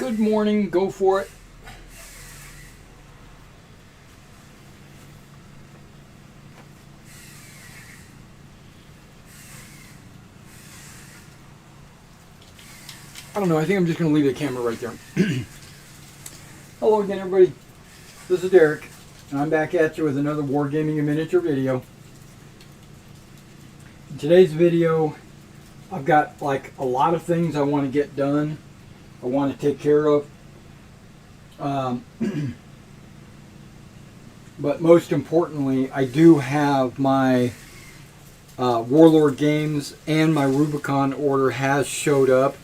Good morning. Go for it. I don't know. I think I'm just going to leave the camera right there. Hello again, everybody. This is Derek, and I'm back at you with another Wargaming in Miniature video. In today's video, I've got like a lot of things I want to get done. I want to take care of. But most importantly, I do have my Warlord games and my Rubicon order has showed up.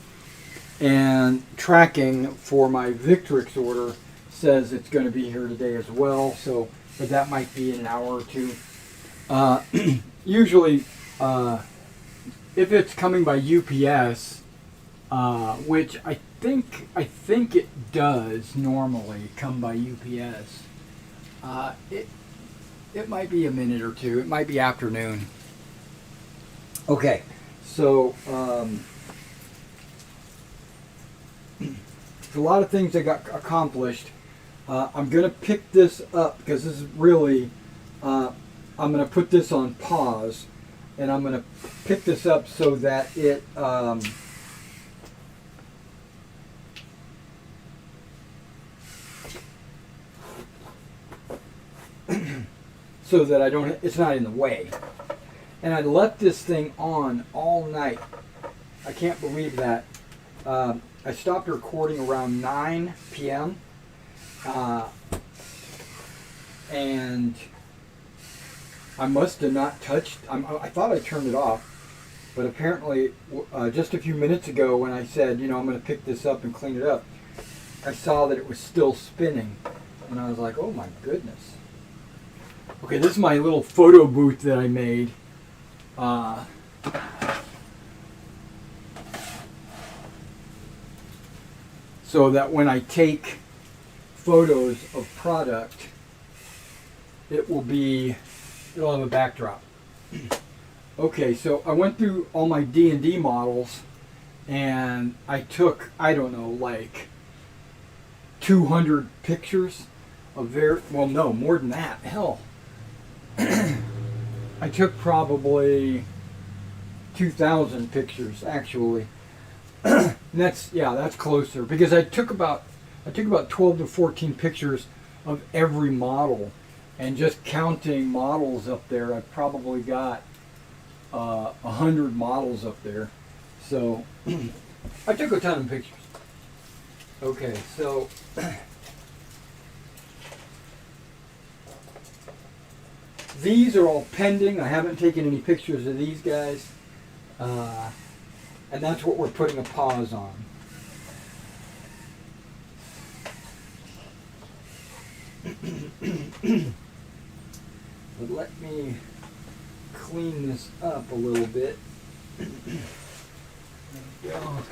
And tracking for my Victrix order says it's going to be here today as well. So, but that might be in an hour or two. Usually, if it's coming by UPS, which I think it does normally come by UPS, it might be a minute or two. It might be afternoon. Okay, so. A lot of things that got accomplished. I'm going to pick this up because this is really, I'm going to put this on pause, and I'm going to pick this up so that it, so that I don't, it's not in the way. And I left this thing on all night. I can't believe that. I stopped recording around 9 p.m. And I must have not touched, I thought I turned it off, but apparently just a few minutes ago when I said, you know, I'm going to pick this up and clean it up, I saw that it was still spinning. And I was like, oh my goodness. Okay, this is my little photo booth that I made. So that when I take photos of product, it'll have a backdrop. Okay, so I went through all my D&D models, and I took, I don't know, like 200 pictures of well, no, more than that. Hell, I took probably 2,000 pictures actually. And that's closer because I took about 12 to 14 pictures of every model, and just counting models up there, I've probably got 100 models up there. So I took a ton of pictures. Okay, so these are all pending. I haven't taken any pictures of these guys. And that's what we're putting a pause on. But let me clean this up a little bit. There we go.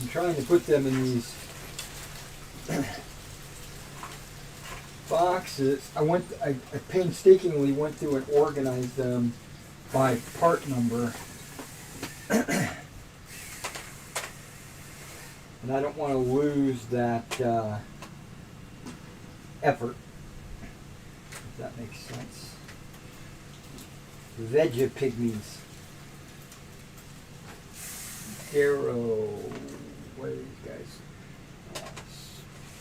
I'm trying to put them in these boxes. I painstakingly went through and organized them by part number. And I don't want to lose that effort, if that makes sense. Veggie pygmies. Arrow. What are these guys?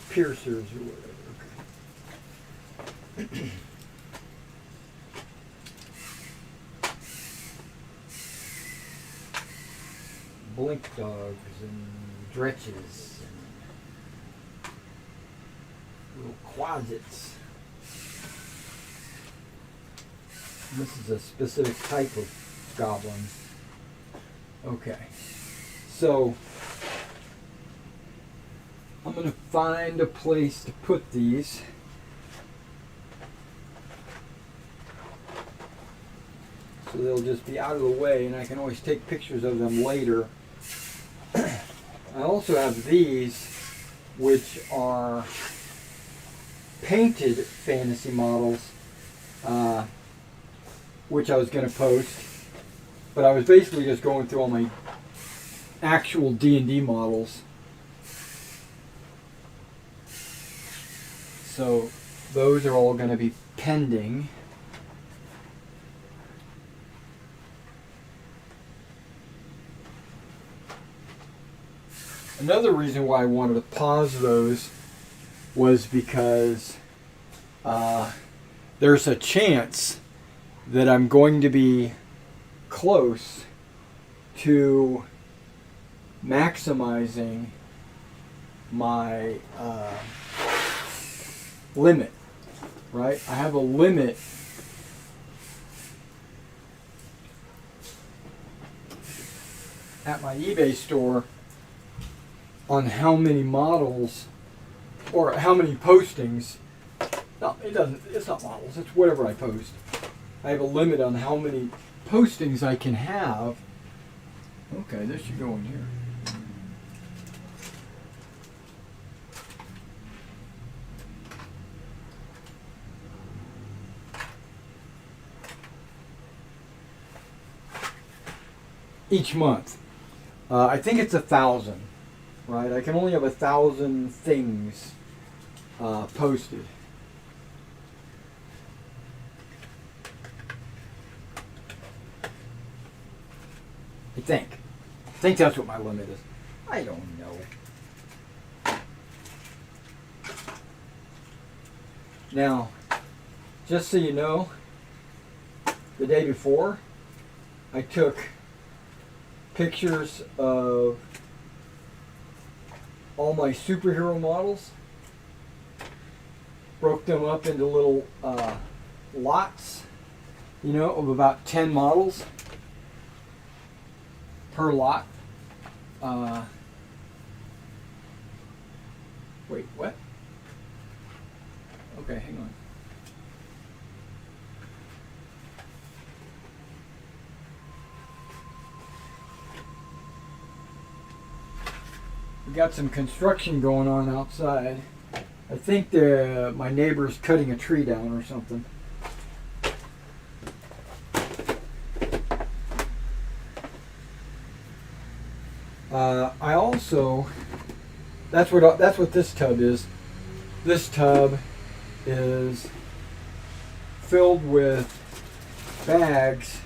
Piercers or whatever. Okay. Blink dogs and dretches and little closets. And this is a specific type of goblin. Okay, so I'm going to find a place to put these. So they'll just be out of the way, and I can always take pictures of them later. I also have these, which are painted fantasy models, which I was going to post, but I was basically just going through all my actual D&D models. So those are all going to be pending. Another reason why I wanted to pause those was because there's a chance that I'm going to be close to maximizing my limit, right? I have a limit at my eBay store on how many models or how many postings. No, it's not models, it's whatever I post. I have a limit on how many postings I can have. Okay, this should go in here. Each month. I think it's 1,000, right? I can only have 1,000 things posted. I think that's what my limit is. I don't know. Now, just so you know, the day before, I took pictures of all my superhero models, broke them up into little lots, you know, of about 10 models per lot. Wait, what? Okay, hang on. We got some construction going on outside. I think my neighbor's cutting a tree down or something. I also, that's what this tub is. This tub is filled with bags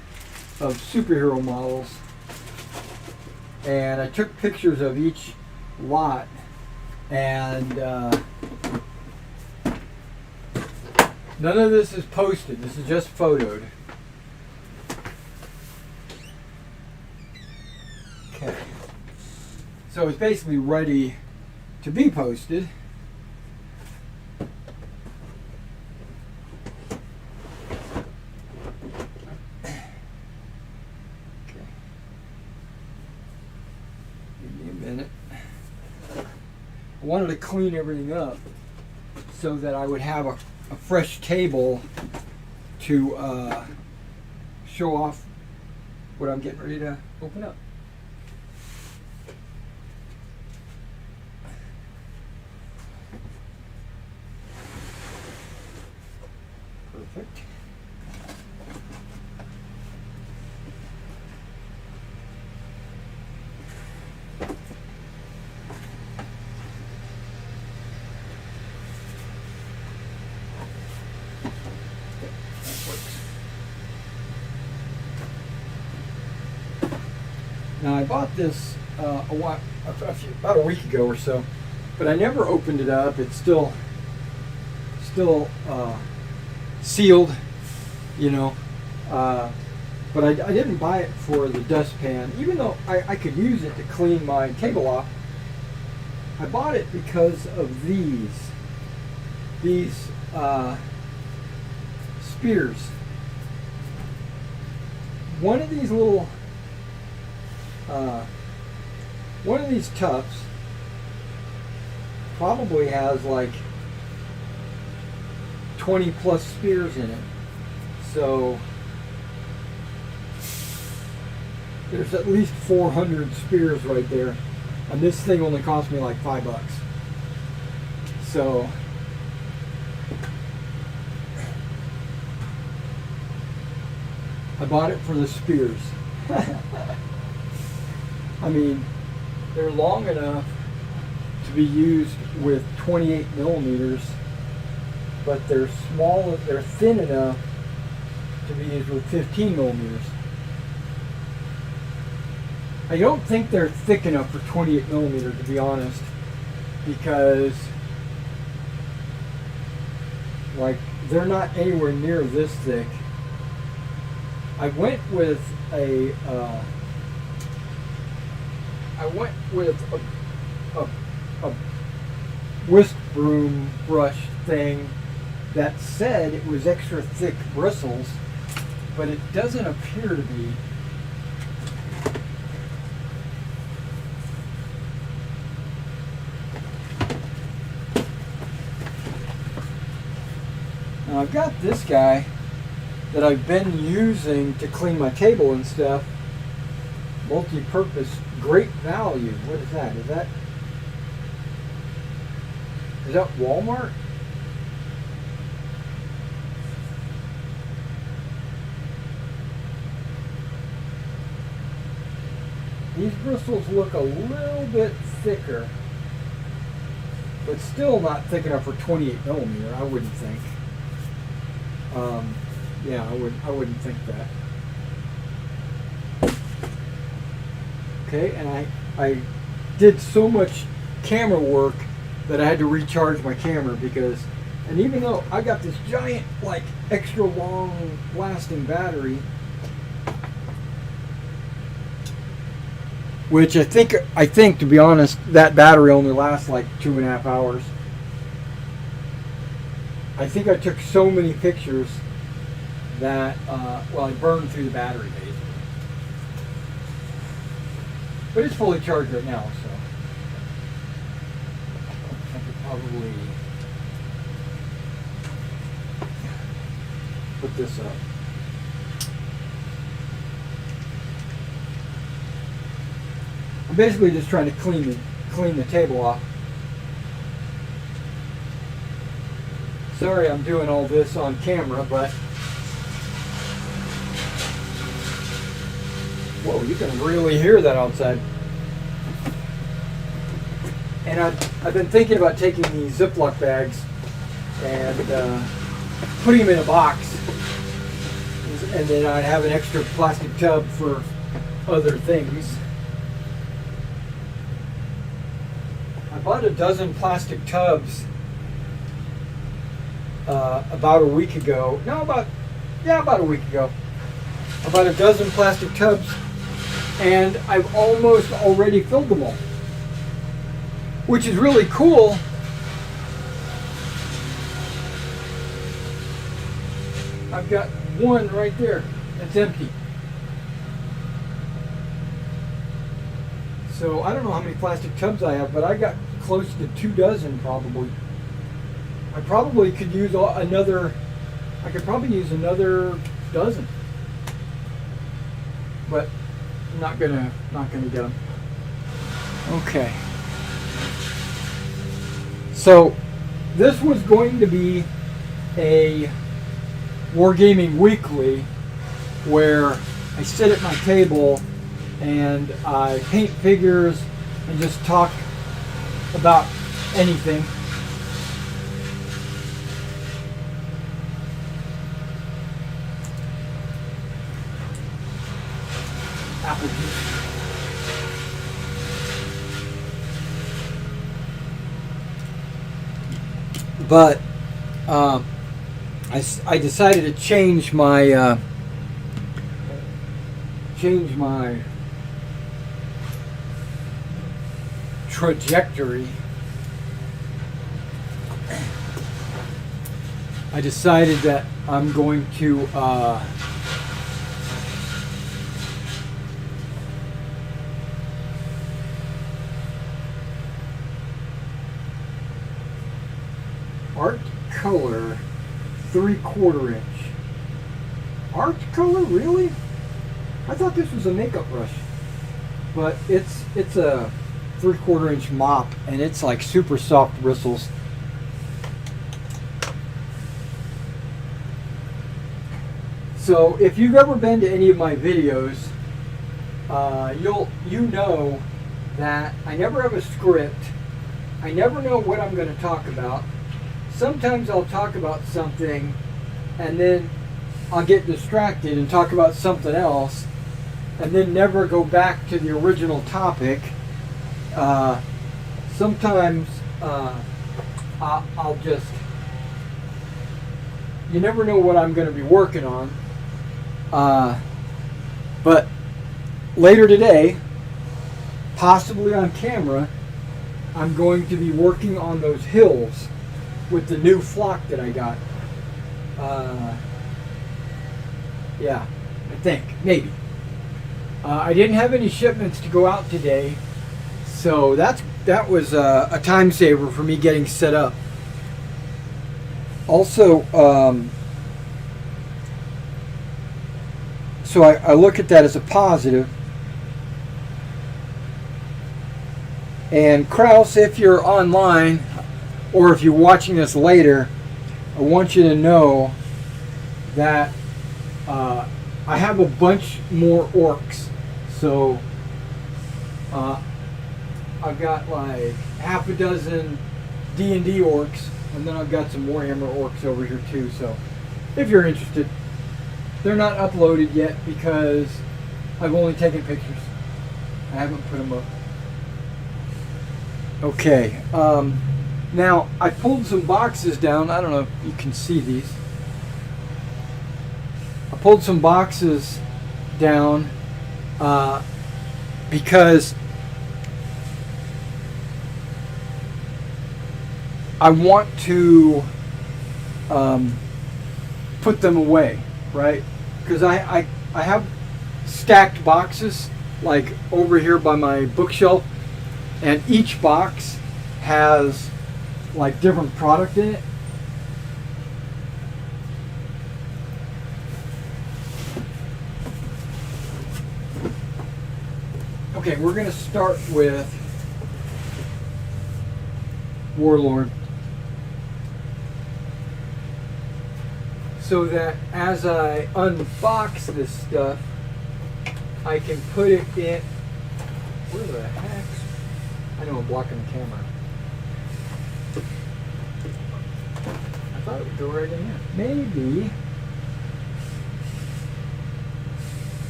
of superhero models, and I took pictures of each lot, and none of this is posted. This is just photoed. Okay. So it's basically ready to be posted. Okay. Give me a minute. I wanted to clean everything up so that I would have a fresh table to show off what I'm getting ready to open up. Perfect. Now I bought this about a week ago or so, but I never opened it up. It's still sealed, you know. But I didn't buy it for the dustpan, even though I could use it to clean my tabletop. I bought it because of these spears. One of these little one of these tubs probably has like 20 plus spears in it. So there's at least 400 spears right there. And this thing only cost me like $5. So I bought it for the spears. I mean, they're long enough to be used with 28 millimeters, but they're small, they're thin enough to be used with 15 millimeters. I don't think they're thick enough for 28 millimeter, to be honest, because like they're not anywhere near this thick. I went with a whisk broom brush thing that said it was extra thick bristles, but it doesn't appear to be. Now I've got this guy that I've been using to clean my table and stuff. Multi-purpose, great value. What is that? Is that Walmart? These bristles look a little bit thicker, but still not thick enough for 28 millimeter, I wouldn't think. Yeah, I wouldn't think that. Okay, and I did so much camera work that I had to recharge my camera because, and even though I got this giant, like, extra long lasting battery, which I think to be honest, that battery only lasts like 2.5 hours. I think I took so many pictures that, well, I burned through the battery basically. But it's fully charged right now, so I could probably put this up. I'm basically just trying to clean the table off. Sorry I'm doing all this on camera, but whoa, you can really hear that outside. And I've been thinking about taking these Ziploc bags and putting them in a box, and then I'd have an extra plastic tub for other things. I bought a dozen plastic tubs about a week ago. No, about a week ago. About a dozen plastic tubs, and I've almost already filled them all, which is really cool. I've got one right there that's empty. So I don't know how many plastic tubs I have, but I got close to 2 dozen probably. I probably could use another. I could probably use another dozen, but I'm not gonna get them. Okay. So this was going to be a Wargaming Weekly where I sit at my table and I paint figures and just talk about anything. Apple juice. But I decided to change my trajectory. I decided that I'm going to art color 3/4 inch. Art color, really? I thought this was a makeup brush, but it's a 3/4 inch mop, and it's like super soft bristles. So if you've ever been to any of my videos, you know that I never have a script. I never know what I'm going to talk about. Sometimes I'll talk about something and then I'll get distracted and talk about something else and then never go back to the original topic. Sometimes I'll just, you never know what I'm going to be working on. But later today, possibly on camera, I'm going to be working on those hills with the new flock that I got. Yeah, I think, maybe. I didn't have any shipments to go out today, so that was a time saver for me getting set up. Also, so I look at that as a positive. And Kraus, if you're online, or if you're watching this later, I want you to know that I have a bunch more orcs. So I've got like half a dozen D&D orcs, and then I've got some Warhammer orcs over here too. So if you're interested, they're not uploaded yet because I've only taken pictures. I haven't put them up. Okay, now I pulled some boxes down. I don't know if you can see these. I pulled some boxes down because I want to put them away, right? Because I have stacked boxes like over here by my bookshelf, and each box has like different product in it. Okay, we're going to start with Warlord, so that as I unbox this stuff, I can put it in. Where the heck? I know I'm blocking the camera. I thought it would go right in here. Maybe.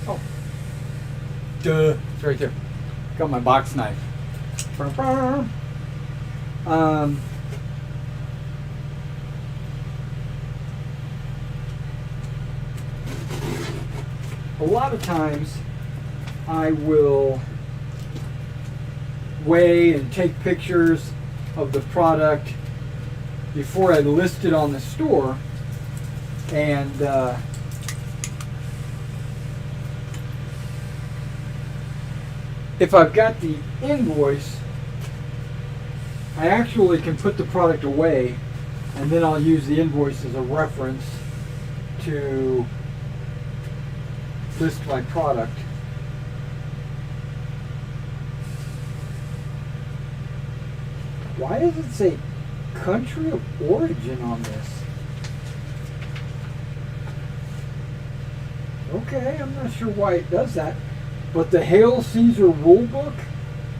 Oh. Duh. It's right there. Got my box knife. A lot of times I will weigh and take pictures of the product before I list it on the store, and if I've got the invoice, I actually can put the product away, and then I'll use the invoice as a reference to list my product. Why does it say country of origin on this? Okay, I'm not sure why it does that, but the Hail Caesar rulebook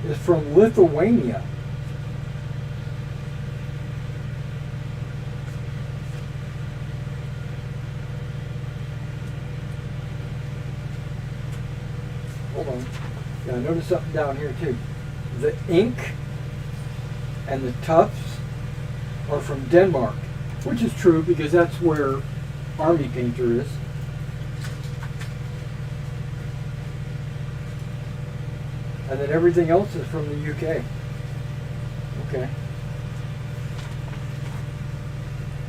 is from Lithuania. Hold on. Yeah, I noticed something down here too. The ink and the tufts are from Denmark, which is true because that's where Army Painter is. And then everything else is from the UK. Okay.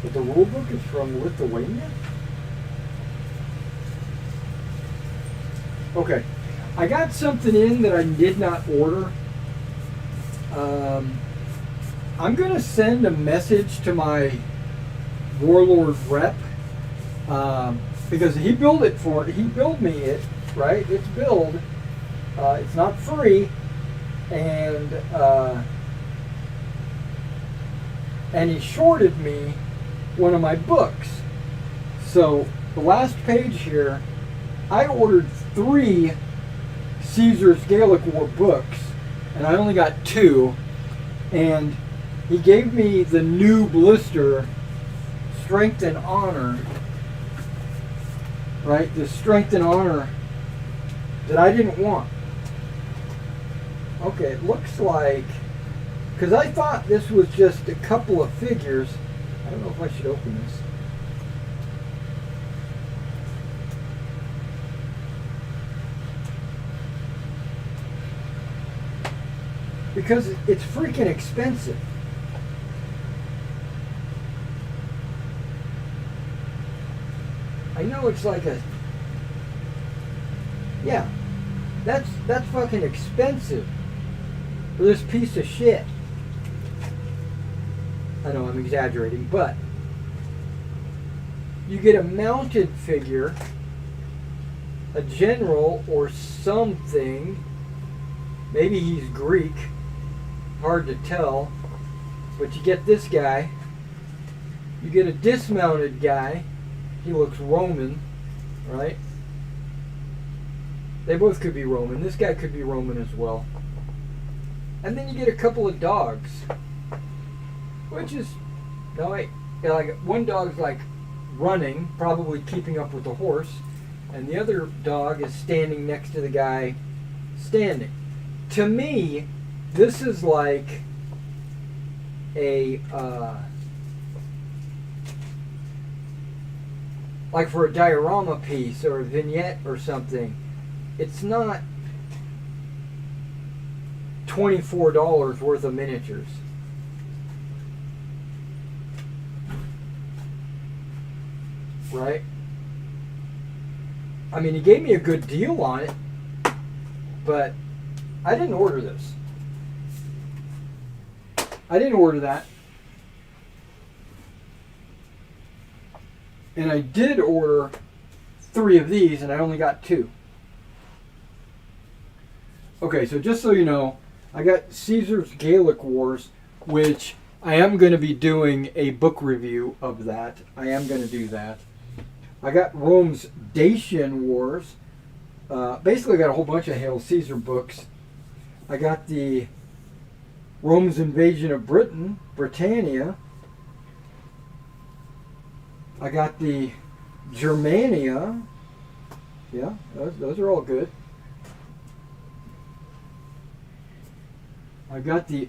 But the rulebook is from Lithuania? Okay. I got something in that I did not order. I'm going to send a message to my Warlord rep because he billed it for it. He billed me it, right? It's billed. It's not free, and he shorted me one of my books. So the last page here, I ordered 3 Caesar's Gaelic War books, and I only got 2, and he gave me the new blister, Strength and Honor, right? The Strength and Honor that I didn't want. Okay, it looks like, because I thought this was just a couple of figures. I don't know if I should open this. Because it's freaking expensive. I know it's like a, yeah, that's fucking expensive for this piece of shit. I know I'm exaggerating, but you get a mounted figure, a general or something. Maybe he's Greek, hard to tell, but you get this guy. You get a dismounted guy. He looks Roman, right? They both could be Roman. This guy could be Roman as well. And then you get a couple of dogs, which is, no wait, like one dog's like running, probably keeping up with the horse, and the other dog is standing next to the guy standing. To me, this is like a like for a diorama piece or a vignette or something. It's not $24 worth of miniatures. Right? I mean, he gave me a good deal on it, but I didn't order this. I didn't order that. And I did order 3 of these, and I only got 2. Okay, so just so you know, I got Caesar's Gaelic Wars, which I am going to be doing a book review of that. I am going to do that. I got Rome's Dacian Wars. Basically, I got a whole bunch of Hail Caesar books. I got the Rome's Invasion of Britain, Britannia. I got the Germania. Yeah, those are all good. I got the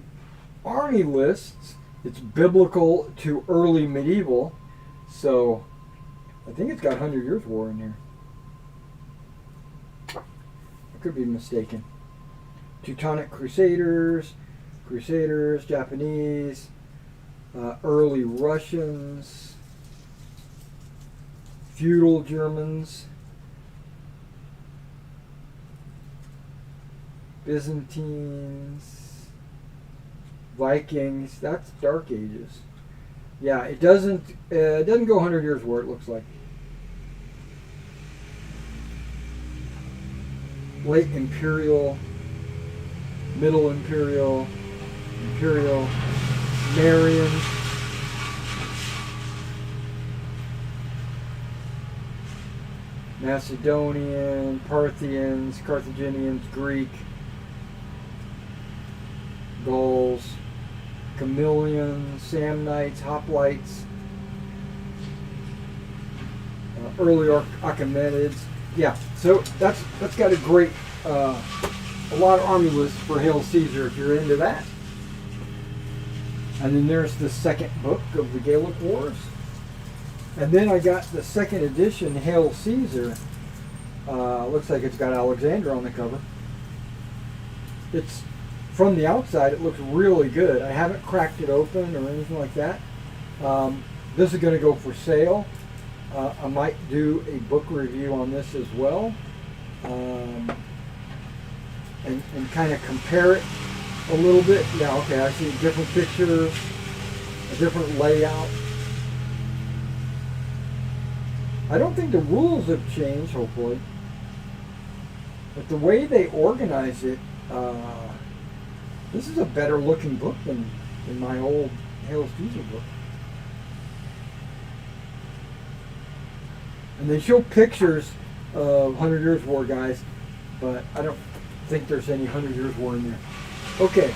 army lists. It's biblical to early medieval. So I think it's got 100 Years War in here. I could be mistaken. Teutonic Crusaders, Japanese, early Russians, feudal Germans, Byzantines, Vikings. That's Dark Ages. Yeah, it doesn't go 100 Years War, it looks like. Late Imperial, Middle Imperial, Imperial, Marian, Macedonian, Parthians, Carthaginians, Greek, Gauls, Camillians, Samnites, Hoplites, early Achaemenids. Yeah, so that's got a great, a lot of army lists for Hail Caesar if you're into that. And then there's the second book of the Gaelic Wars. And then I got the second edition Hail Caesar. Looks like it's got Alexander on the cover. It's, from the outside, it looks really good. I haven't cracked it open or anything like that. This is going to go for sale. I might do a book review on this as well, and kind of compare it a little bit. Yeah, okay, I see different pictures, a different layout. I don't think the rules have changed, hopefully, but the way they organize it, this is a better looking book than my old Hail Caesar book. And they show pictures of 100 Years War guys, but I don't think there's any 100 Years War in there. Okay.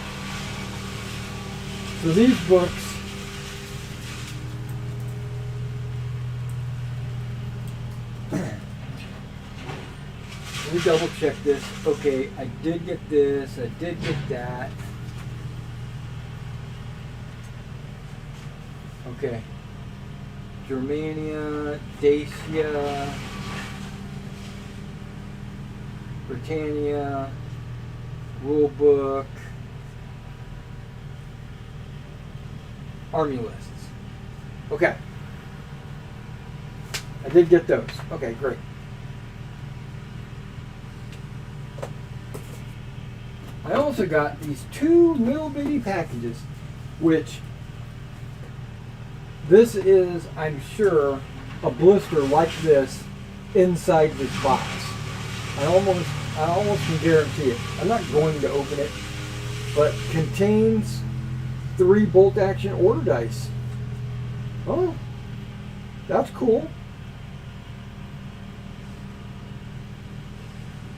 So these books, let me double check this. Okay, I did get this, I did get that. Okay. Germania, Dacia, Britannia, Rulebook, Army lists. Okay. I did get those. Okay, great. I also got these two little bitty packages, which this is, I'm sure, a blister like this inside this box. I almost can guarantee it. I'm not going to open it, but contains 3 bolt action order dice. Oh, that's cool.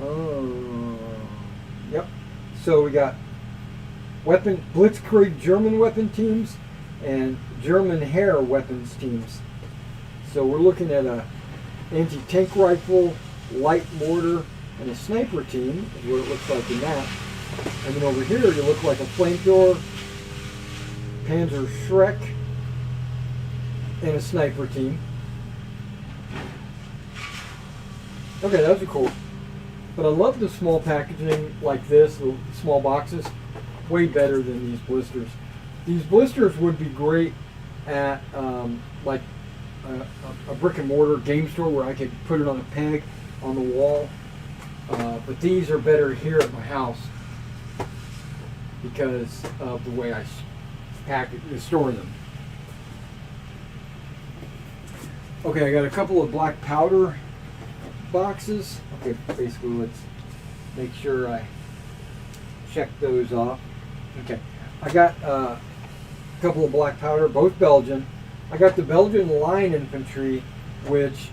Oh, yep. So we got weapon Blitzkrieg German weapon teams and German Heer weapons teams. So we're looking at a anti-tank rifle, light mortar, and a sniper team, is what it looks like in that. And then over here you look like a flamethrower, Panzer Shrek, and a sniper team. Okay, those are cool. But I love the small packaging like this, the small boxes, way better than these blisters. These blisters would be great at like a brick and mortar game store where I could put it on a peg on the wall. But these are better here at my house because of the way I store them. Okay, I got a couple of black powder boxes. Okay, basically let's make sure I check those off. Okay, I got a couple of black powder, both Belgian. I got the Belgian line infantry, which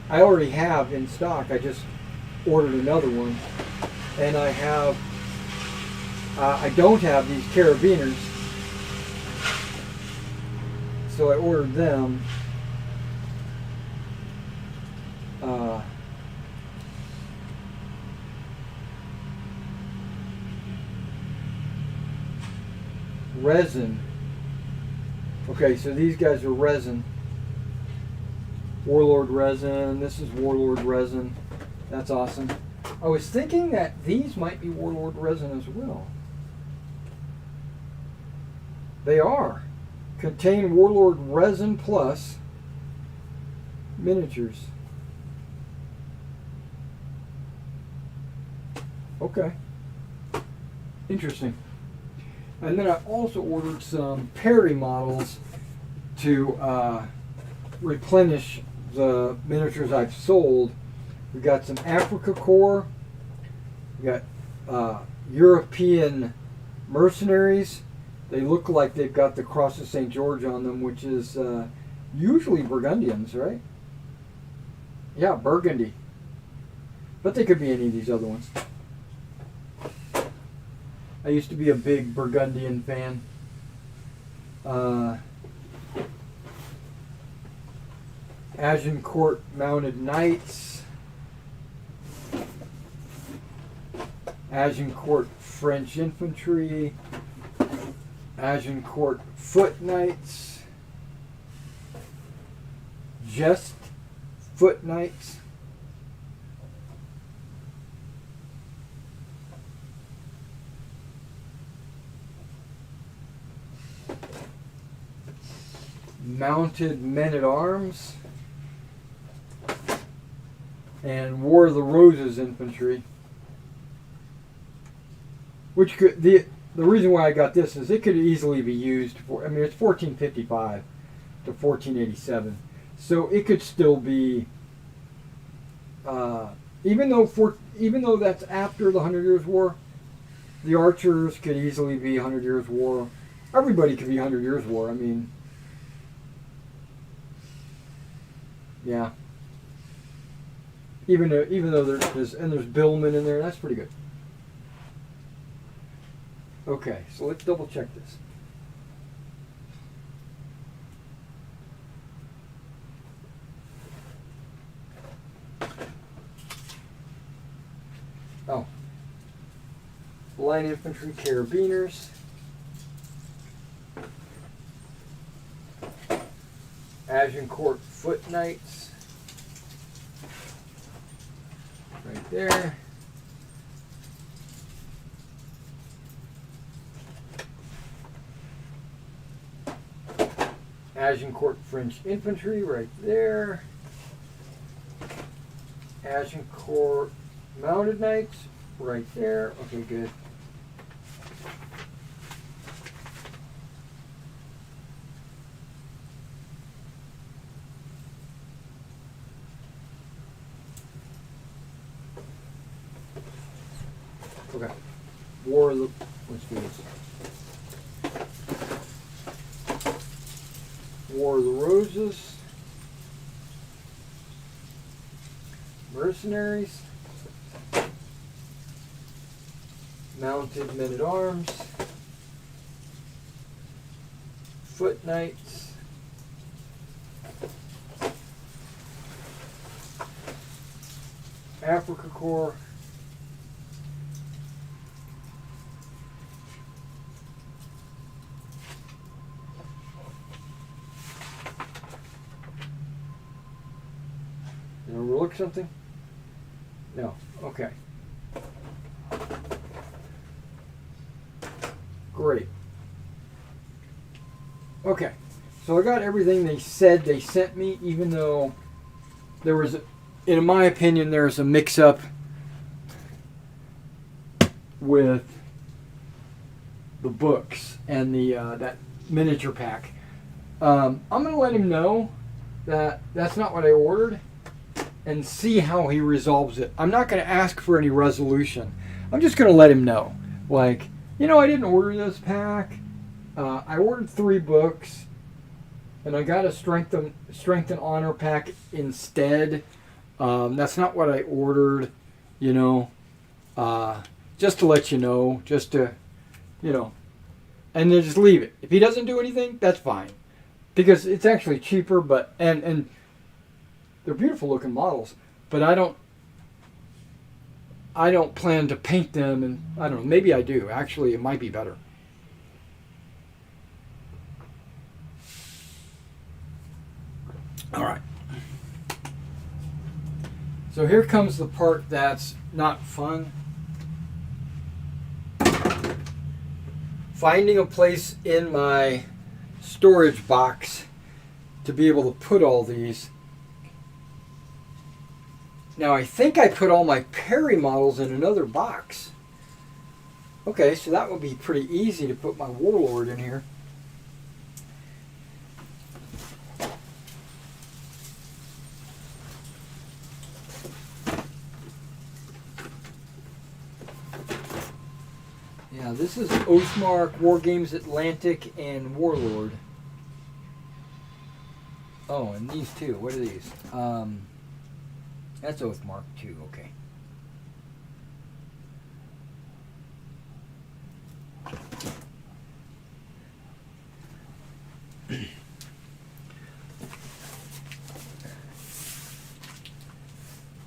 I already have in stock. I just ordered another one, and I have I don't have these carabiners, so I ordered them. Resin. Okay, so these guys are resin. Warlord resin. This is Warlord resin. That's awesome. I was thinking that these might be Warlord resin as well. They are. Contain Warlord resin plus miniatures. Okay. Interesting. And then I also ordered some Perry models to replenish the miniatures I've sold. We got some Africa Corps. We got European mercenaries. They look like they've got the Cross of St. George on them, which is usually Burgundians, right? Yeah, Burgundy. But they could be any of these other ones. I used to be a big Burgundian fan. Agincourt Mounted Knights. Agincourt French Infantry. Agincourt Foot Knights. Just Foot Knights. Mounted Men-at-Arms, and War of the Roses Infantry. Which could the reason why I got this is it could easily be used for. I mean, it's 1455 to 1487, so it could still be. Even though that's after the 100 Years' War, the archers could easily be 100 Years' War. Everybody could be 100 Years' War. I mean. Yeah. Even though there's Billman in there, that's pretty good. Okay, so let's double check this. Oh. Light infantry carabiners. Agincourt foot knights. Right there. Agincourt French infantry right there. Agincourt mounted knights right there. Okay, good. Okay. Let's do this. War of the Roses. Mercenaries. Mounted men-at-arms. Foot knights. Africa Corps. Did I overlook something? No. Okay. Great. Okay. So I got everything they said they sent me, even though there was, in my opinion, there's a mix-up with the books and the that miniature pack. I'm going to let him know that that's not what I ordered and see how he resolves it. I'm not going to ask for any resolution. I'm just going to let him know. Like, you know, I didn't order this pack. I ordered 3 books, and I got a Strength and Honor pack instead. That's not what I ordered, you know. Just to let you know, just to, you know, and then just leave it. If he doesn't do anything, that's fine, because it's actually cheaper. But and they're beautiful looking models, but I don't plan to paint them, and I don't know, maybe I do. Actually, it might be better. All right. So here comes the part that's not fun. Finding a place in my storage box to be able to put all these. Now I think I put all my Perry models in another box. Okay, so that would be pretty easy to put my Warlord in here. Yeah, this is Oathmark, Wargames Atlantic, and Warlord. Oh, and these two. What are these? That's Oathmark too. Okay.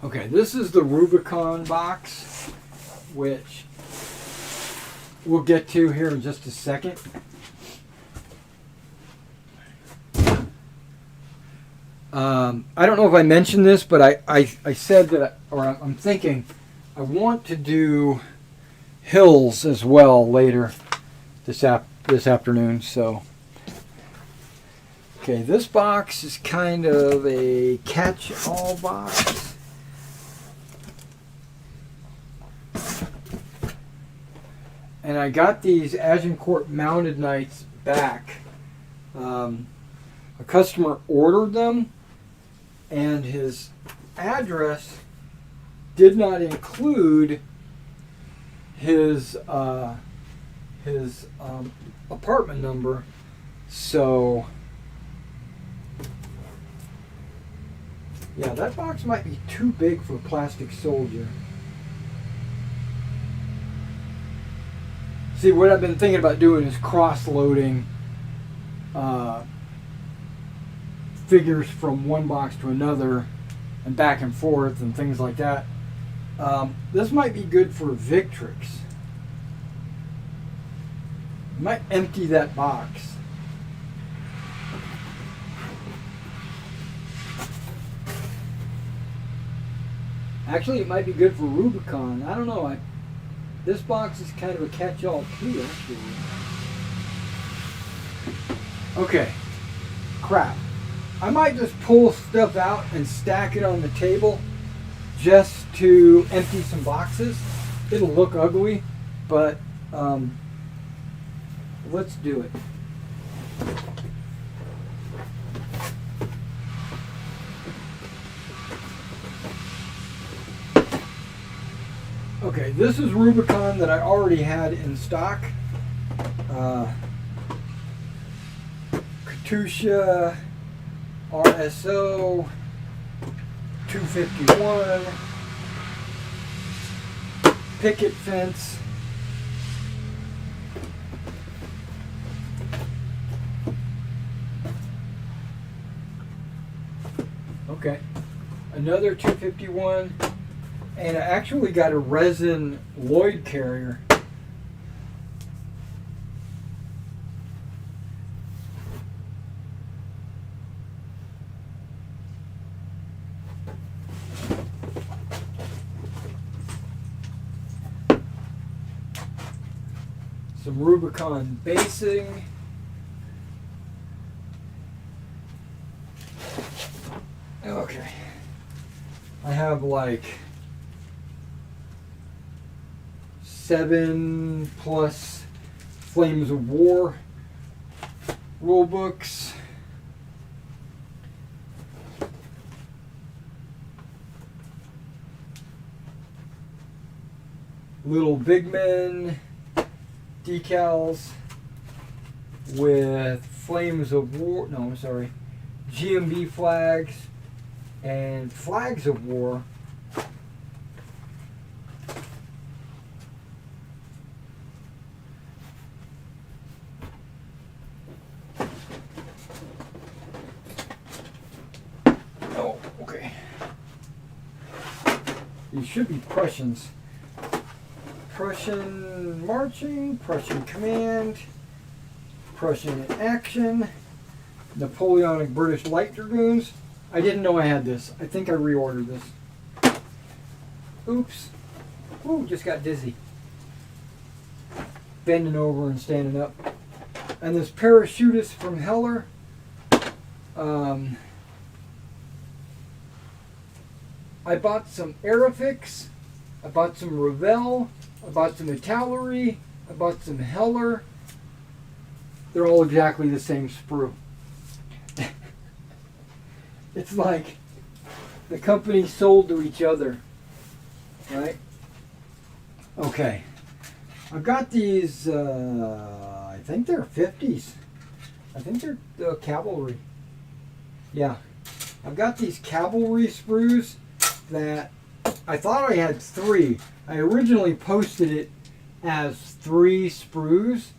Okay, this is the Rubicon box, which we'll get to here in just a second. I don't know if I mentioned this, but I said that, or I'm thinking, I want to do hills as well later this afternoon. So, okay, this box is kind of a catch-all box. And I got these Agincourt mounted knights back. A customer ordered them, and his address did not include his apartment number. So, yeah, that box might be too big for a plastic soldier. See, what I've been thinking about doing is cross-loading figures from one box to another and back and forth and things like that. This might be good for Victrix. Might empty that box. Actually, it might be good for Rubicon. I don't know. This box is kind of a catch-all too, actually. Okay. Crap. I might just pull stuff out and stack it on the table just to empty some boxes. It'll look ugly, but let's do it. Okay, this is Rubicon that I already had in stock. Katusha RSO 251 picket fence. Okay, another 251. And I actually got a resin Lloyd carrier. Some Rubicon basing. Okay. I have like 7 plus Flames of War rule books. Little Big Men decals with Flames of War, no, I'm sorry, GMB flags and Flags of War. Oh, okay. These should be Prussians. Prussian Marching, Prussian Command, Prussian in Action, Napoleonic British Light Dragoons. I didn't know I had this. I think I reordered this. Oops. Ooh, just got dizzy. Bending over and standing up. And this Parachutist from Heller. I bought some Aerofix. I bought some Revell. I bought some Italeri. I bought some Heller. They're all exactly the same sprue. It's like the company sold to each other, right? Okay. I've got these, I think they're 50s. I think they're cavalry. Yeah. I've got these cavalry sprues that I thought I had 3. I originally posted it as 3 sprues,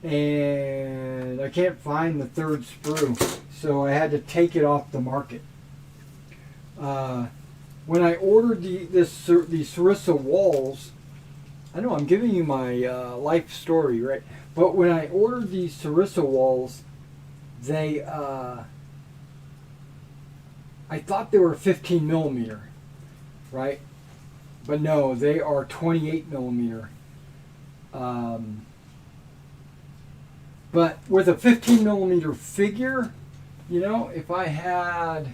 and I can't find the 3rd sprue, so I had to take it off the market. When I ordered these Sarissa walls, I know I'm giving you my life story, right? But when I ordered these Sarissa walls, they I thought they were 15 millimeter, right? But no, they are 28 millimeter. But with a 15 millimeter figure, you know, if I had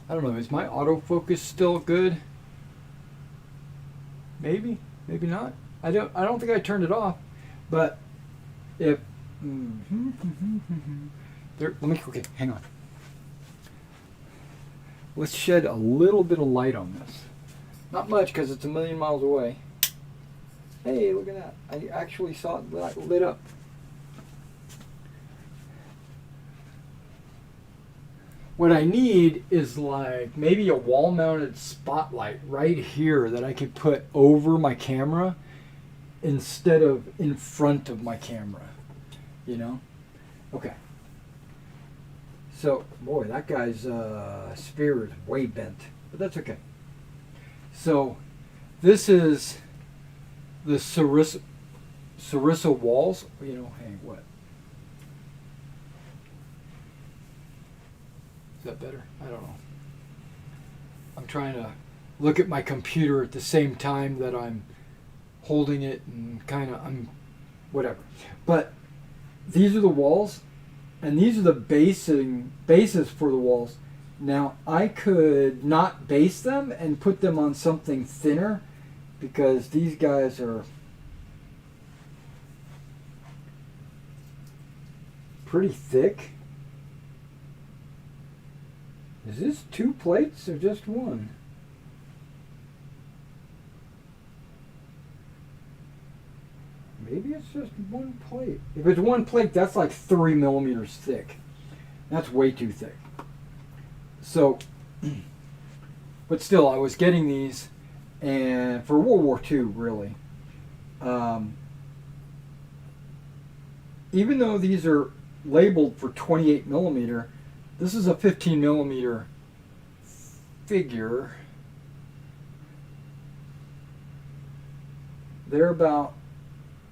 I don't know, is my autofocus still good? Maybe, maybe not. I don't think I turned it off. But if okay, hang on. Let's shed a little bit of light on this. Not much because it's a million miles away. Hey, look at that. I actually saw it lit up. what I need is like maybe a wall-mounted spotlight right here that I could put over my camera instead of in front of my camera, you know? Okay. So, boy, that guy's spear is way bent, but that's okay. So, this is the Sarissa walls. You know, hey, what? Is that better? I don't know. I'm trying to look at my computer at the same time that I'm holding it and I'm whatever. But these are the walls, and these are the bases for the walls. Now, I could not base them and put them on something thinner because these guys are pretty thick. Is this 2 plates or just 1? Maybe it's just 1 plate. If it's 1 plate, that's like 3 millimeters thick. That's way too thick. So, but still, I was getting these, and for World War II, really. Even though these are labeled for 28 millimeter, this is a 15 millimeter figure. They're about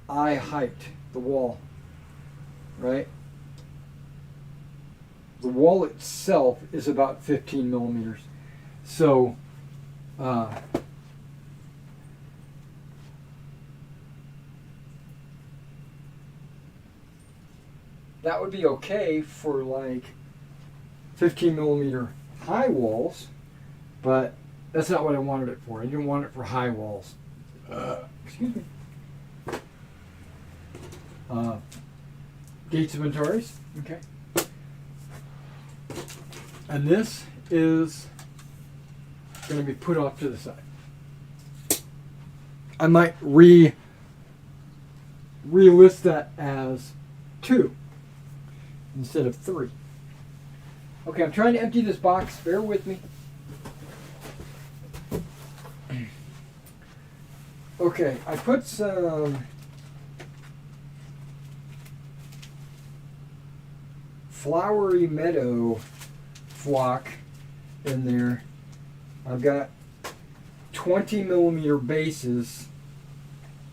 eye height, the wall, right? The wall itself is about 15 millimeters. So, that would be okay for like 15 millimeter high walls, but that's not what I wanted it for. I didn't want it for high walls. Excuse me. Gates of Antares. Okay. And this is going to be put off to the side. I might relist that as 2 instead of 3. Okay, I'm trying to empty this box. Bear with me. Okay, I put some Flowery Meadow flock in there. I've got 20 millimeter bases.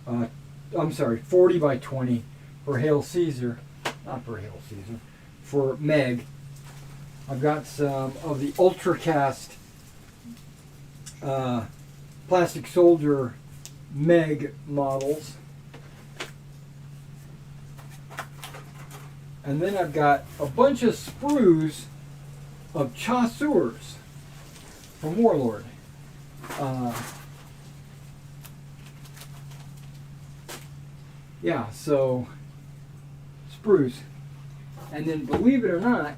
I'm sorry, 40 by 20 for Hail Caesar. Not for Hail Caesar. For Meg. I've got some of the Ultracast Plastic Soldier Meg models. And then I've got a bunch of sprues of Chasseurs from Warlord. Yeah, so sprues. And then believe it or not,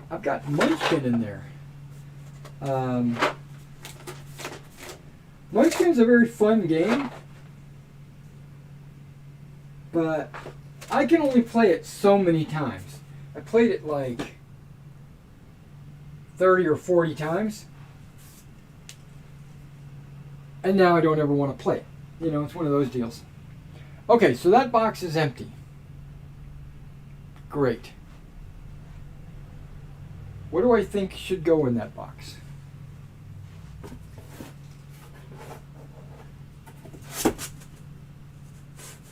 I've got Munchkin in there. Munchkin's a very fun game, but I can only play it so many times. I played it like 30 or 40 times, and now I don't ever want to play it. You know, it's one of those deals. Okay, so that box is empty. Great. What do I think should go in that box?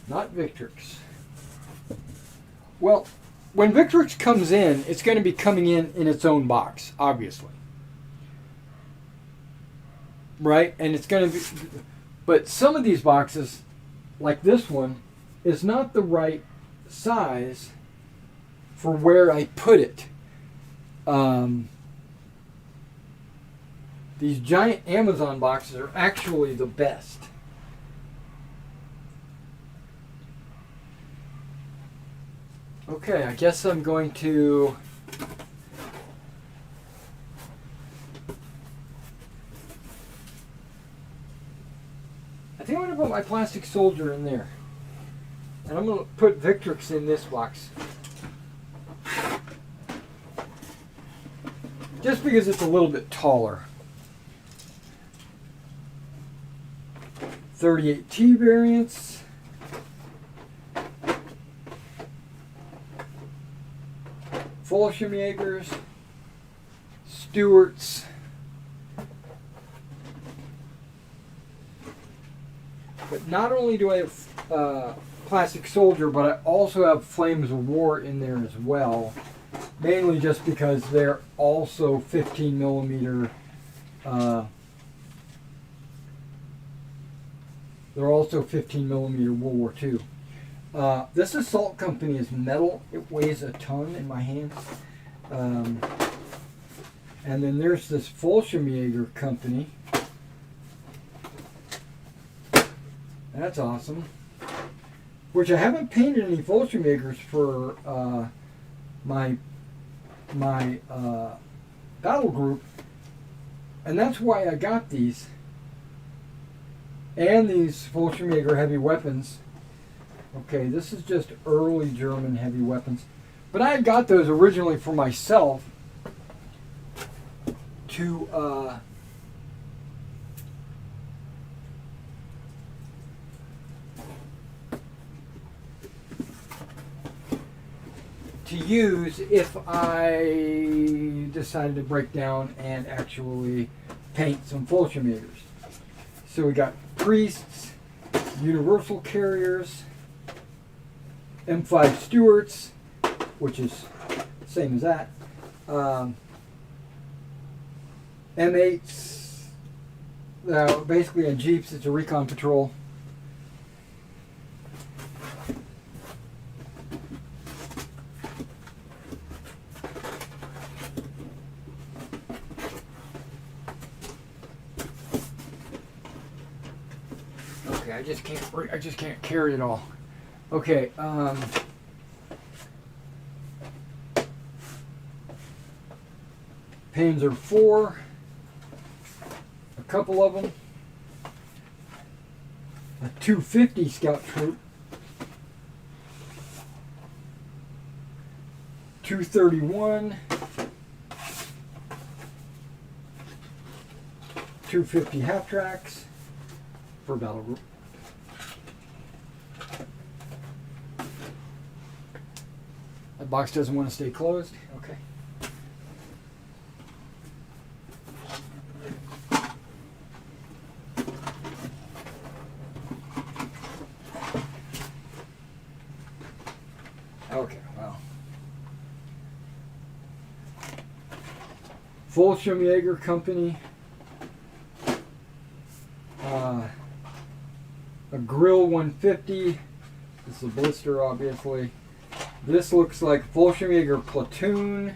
Not Victrix. Well, when Victrix comes in, it's going to be coming in its own box, obviously. Right? And it's going to be... But some of these boxes, like this one, is not the right size for where I put it. These giant Amazon boxes are actually the best. Okay, I guess I'm going to I think I'm going to put my Plastic Soldier in there. And I'm going to put Victrix in this box. just because it's a little bit taller. 38T variants. Fallschirmjägers, Stewarts, but not only do I have Plastic Soldier, but I also have Flames of War in there as well, mainly just because they're also 15 millimeter. They're also 15 millimeter World War II. This assault company is metal. It weighs a ton in my hands. And then there's this Fallschirmjäger company. That's awesome. Which I haven't painted any Fallschirmjägers for my battle group. And that's why I got these. And these Fallschirmjäger heavy weapons. Okay, this is just early German heavy weapons. But I got those originally for myself to use if I decided to break down and actually paint some Fallschirmjägers. So we got Priests, Universal Carriers, M5 Stewarts, which is same as that, M8s, basically in Jeeps, it's a recon patrol. Okay, I just can't carry it all. Okay, Panzer 4, a couple of them, a 250 scout troop, 231, 250 half tracks for battle group. That box doesn't want to stay closed. Okay. Okay, well. Fallschirmjäger Company. A Grill 150. This is a blister, obviously. This looks like Fallschirmjäger Platoon.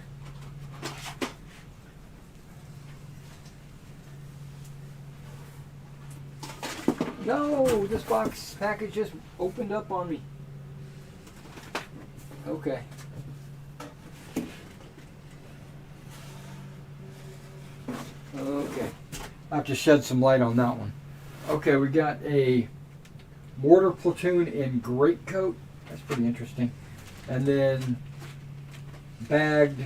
No, this box package just opened up on me. Okay. Okay. I have to shed some light on that one. Okay, we got a mortar platoon in greatcoat. That's pretty interesting. And then bagged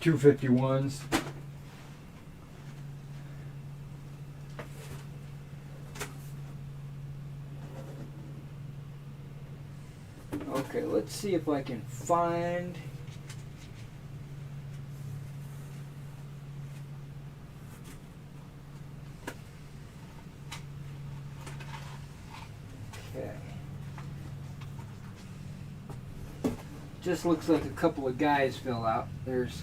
251s. Okay, let's see if I can find. Okay. Just looks like a couple of guys fell out. There's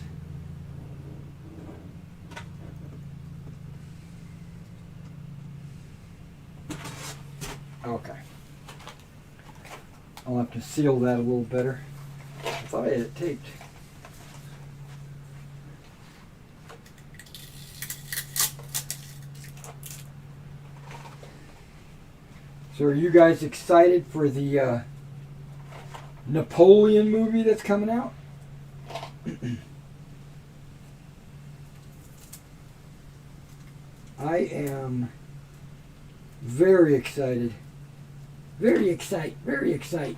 okay. I'll have to seal that a little better. I thought I had it taped. So are you guys excited for the Napoleon movie that's coming out? I am very excited. Very excited. Very excited.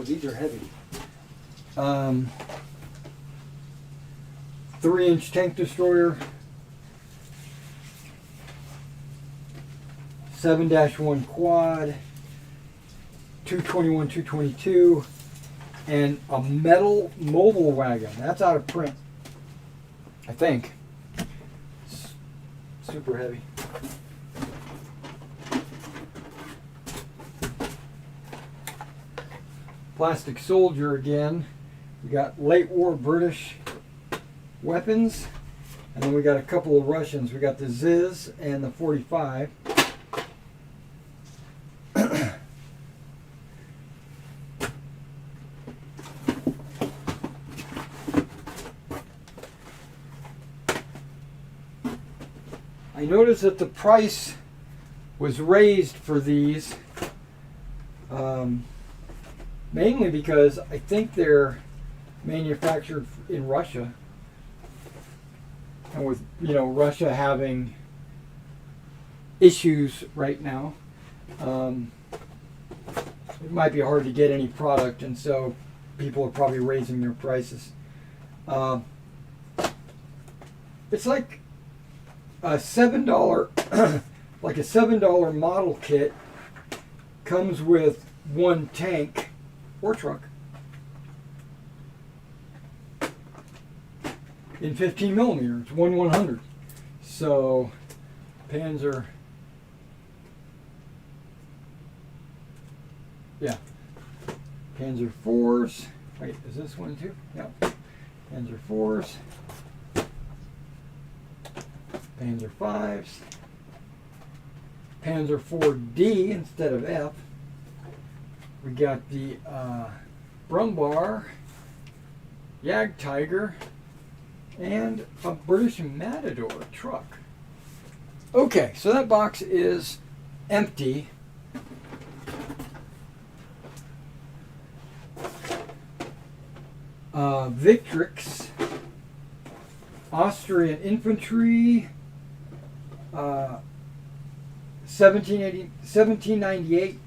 these are heavy. 3-inch tank destroyer. 7-1 quad. 221, 222. And a metal mobile wagon. That's out of print, I think. It's super heavy. Plastic soldier again. We got late war British weapons. And then we got a couple of Russians. We got the Ziz and the 45. I noticed that the price was raised for these, mainly because I think they're manufactured in Russia, and with Russia having issues right now, it might be hard to get any product, and so people are probably raising their prices. It's like a $7 like a $7 model kit comes with one tank or truck in 15 millimeters, 1/100. So Panzer, yeah, Panzer 4s. Wait, is this one too? Yeah, Panzer 4s. Panzer 5s, Panzer 4D instead of F. We got the Brumbar, Jagdtiger, and a British Matador truck. Okay, so that box is empty. Victrix, Austrian infantry, 1798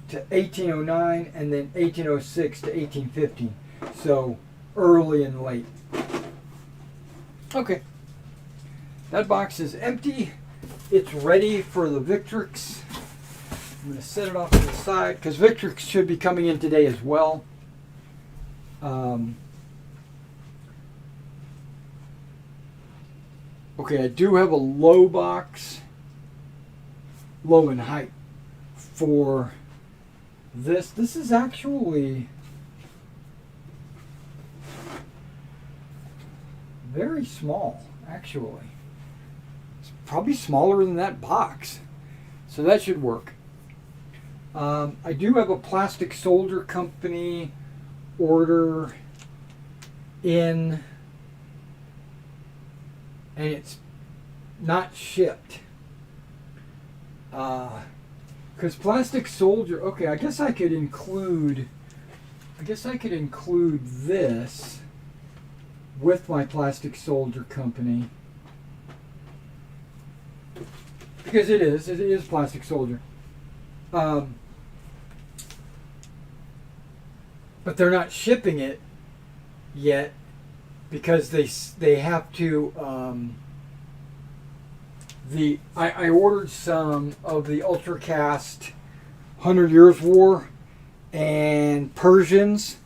to 1809, and then 1806 to 1815. So early and late. Okay. That box is empty. It's ready for the Victrix. I'm going to set it off to the side because Victrix should be coming in today as well. Okay, I do have a low box, low in height, for this. This is actually very small, actually. It's probably smaller than that box, so that should work. I do have a Plastic Soldier Company order in, and it's not shipped. Because Plastic Soldier, okay, I guess I could include this with my Plastic Soldier Company. Because it is Plastic Soldier. But they're not shipping it yet because they have to. I ordered some of the Ultracast 100 Years War and Persians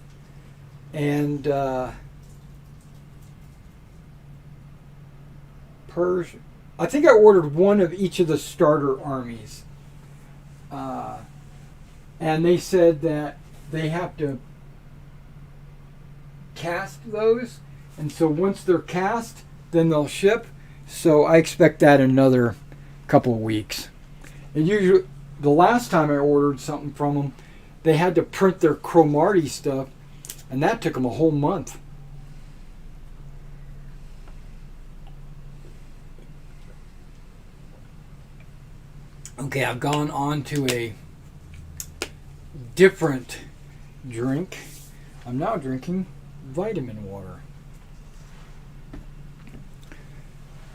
and Persian. I think I ordered one of each of the starter armies, and they said that they have to cast those, and so once they're cast, then they'll ship. So I expect that in another couple of weeks. And usually, the last time I ordered something from them, they had to print their Cromartie stuff, and that took them a whole month. Okay, I've gone on to a different drink. I'm now drinking vitamin water.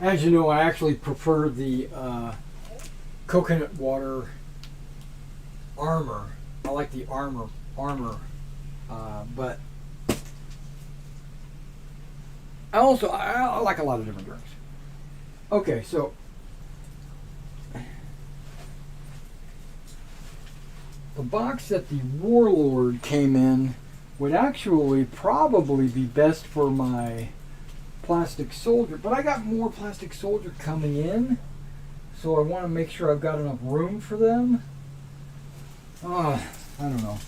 As you know, I actually prefer the coconut water Armor. I like the Armor armor, but I like a lot of different drinks. Okay, so the box that the Warlord came in would actually probably be best for my plastic soldier, but I got more plastic soldier coming in, so I want to make sure I've got enough room for them. I don't know.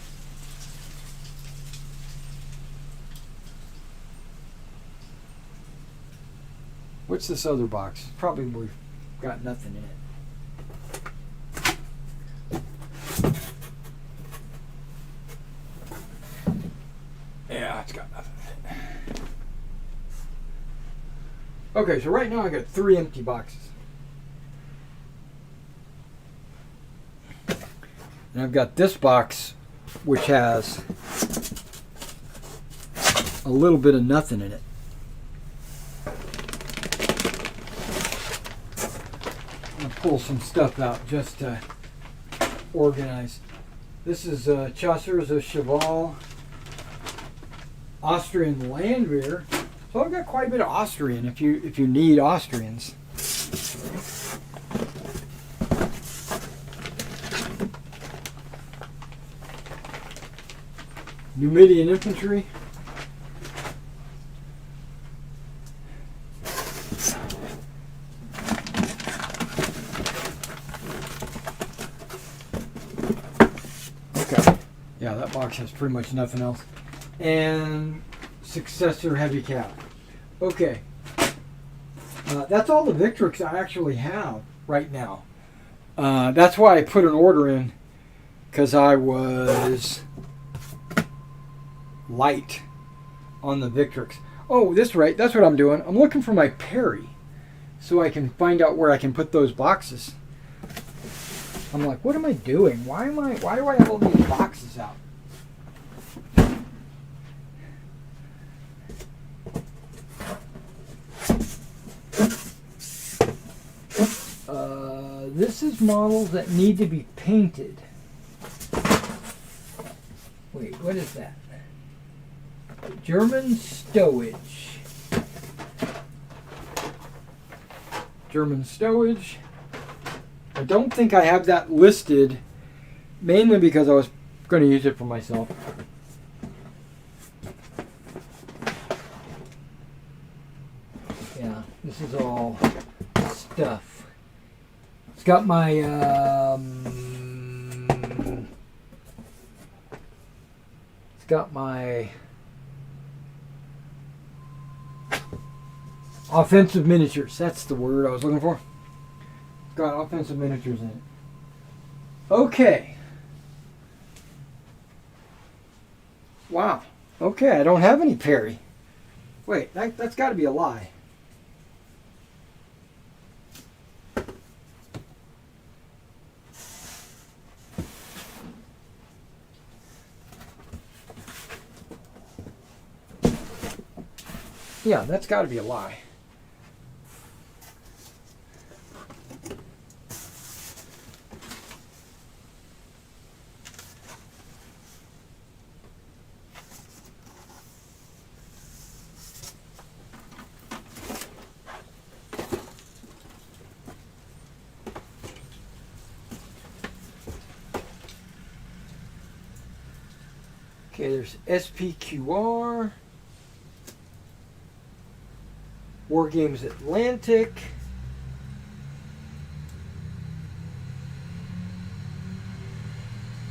What's this other box? Probably got nothing in it. Yeah, it's got nothing in it. Okay, so right now I got 3 empty boxes. And I've got this box, which has a little bit of nothing in it. I'm going to pull some stuff out just to organize. This is Chaucer's of Cheval, Austrian land beer. So I've got quite a bit of Austrian if you need Austrians. Numidian infantry. Okay. Yeah, that box has pretty much nothing else. And Successor heavy cap. Okay. That's all the Victrix I actually have right now. That's why I put an order in, because I was light on the Victrix. Oh, that's right. That's what I'm doing. I'm looking for my parry so I can find out where I can put those boxes. I'm like, what am I doing? Why do I have all these boxes out? This is models that need to be painted. Wait, what is that? German stowage. German stowage. I don't think I have that listed, mainly because I was going to use it for myself. Yeah, this is all stuff. It's got my offensive miniatures. That's the word I was looking for. It's got offensive miniatures in it. Okay. Wow. Okay, I don't have any parry. Wait, that's got to be a lie. Yeah, that's got to be a lie. Okay, there's SPQR. Wargames Atlantic.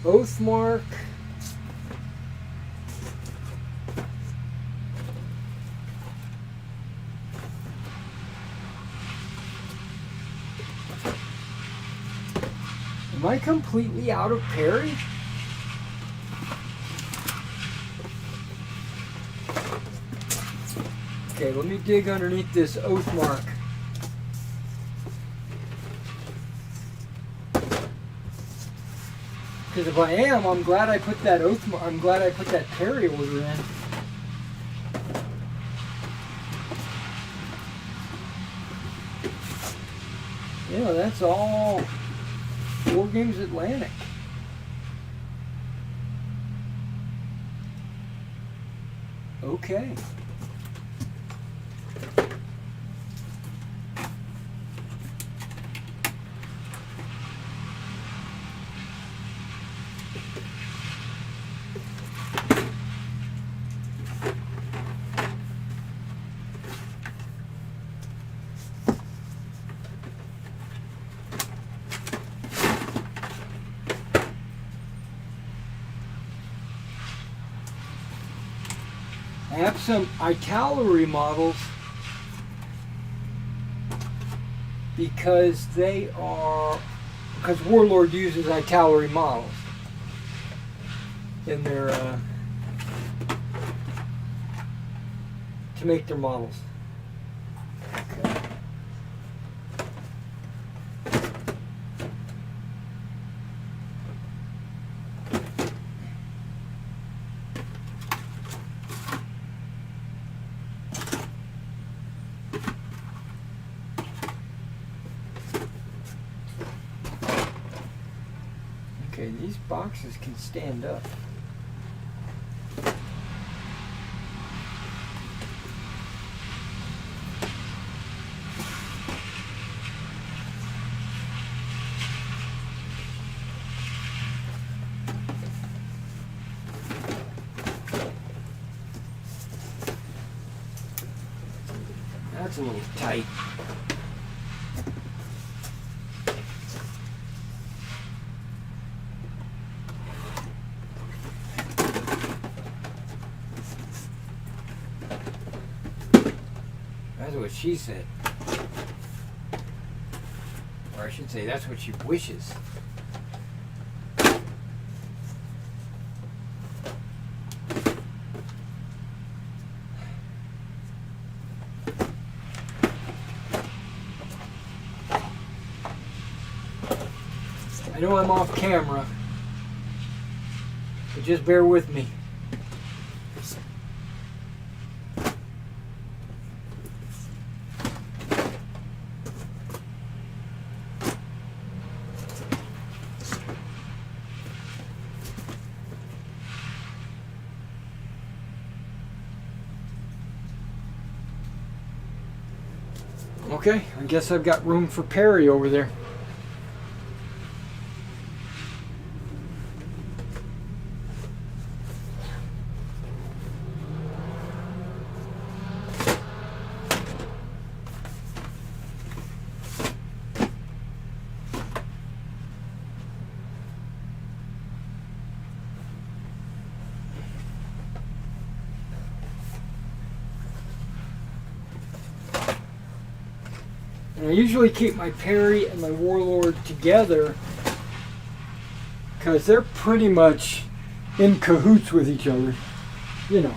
Oathmark. Am I completely out of parry? Okay, let me dig underneath this Oathmark. Because if I am, I'm glad I put that I'm glad I put that parry order in. Yeah, that's all Wargames Atlantic. Okay. I have some Italeri models because Warlord uses Italeri models in their to make their models. Okay. Okay, these boxes can stand up. That's a little tight. That's what she said. Or I should say, that's what she wishes. I know I'm off camera, but just bear with me. Okay, I guess I've got room for Perry over there. And I usually keep my Perry and my Warlord together because they're pretty much in cahoots with each other, you know.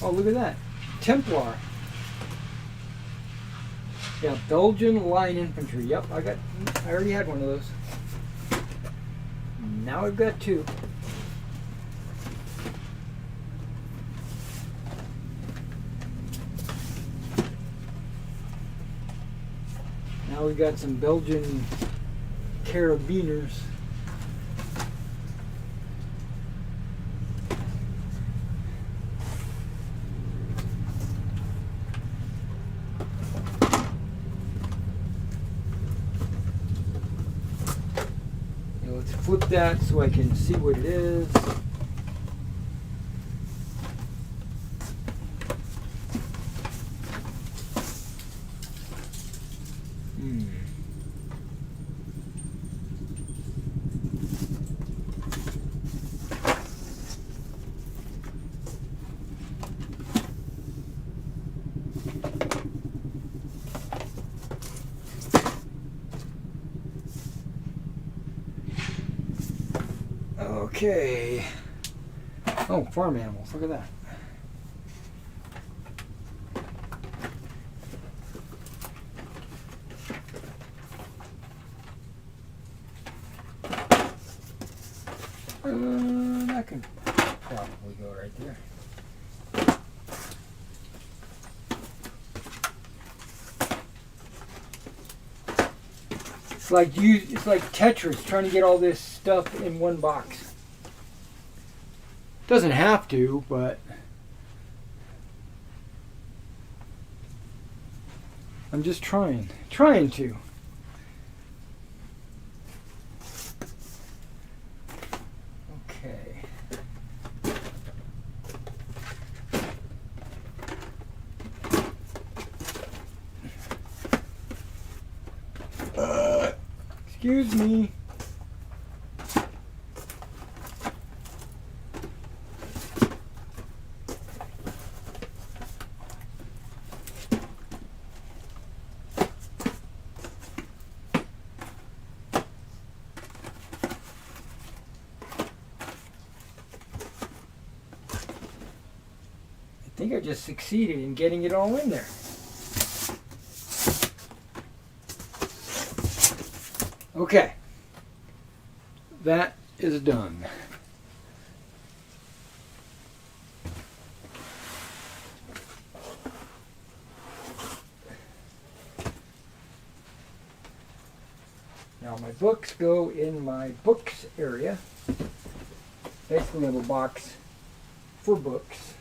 Oh, look at that. Templar. Yeah, Belgian Line Infantry. Yep, I already had one of those. Now I've got two. Now we've got some Belgian carabiners. Flip that so I can see what it is. Okay. Oh, farm animals. Look at that. That can probably go right there. It's like Tetris trying to get all this stuff in one box. Doesn't have to, but I'm just trying to. Okay. Excuse me. I think I just succeeded in getting it all in there. Okay, that is done. Now my books go in my books area. Basically I have a box for books.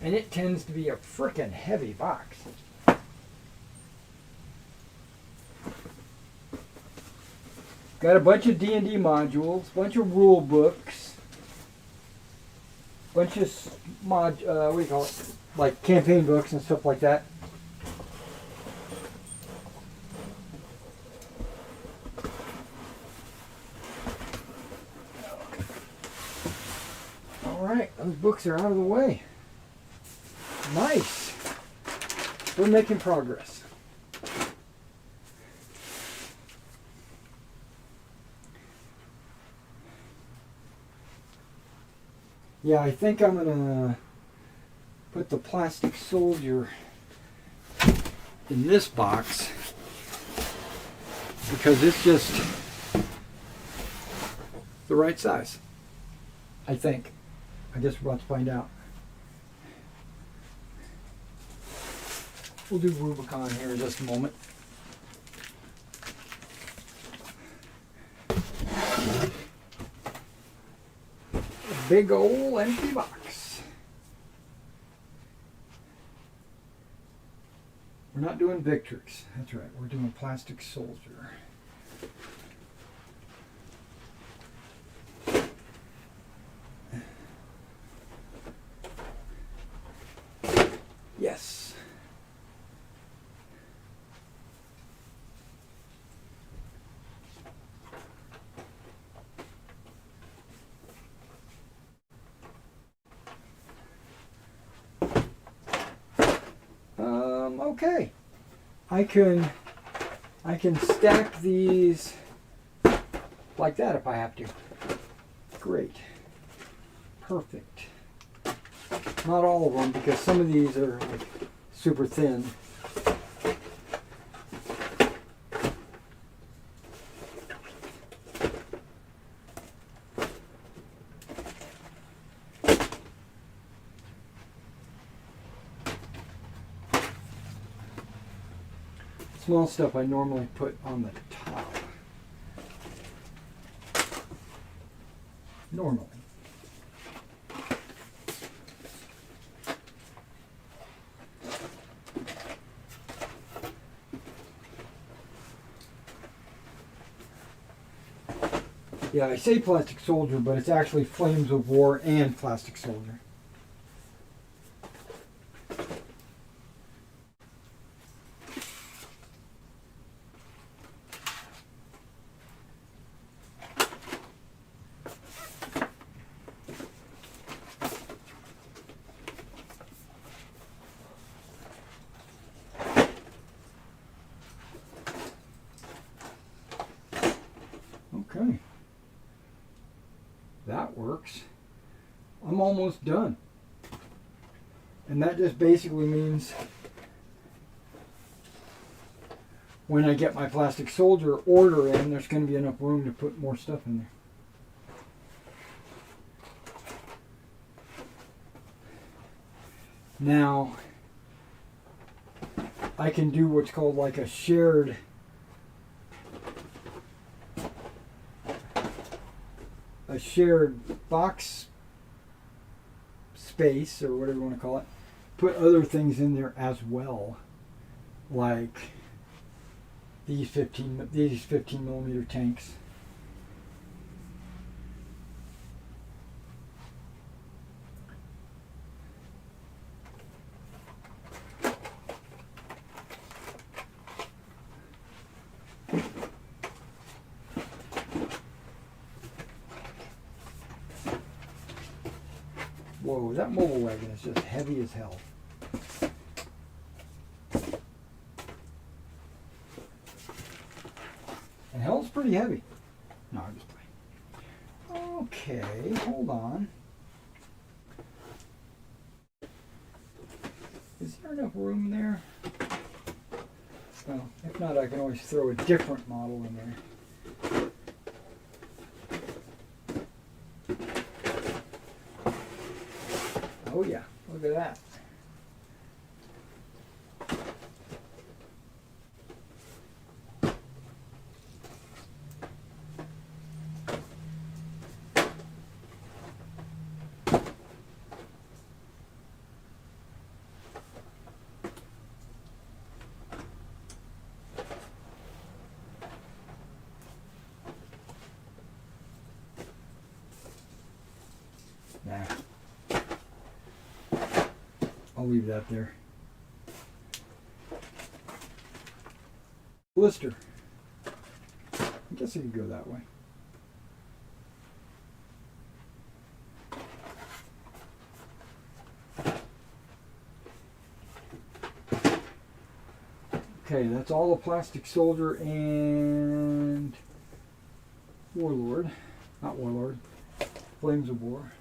And it tends to be a frickin' heavy box. Got a bunch of D&D modules, bunch of rule books, bunch of what do you call it? Like campaign books and stuff like that. All right, those books are out of the way. Nice. We're making progress. Yeah, I think I'm gonna put the plastic soldier in this box because it's just the right size. I think. I guess we're about to find out. We'll do Rubicon here in just a moment. Big old empty box. We're not doing Victrix. That's right. We're doing Plastic Soldier. Yes. Okay, I can stack these like that if I have to. Great, perfect. Not all of them because some of these are like super thin. Small stuff I normally put on the top. Normally. Yeah, I say Plastic Soldier, but it's actually Flames of War and Plastic Soldier. Okay, that works. I'm almost done. And that just basically means when I get my Plastic Soldier order in, there's going to be enough room to put more stuff in there. Now, I can do what's called like a shared box space, or whatever you want to call it. Put other things in there as well, like these 15 millimeter tanks. Whoa, that mobile wagon is just heavy as hell. And hell's pretty heavy. No, I'm just playing. Okay, hold on. Is there enough room there? Well, if not, I can always throw a different model in there. Oh yeah, look at that. Nah. I'll leave that there. Blister. I guess it could go that way. Okay, that's all the plastic soldier and Warlord. Not Warlord. Flames of War.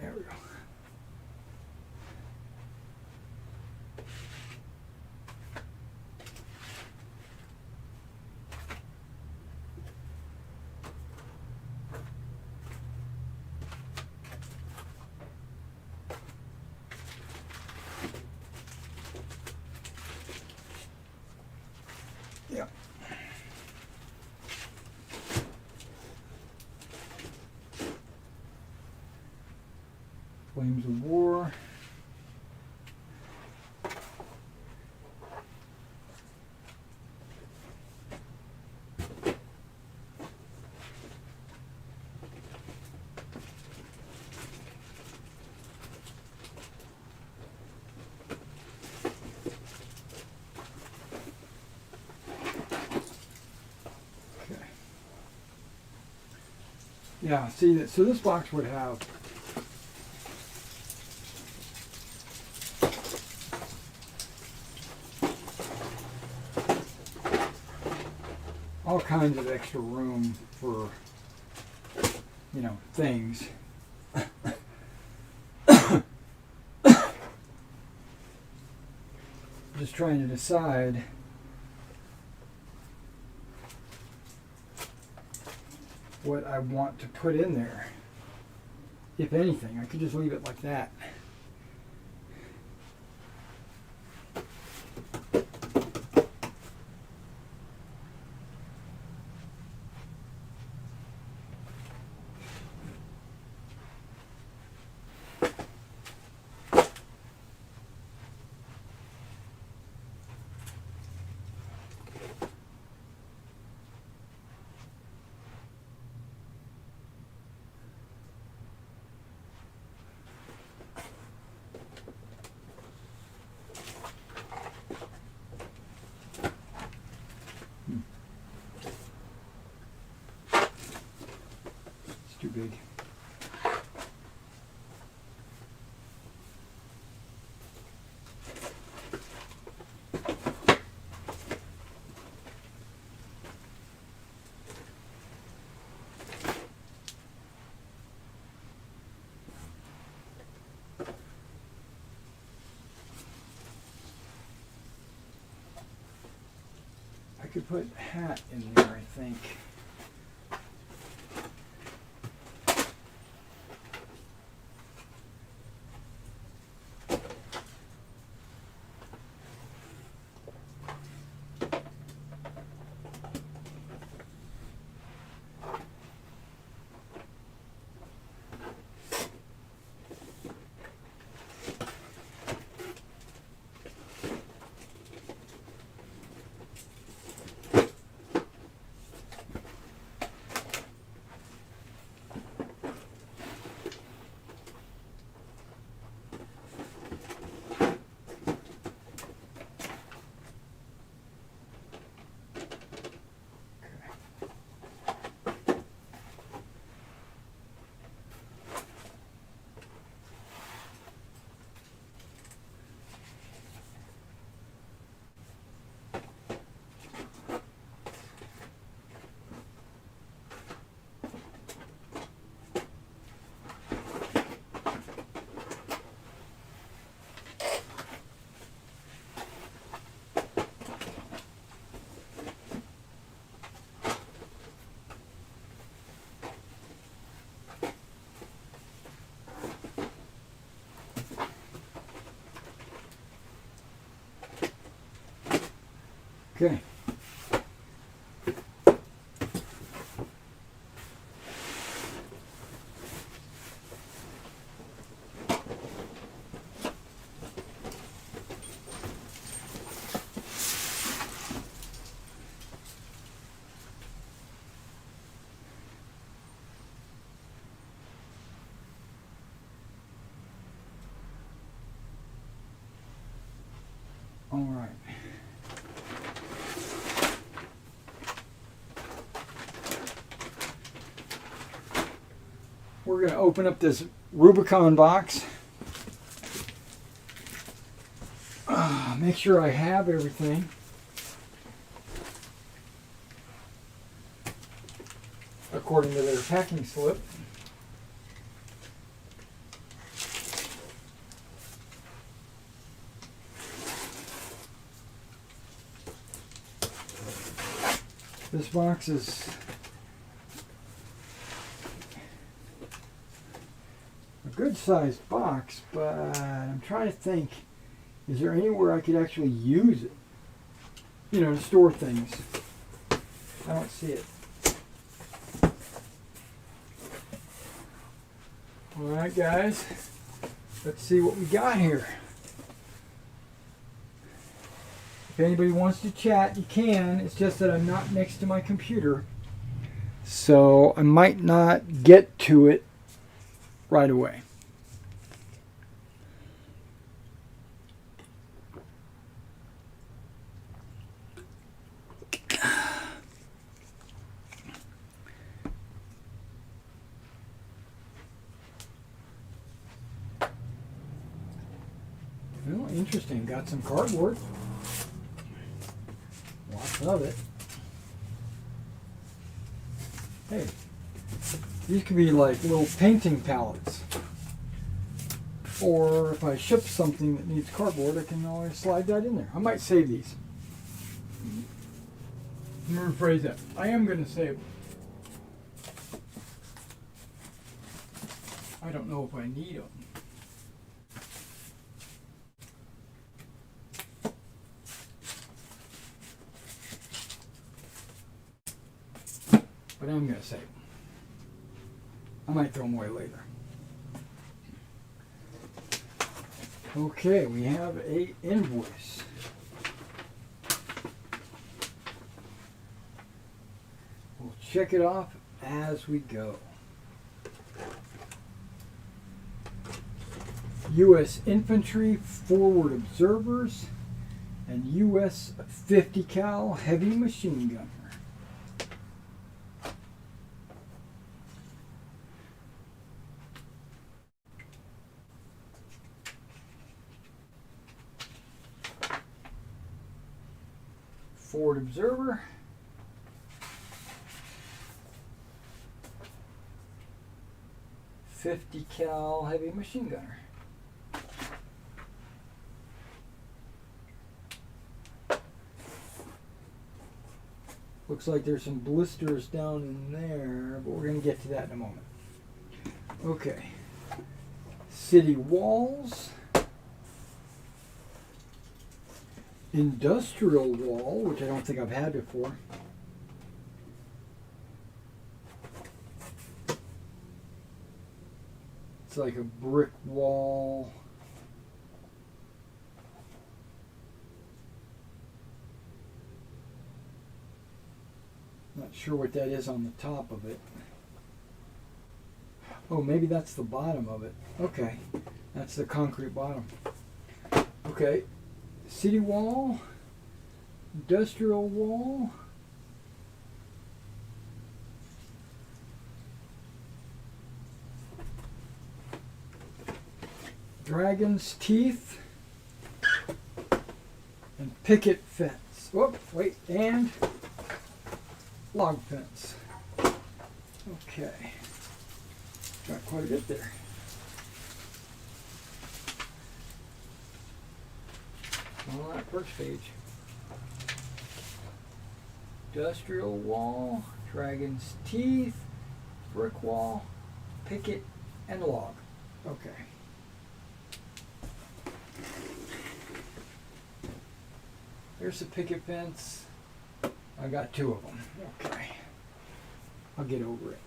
There we go. Yeah. Flames of War. Okay. Yeah, see, so this box would have all kinds of extra room for, you know, things. Just trying to decide what I want to put in there. If anything, I could just leave it like that. big. I could put hat in there, I think. Okay. All right. We're going to open up this Rubicon box. Make sure I have everything. According to their packing slip. This box is a good sized box, but I'm trying to think, is there anywhere I could actually use it? You know, to store things. I don't see it. Alright guys, let's see what we got here. If anybody wants to chat, you can. It's just that I'm not next to my computer, so I might not get to it right away. Well, interesting. Got some cardboard. Lots of it. Hey, these could be like little painting palettes. Or if I ship something that needs cardboard, I can always slide that in there. I might save these. Let me rephrase that. I am going to save them. I don't know if I need them. But I'm going to save them. I might throw them away later. Okay, we have an invoice. We'll check it off as we go. U.S. Infantry Forward Observers and U.S. 50 cal Heavy Machine Gunner. forward observer. .50 cal heavy machine gunner. Looks like there's some blisters down in there, but we're going to get to that in a moment. Okay. City walls. Industrial wall, which I don't think I've had before. It's like a brick wall. Not sure what that is on the top of it. Oh, maybe that's the bottom of it. Okay, that's the concrete bottom. Okay, city wall, industrial wall. Dragon's teeth and picket fence. Whoop, wait, and log fence. Okay, got quite a bit there. On that first page. Industrial wall, dragon's teeth, brick wall, picket, and log. Okay. There's the picket fence. I got 2 of them. Okay. I'll get over it.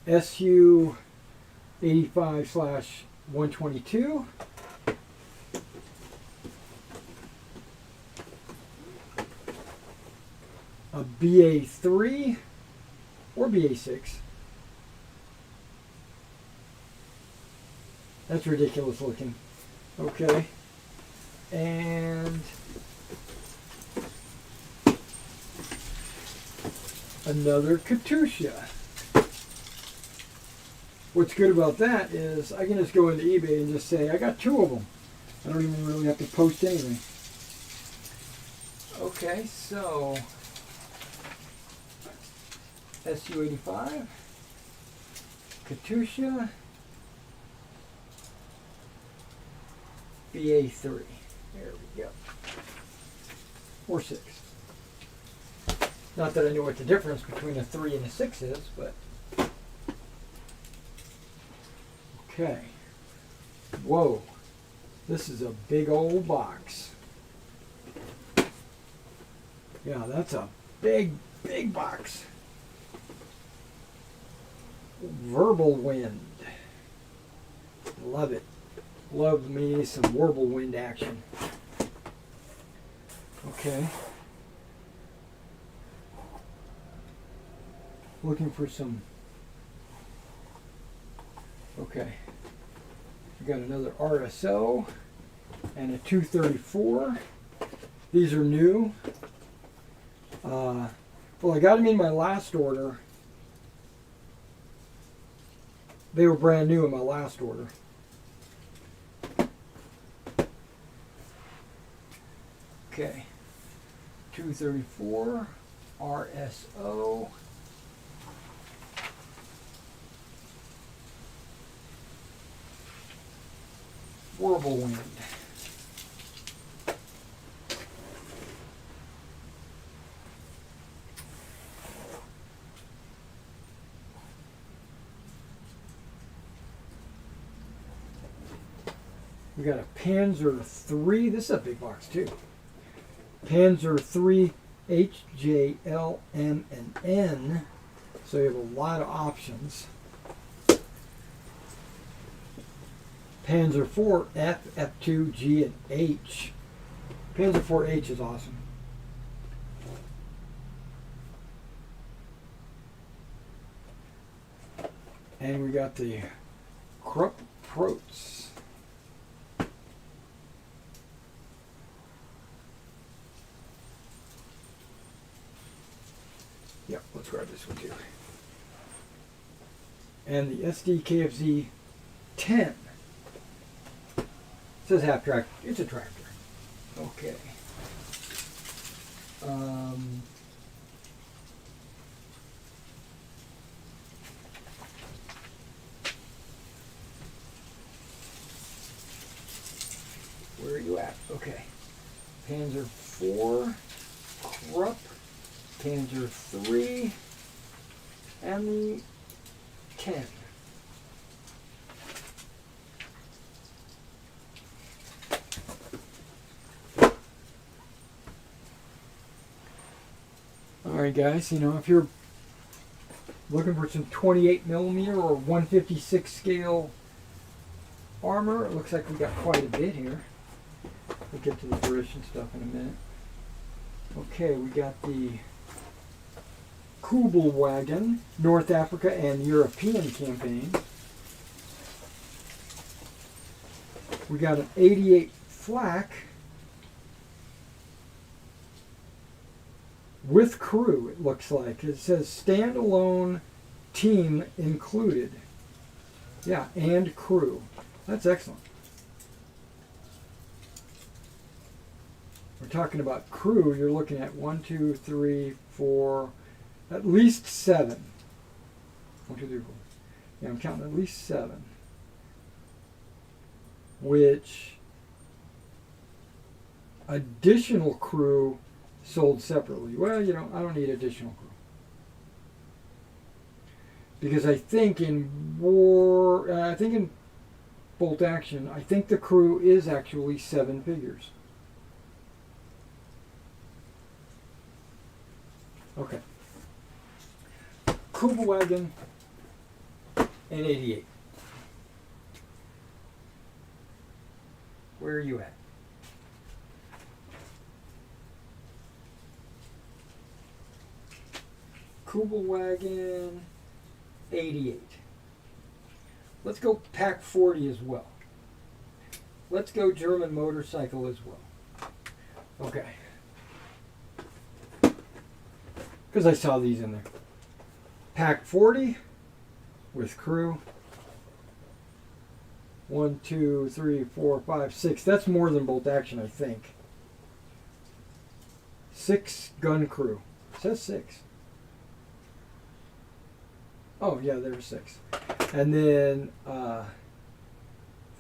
SU 85/122. A BA3 or BA6. That's ridiculous looking. Okay. And another Katusha. What's good about that is I can just go into eBay and just say I got 2 of them. I don't even really have to post anything. Okay, so SU-85, Katusha, BA3. There we go. Or 6. Not that I know what the difference between a 3 and a 6 is, but okay. Whoa. This is a big old box. Yeah, that's a big, big box. Verbal wind. Love it. Love me some warble wind action. Okay. Looking for some. Okay. We got another RSO and a 234. These are new. Well, I got them in my last order. They were brand new in my last order. Okay, 234 RSO. Warble wind. We got a Panzer III. This is a big box too. Panzer III HJ, L, M, and N. So you have a lot of options. Panzer IV F, F2, G, and H. Panzer IV H is awesome. And we got the Krupp Prots. Yep, let's grab this one too. And the SD KFZ 10. It says half tractor. It's a tractor. Okay. Where are you at? Okay. Panzer 4, Krupp, Panzer 3, and the 10. Alright guys, you know, if you're looking for some 28 millimeter or 156 scale armor, it looks like we got quite a bit here. We'll get to the British and stuff in a minute. Okay, we got the Kubelwagen, North Africa and European campaign. We got an 88 flak with crew, it looks like. It says standalone team included. Yeah, and crew. That's excellent. We're talking about crew, you're looking at 1, 2, 3, 4, at least 7. 1, 2, 3, 4. Yeah, I'm counting at least 7. Which additional crew sold separately. Well, you know, I don't need additional crew. Because I think in in Bolt Action, I think the crew is actually 7 figures. Okay. Kubelwagen and 88. Where are you at? Kubelwagen 88. Let's go Pack 40 as well. Let's go German motorcycle as well. Okay. Because I saw these in there. Pack 40 with crew. 1, 2, 3, 4, 5, 6. That's more than Bolt Action, I think. 6 gun crew. It says 6. Oh, yeah, there's 6. And then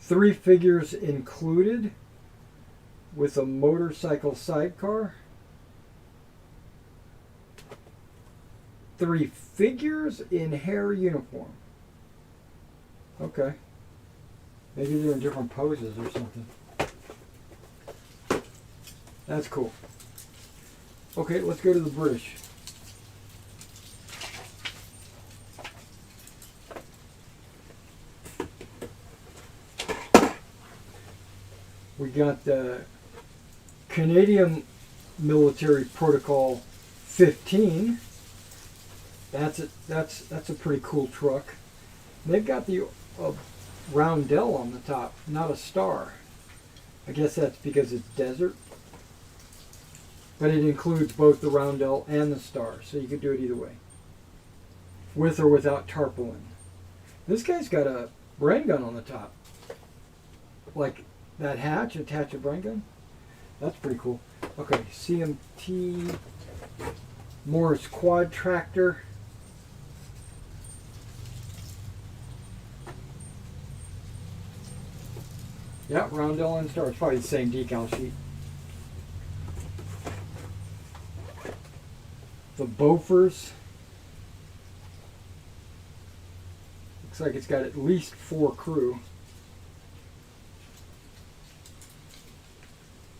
3 figures included with a motorcycle sidecar. 3 figures in hair uniform. Okay. Maybe they're in different poses or something. That's cool. Okay, let's go to the British. We got the Canadian Military Protocol 15. That's a pretty cool truck. They've got the roundel on the top, not a star. I guess that's because it's desert. But it includes both the roundel and the star, so you could do it either way. With or without tarpaulin. This guy's got a brain gun on the top. Like that hatch, attach a brain gun. That's pretty cool. Okay, CMT Morris quad tractor. Yeah, roundel and star. It's probably the same decal sheet. The Bofors. Looks like it's got at least 4 crew.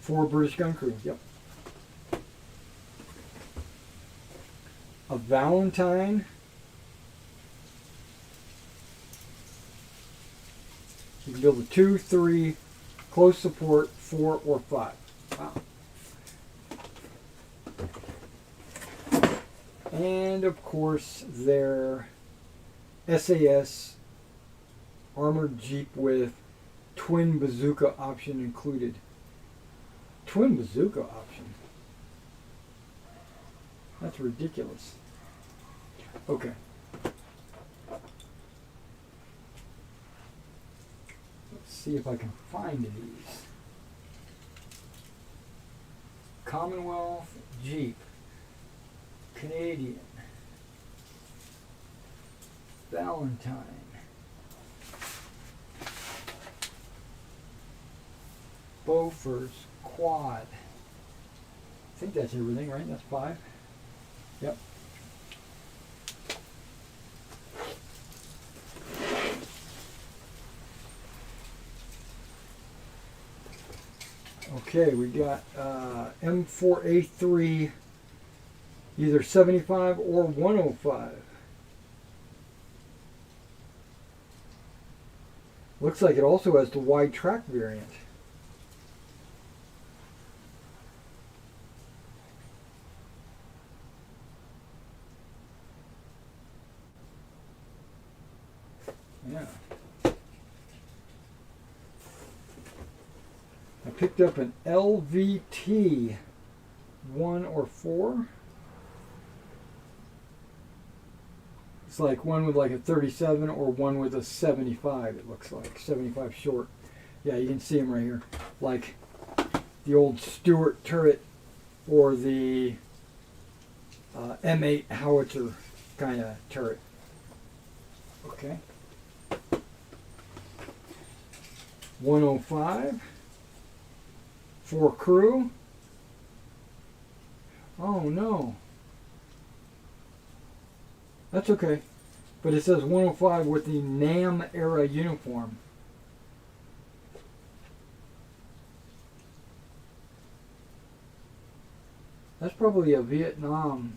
4 British gun crew, yep. A Valentine. You can build a 2, 3, close support, 4, or 5. Wow. And of course their SAS armored Jeep with twin bazooka option included. Twin bazooka option? That's ridiculous. Okay. Let's see if I can find these. Commonwealth, Jeep, Canadian, Valentine, Beaufort, Quad. I think that's everything, right? That's 5. Yep. Okay, we got M4A3, either 75 or 105. Looks like it also has the wide track variant. Yeah. I picked up an LVT 1 or 4. It's like one with like a 37 or one with a 75, it looks like. 75 short. Yeah, you can see them right here. Like the old Stuart turret or the M8 howitzer kind of turret. Okay. 105 for crew. Oh no. That's okay. But it says 105 with the NAM era uniform. That's probably a Vietnam.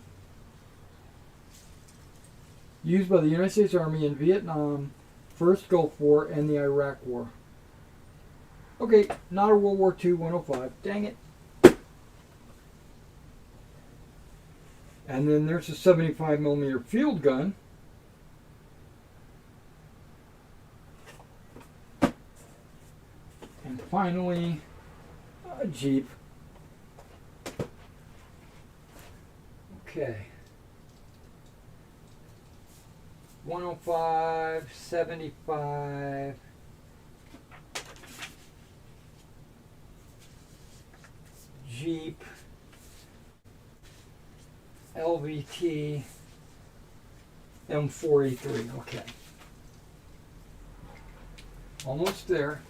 Used by the United States Army in Vietnam, First Gulf War, and the Iraq War. Okay, not a World War II 105. Dang it. And then there's a 75mm field gun. And finally, a Jeep. Okay. 105, 75. Jeep. LVT. M4A3. Okay. Almost there.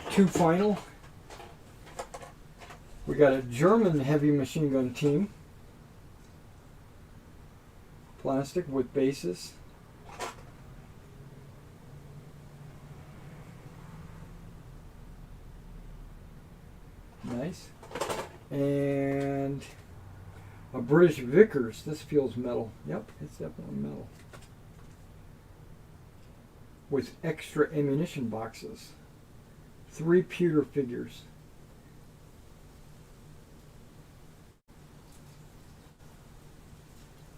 2 final. We got a German heavy machine gun team. Plastic with bases. Nice. And a British Vickers. This feels metal. Yep, it's definitely metal. With extra ammunition boxes. 3 pewter figures.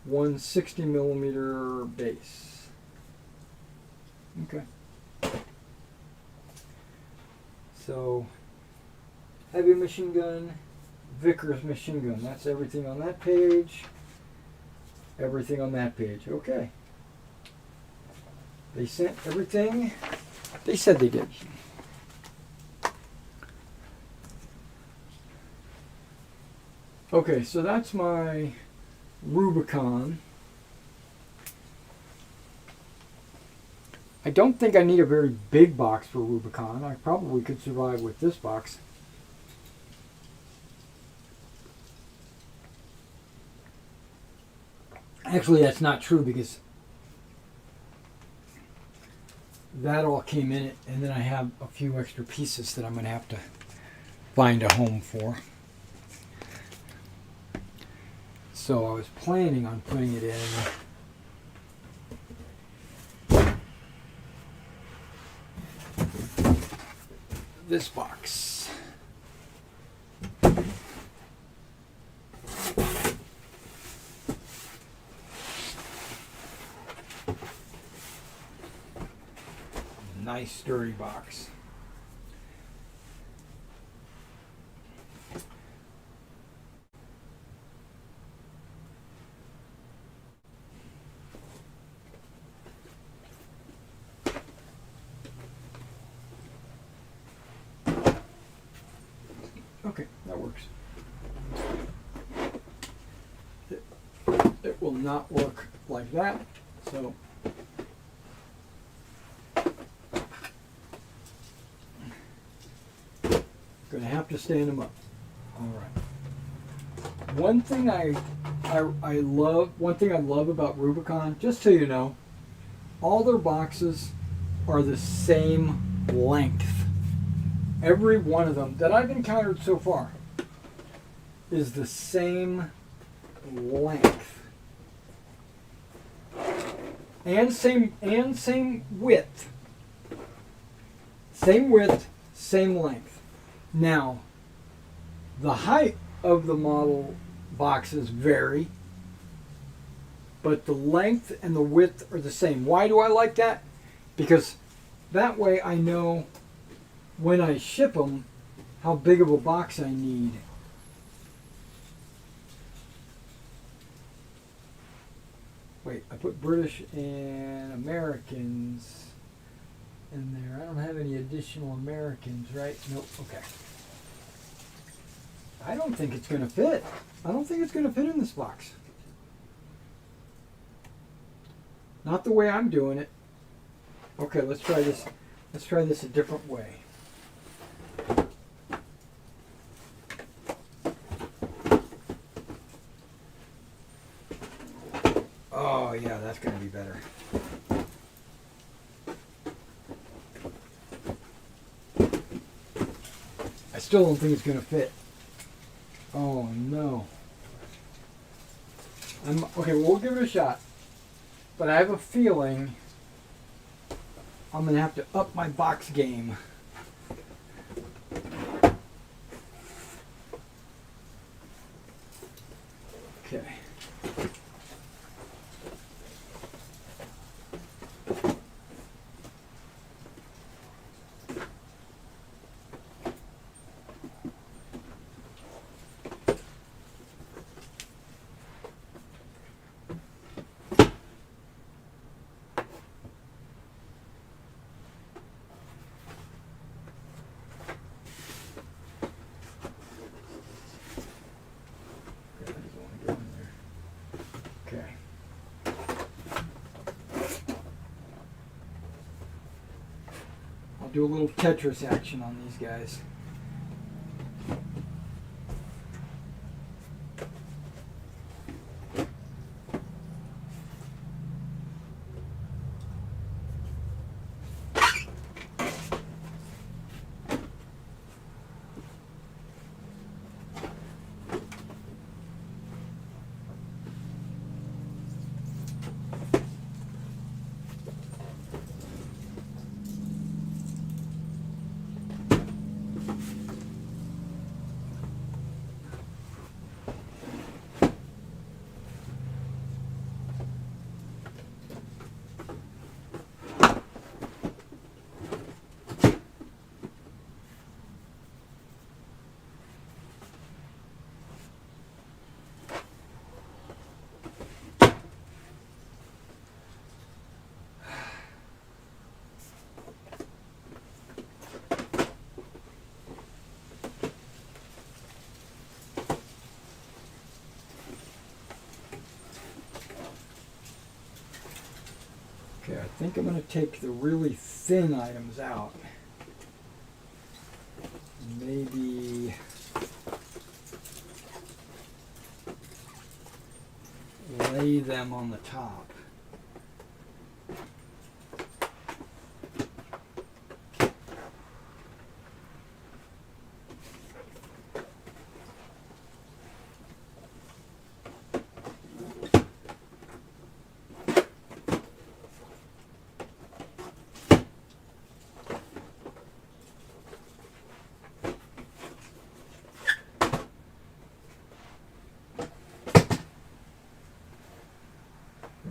One 60mm base. Okay. So, heavy machine gun, Vickers machine gun. That's everything on that page. Everything on that page. Okay. They sent everything they said they did. Okay, so that's my Rubicon. I don't think I need a very big box for Rubicon. I probably could survive with this box. Actually, that's not true because that all came in it, and then I have a few extra pieces that I'm going to have to find a home for. So I was planning on putting it in this box. Nice sturdy box. Okay, that works. It will not look like that, so gonna have to stand them up. All right. One thing I love about Rubicon, just so you know, all their boxes are the same length. Every one of them that I've encountered so far is the same length. And same width. Same width, same length. Now, the height of the model boxes vary, but the length and the width are the same. Why do I like that? Because that way I know when I ship them how big of a box I need. Wait, I put British and Americans in there. I don't have any additional Americans, right? Nope, okay. I don't think it's going to fit. I don't think it's going to fit in this box. Not the way I'm doing it. Okay, let's try this. Let's try this a different way. Oh yeah, that's going to be better. I still don't think it's going to fit. Oh no. Okay, we'll give it a shot. But I have a feeling I'm going to have to up my box game. Okay. Do a little Tetris action on these guys. Okay, I think I'm going to take the really thin items out. Maybe lay them on the top.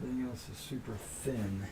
Everything else is super thin.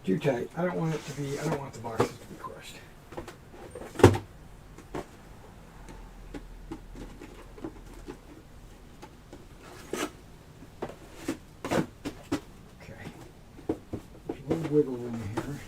Too tight. I don't want it to be, I don't want the boxes to be crushed. Okay. There's a little wiggle room here.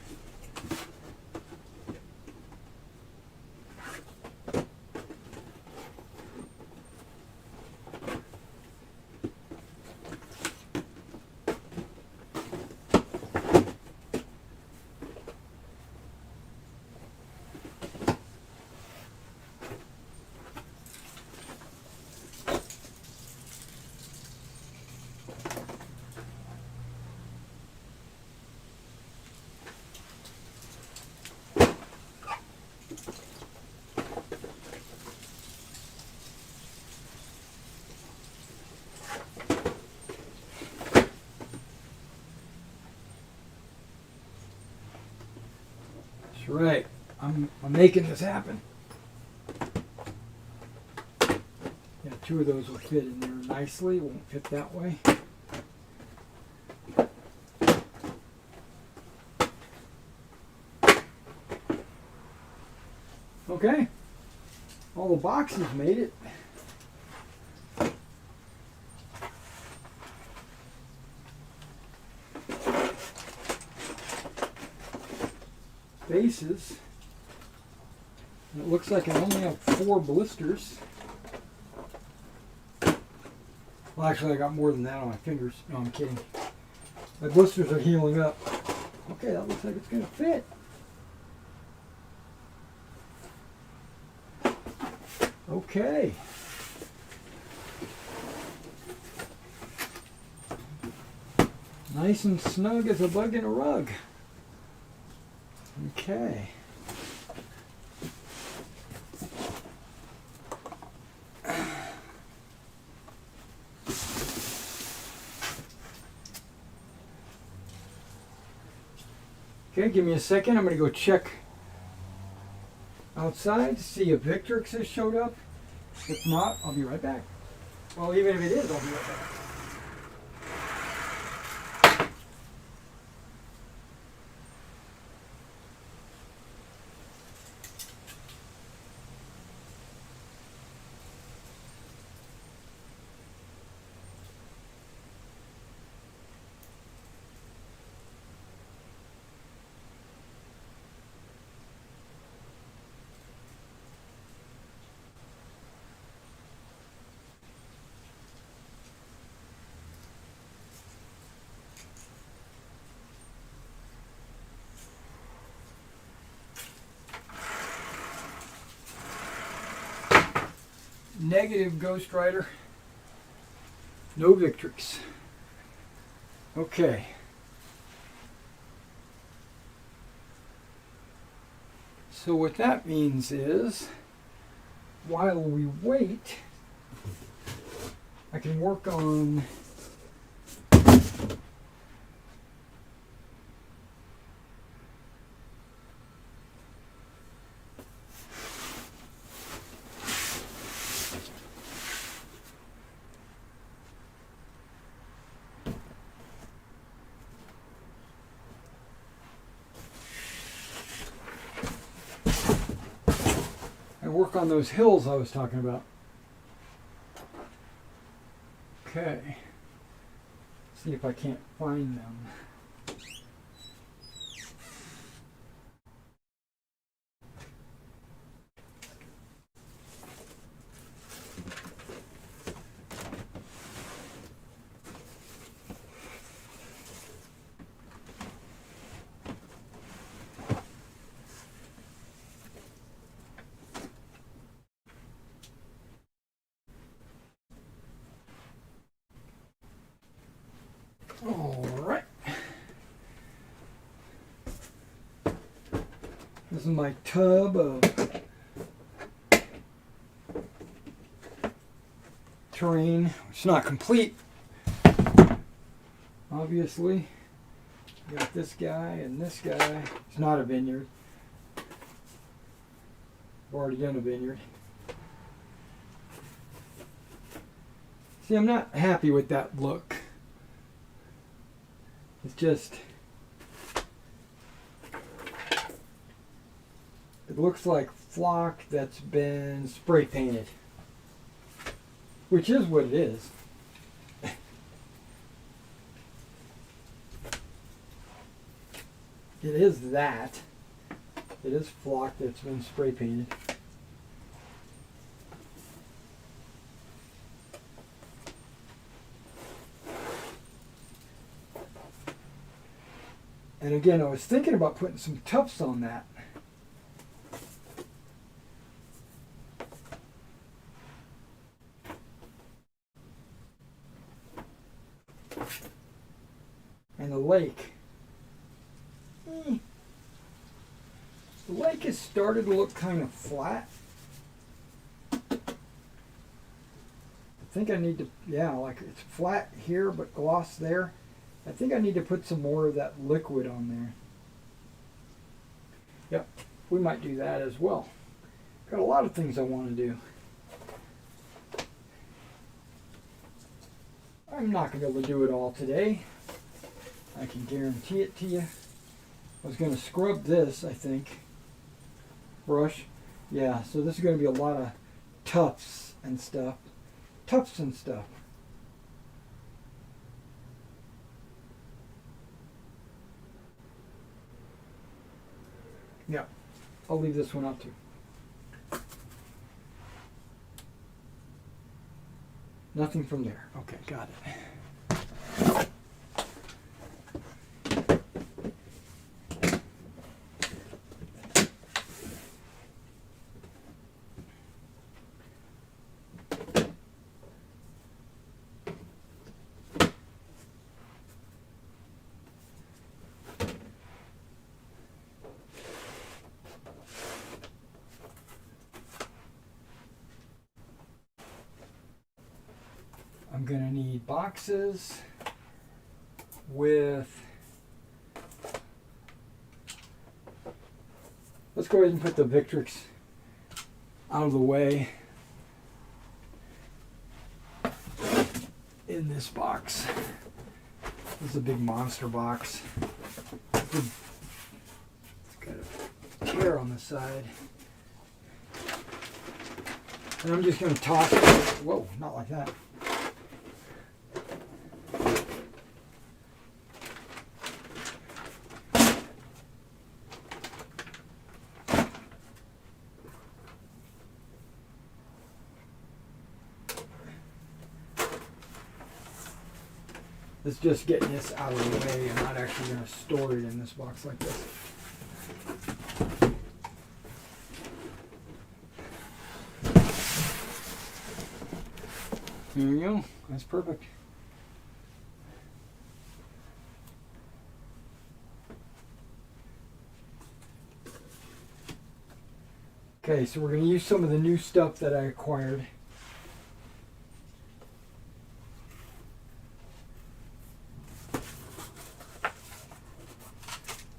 That's right. I'm making this happen. Yeah, two of those will fit in there nicely. Won't fit that way. Okay. All the boxes made it. Bases. And it looks like I only have 4 blisters. Well, actually, I got more than that on my fingers. No, I'm kidding. My blisters are healing up. Okay, that looks like it's going to fit. Okay. Nice and snug as a bug in a rug. Okay. Okay, give me a second. I'm going to go check outside to see if Victrix has showed up. If not, I'll be right back. Well, even if it is, I'll be right back. Negative Ghost Rider. No Victrix. Okay. So what that means is, while we wait, I can work on those hills I was talking about. Okay. See if I can't find them. Alright. This is my tub of terrain. It's not complete, obviously. Got this guy and this guy. It's not a vineyard. I've already done a vineyard. See, I'm not happy with that look. It's just, It looks like flock that's been spray painted, which is what it is. It is that. It is flock that's been spray painted. And again, I was thinking about putting some tufts on that. And the lake. The lake has started to look kind of flat. I think I need to, yeah, like it's flat here but gloss there. I think I need to put some more of that liquid on there. Yep, we might do that as well. Got a lot of things I want to do. I'm not going to be able to do it all today. I can guarantee it to you. I was going to scrub this, I think. Brush. Yeah, so this is going to be a lot of tufts and stuff. Tufts and stuff. Yeah, I'll leave this one up too. Nothing from there. Okay, got it. I'm going to need boxes with, let's go ahead and put the Victrix out of the way in this box. This is a big monster box. It's got a tear on the side. And I'm just going to toss it. Whoa, not like that. It's just getting this out of the way. I'm not actually going to store it in this box like this. There you go. That's perfect. Okay, so we're going to use some of the new stuff that I acquired.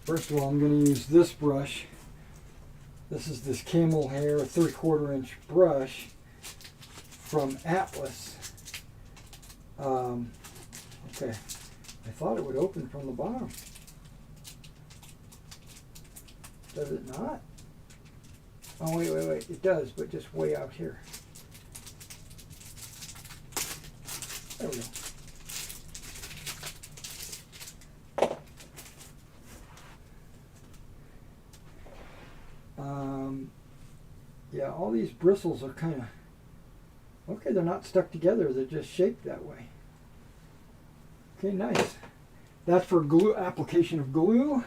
First of all, I'm going to use this brush. This is this camel hair 3/4 inch brush from Atlas. Okay, I thought it would open from the bottom. Does it not? Oh, wait, it does, but just way out here. There we go. Yeah, all these bristles are kind of, okay, they're not stuck together, they're just shaped that way. Okay, nice. That's for glue, application of glue.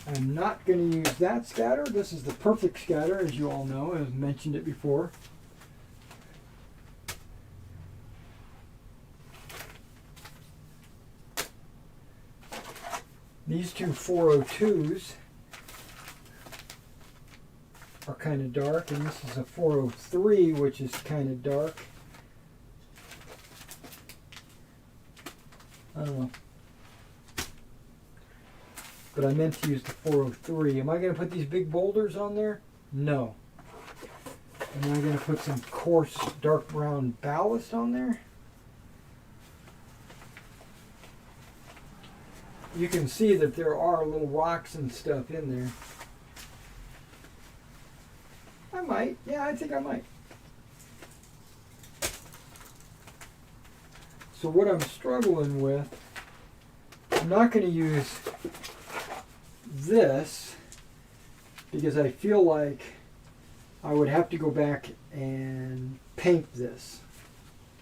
I'm not going to use that scatter. This is the perfect scatter, as you all know. I've mentioned it before. These two 402s are kind of dark, and this is a 403, which is kind of dark. I don't know. But I meant to use the 403. Am I going to put these big boulders on there? No. Am I going to put some coarse dark brown ballast on there? You can see that there are little rocks and stuff in there. might. Yeah, I think I might. So what I'm struggling with, I'm not going to use this because I feel like I would have to go back and paint this.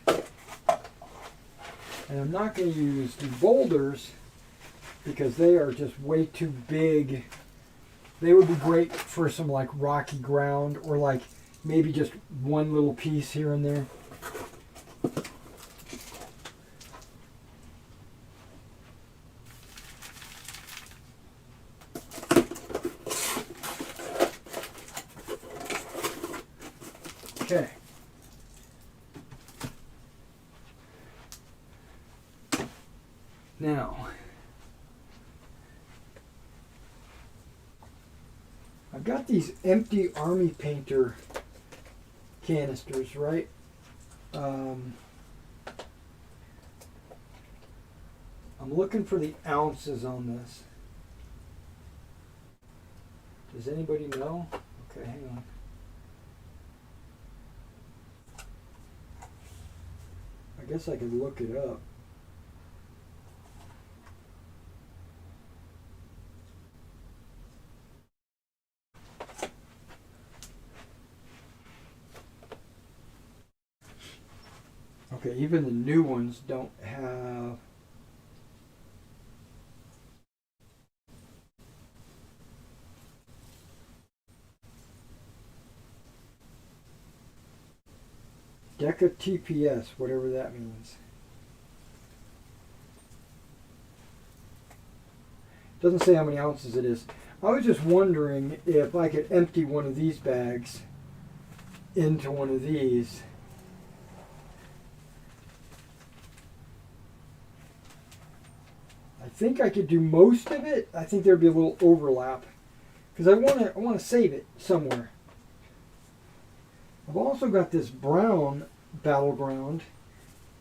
And I'm not going to use the boulders because they are just way too big. They would be great for some like rocky ground or like maybe just one little piece here and there. Okay. Now, I've got these empty army painter canisters, right? I'm looking for the ounces on this. Does anybody know? Okay, hang on. I guess I could look it up. Okay, even the new ones don't have. Deca TPS, whatever that means. Doesn't say how many ounces it is. I was just wondering if I could empty one of these bags into one of these. I think I could do most of it. I think there'd be a little overlap because I want to save it somewhere. I've also got this brown battleground,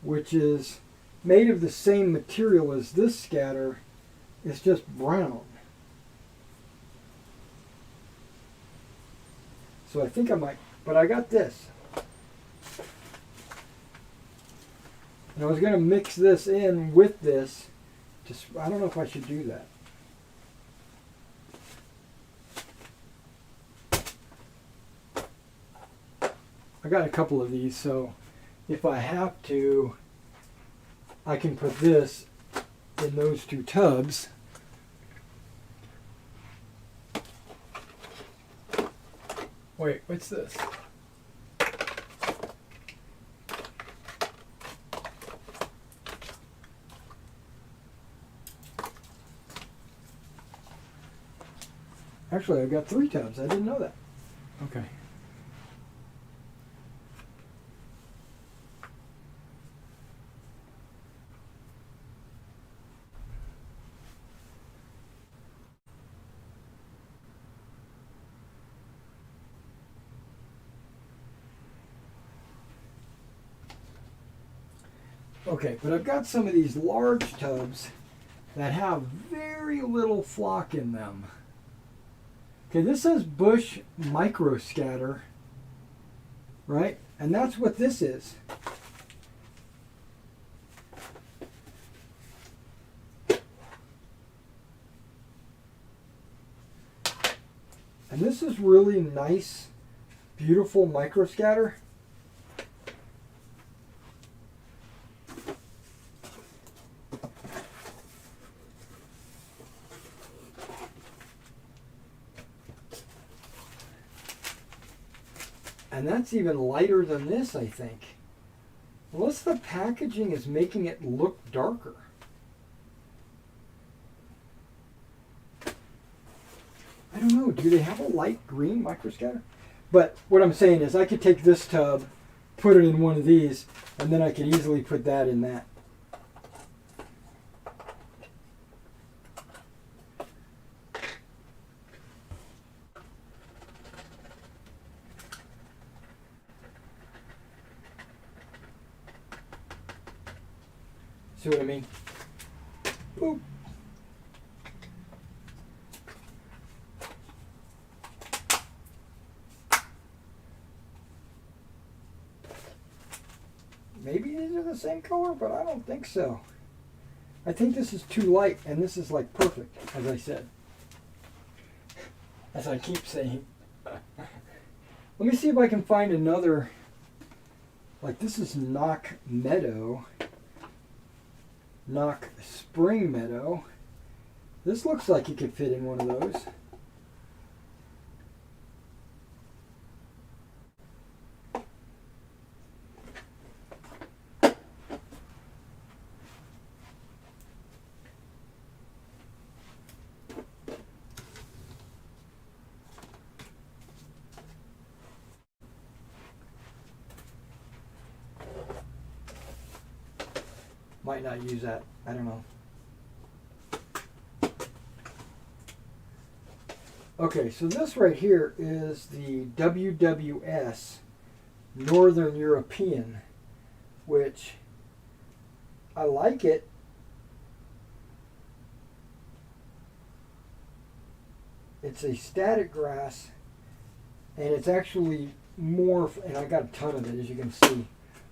which is made of the same material as this scatter. It's just brown. So I think I might, but I got this. And I was going to mix this in with this. Just, I don't know if I should do that. I got a couple of these, so if I have to, I can put this in those two tubs. Wait, what's this? Actually, I've got 3 tubs. I didn't know that. Okay. Okay, but I've got some of these large tubs that have very little flock in them. Okay, this says bush micro scatter, right? And that's what this is. And this is really nice, beautiful micro scatter. And that's even lighter than this, I think. Unless the packaging is making it look darker. I don't know. Do they have a light green microscatter? But what I'm saying is I could take this tub, put it in one of these, and then I could easily put that in that. See what I mean? Boop. maybe these are the same color, but I don't think so. I think this is too light, and this is like perfect, as I said. As I keep saying. Let me see if I can find another, like this is Knock Meadow. Knock Spring Meadow. This looks like it could fit in one of those. Might not use that. I don't know. Okay, so this right here is the WWS Northern European, which I like it. It's a static grass, and it's actually more, and I got a ton of it, as you can see,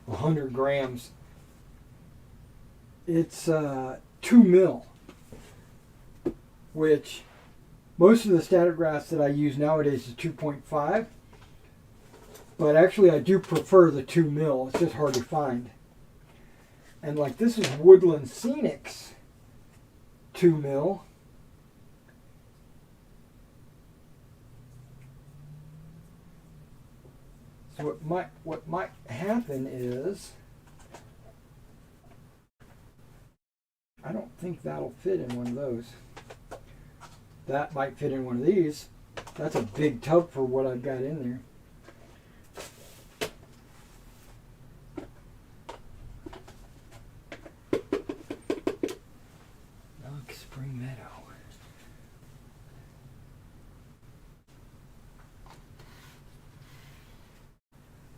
100 grams. It's 2 mil, which most of the static grass that I use nowadays is 2.5, but actually I do prefer the 2 mil. It's just hard to find. And like this is Woodland Scenics 2 mil. So what might happen is, I don't think that'll fit in one of those. That might fit in one of these. That's a big tub for what I've got in there. Knock Spring Meadow.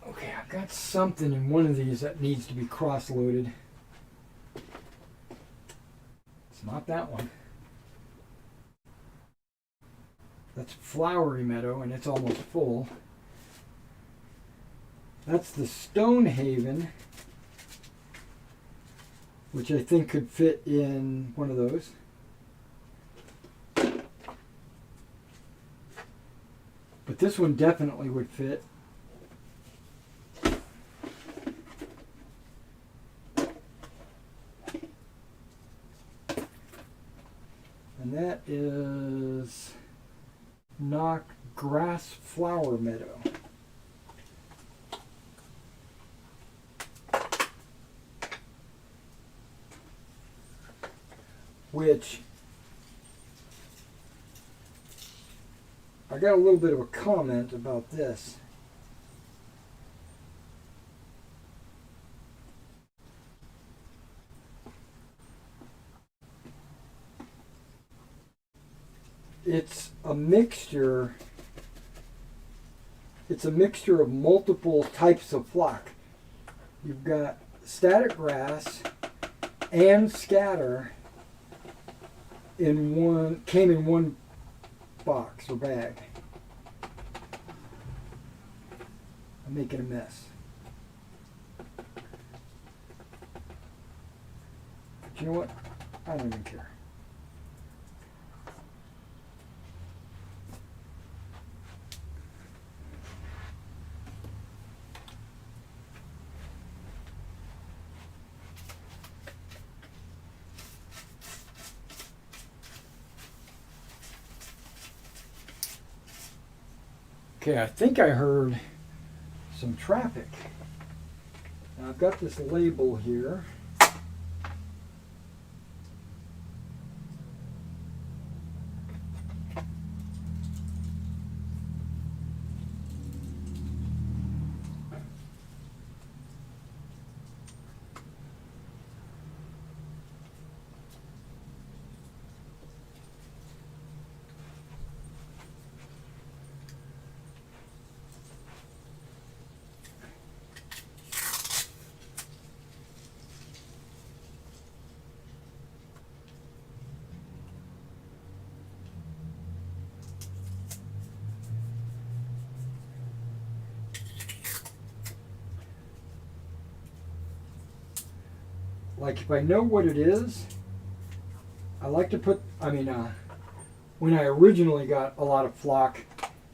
Okay, I've got something in one of these that needs to be cross-loaded. It's not that one. That's Flowery Meadow, and it's almost full. That's the Stonehaven, which I think could fit in one of those. But this one definitely would fit. And that is Knock Grass Flower Meadow. Which I got a little bit of a comment about this. It's a mixture. It's a mixture of multiple types of flock. You've got static grass and scatter in one, came in one box or bag. I'm making a mess. But you know what? I don't even care. Okay, I think I heard some traffic. Now I've got this label here. like if I know what it is, I like to put, when I originally got a lot of flock,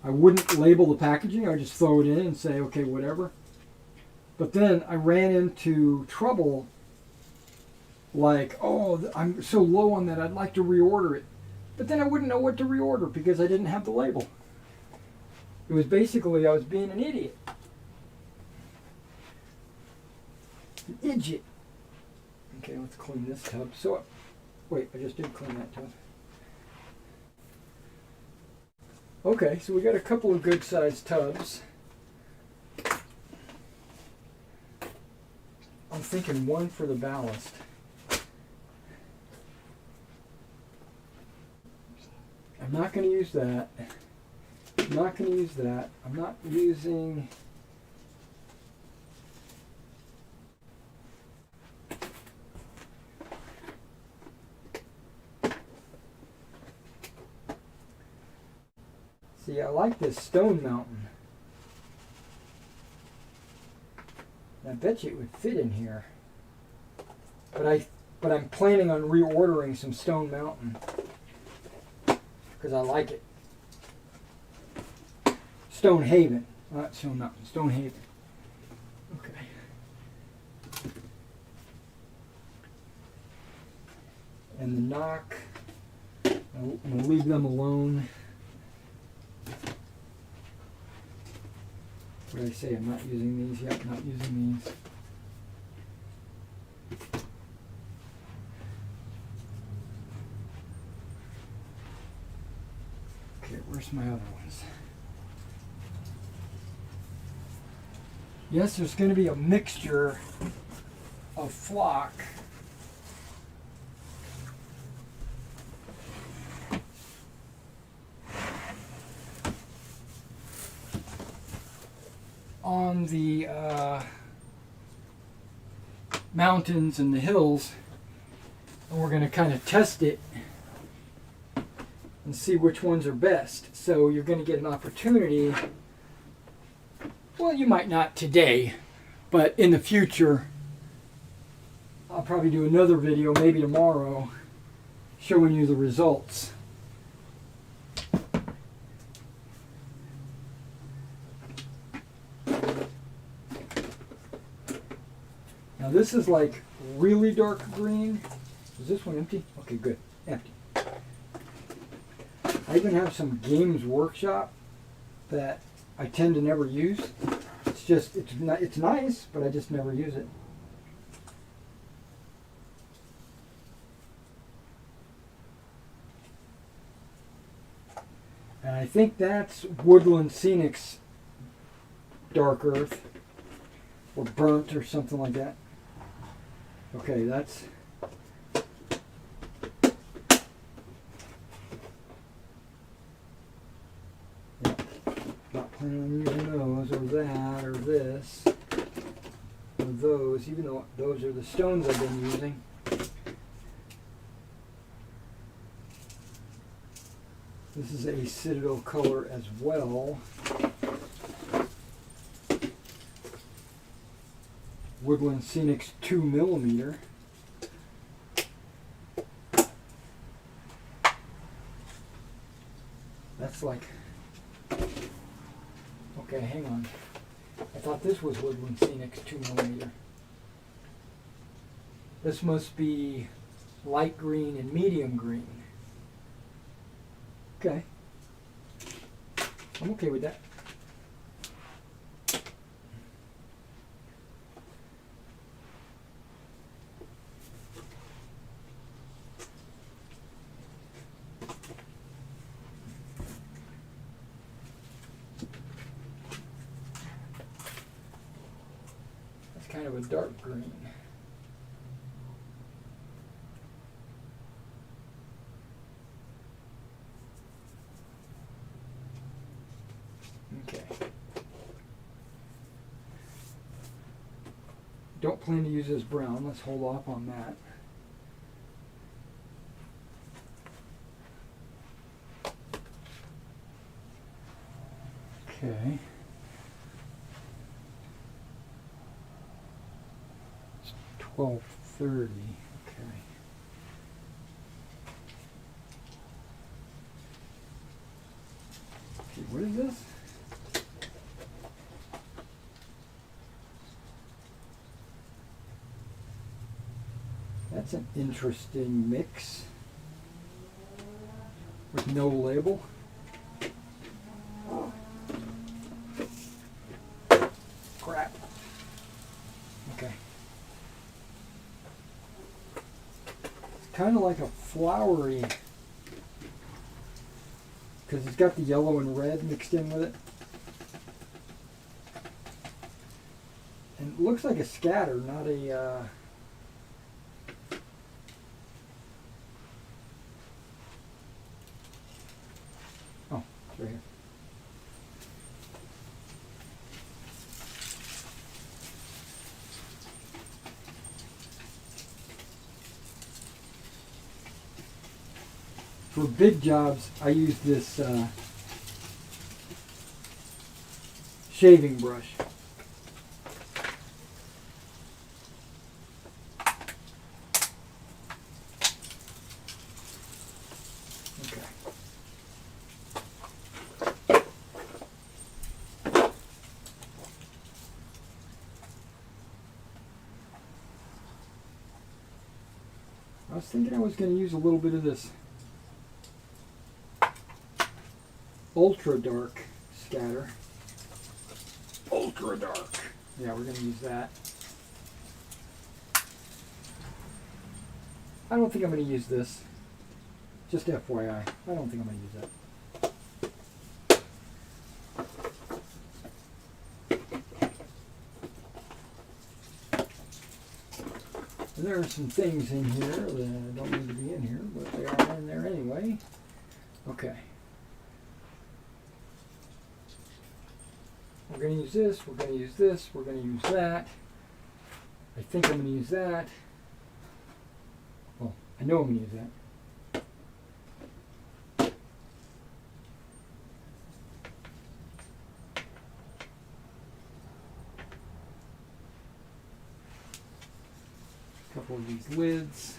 I wouldn't label the packaging. I would just throw it in and say, okay, whatever. But then I ran into trouble like, oh, I'm so low on that, I'd like to reorder it. But then I wouldn't know what to reorder because I didn't have the label. It was basically, I was being an idiot. An idiot. Okay, let's clean this tub. So, wait, I just did clean that tub. Okay, so we got a couple of good sized tubs. I'm thinking one for the ballast. I'm not going to use that. I'm not going to use that. I'm not using... See, I like this stone mountain. I bet you it would fit in here. But I'm planning on reordering some stone mountain because I like it. Stone Haven, not Stone Mountain. Stone Haven. Okay. And the knock, I'm going to leave them alone. What did I say? I'm not using these yet. Not using these. Okay, where's my other ones? Yes, there's going to be a mixture of flock. On the mountains and the hills, and we're going to kind of test it and see which ones are best. So you're going to get an opportunity. Well, you might not today, but in the future, I'll probably do another video, maybe tomorrow, showing you the results. Now this is like really dark green. Is this one empty? Okay, good. Empty. I even have some Games Workshop that I tend to never use. It's just, it's nice, but I just never use it. And I think that's Woodland Scenic's Dark Earth, or Burnt, or something like that. Okay, that's... Yeah, not planning on using those, or that, or this, or those, even though those are the stones I've been using. This is a Citadel color as well. Woodland Scenic's 2mm. That's like, okay, hang on. I thought this was Woodland Scenic's 2mm. This must be light green and medium green. Okay. I'm okay with that. Kind of a dark green. Okay. Don't plan to use this brown. Let's hold off on that. Okay. 12 30. Okay. Okay, what is this? That's an interesting mix with no label. Crap. Okay. It's kind of like a flowery, because it's got the yellow and red mixed in with it. And it looks like a scatter, not a... Oh, it's right here. For big jobs, I use this shaving brush. Okay. I was thinking I was going to use a little bit of this ultra dark scatter. Ultra dark. Yeah, we're going to use that. I don't think I'm going to use this. Just FYI. I don't think I'm going to use that. And there are some things in here that don't need to be in here, but they are in there anyway. Okay. We're going to use this, we're going to use this, we're going to use that. I think I'm going to use that. Well, I know I'm going to use that. A couple of these lids.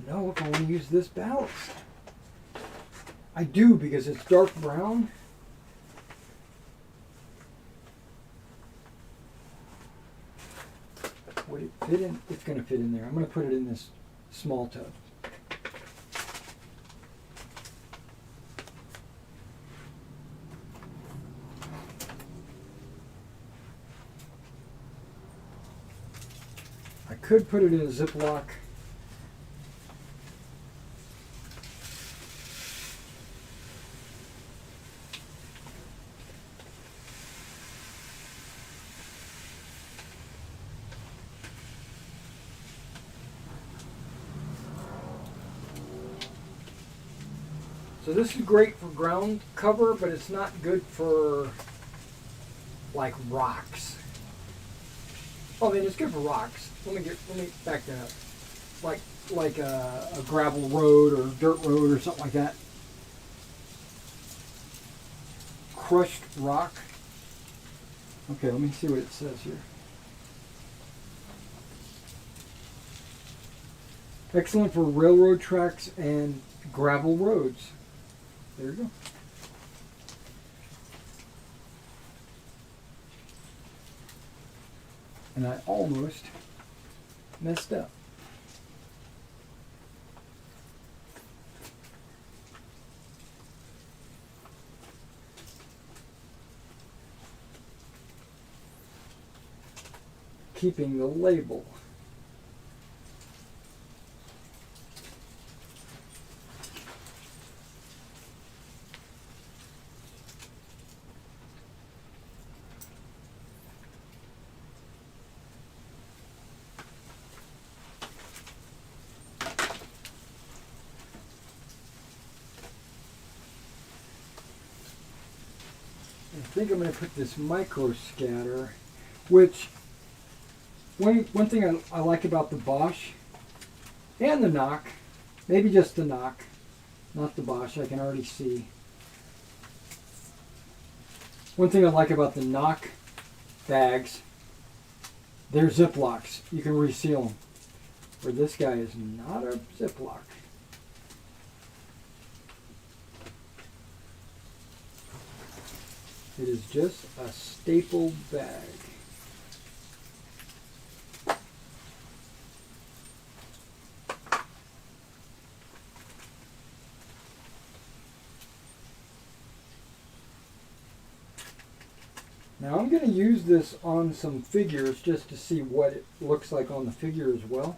Know if I want to use this ballast. I do, because it's dark brown. Would it fit in? It's going to fit in there. I'm going to put it in this small tub. I could put it in a Ziploc. So this is great for ground cover, but it's not good for like rocks. Oh, I mean, it's good for rocks. Let me back that up. Like a gravel road or dirt road or something like that. Crushed rock. Okay, let me see what it says here. Excellent for railroad tracks and gravel roads. There you go. And I almost messed up. Keeping the label. I think I'm going to put this micro scatter, which One thing I like about the Bosch and the Knock, maybe just the Knock, not the Bosch, I can already see. One thing I like about the Knock bags, they're Ziplocs. You can reseal them. Where this guy is not a Ziploc. It is just a staple bag. Now I'm going to use this on some figures just to see what it looks like on the figure as well.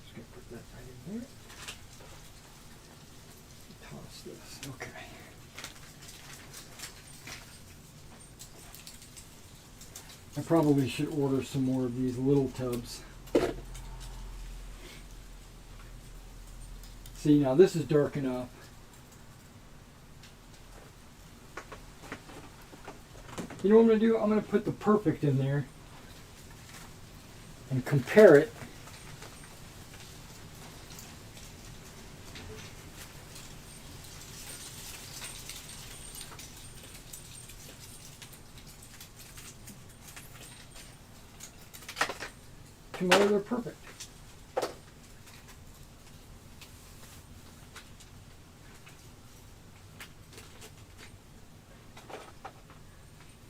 Just going to put that right in there. Toss this. Okay. I probably should order some more of these little tubs. See, now this is dark enough. You know what I'm going to do? I'm going to put the perfect in there and compare it. To my other perfect.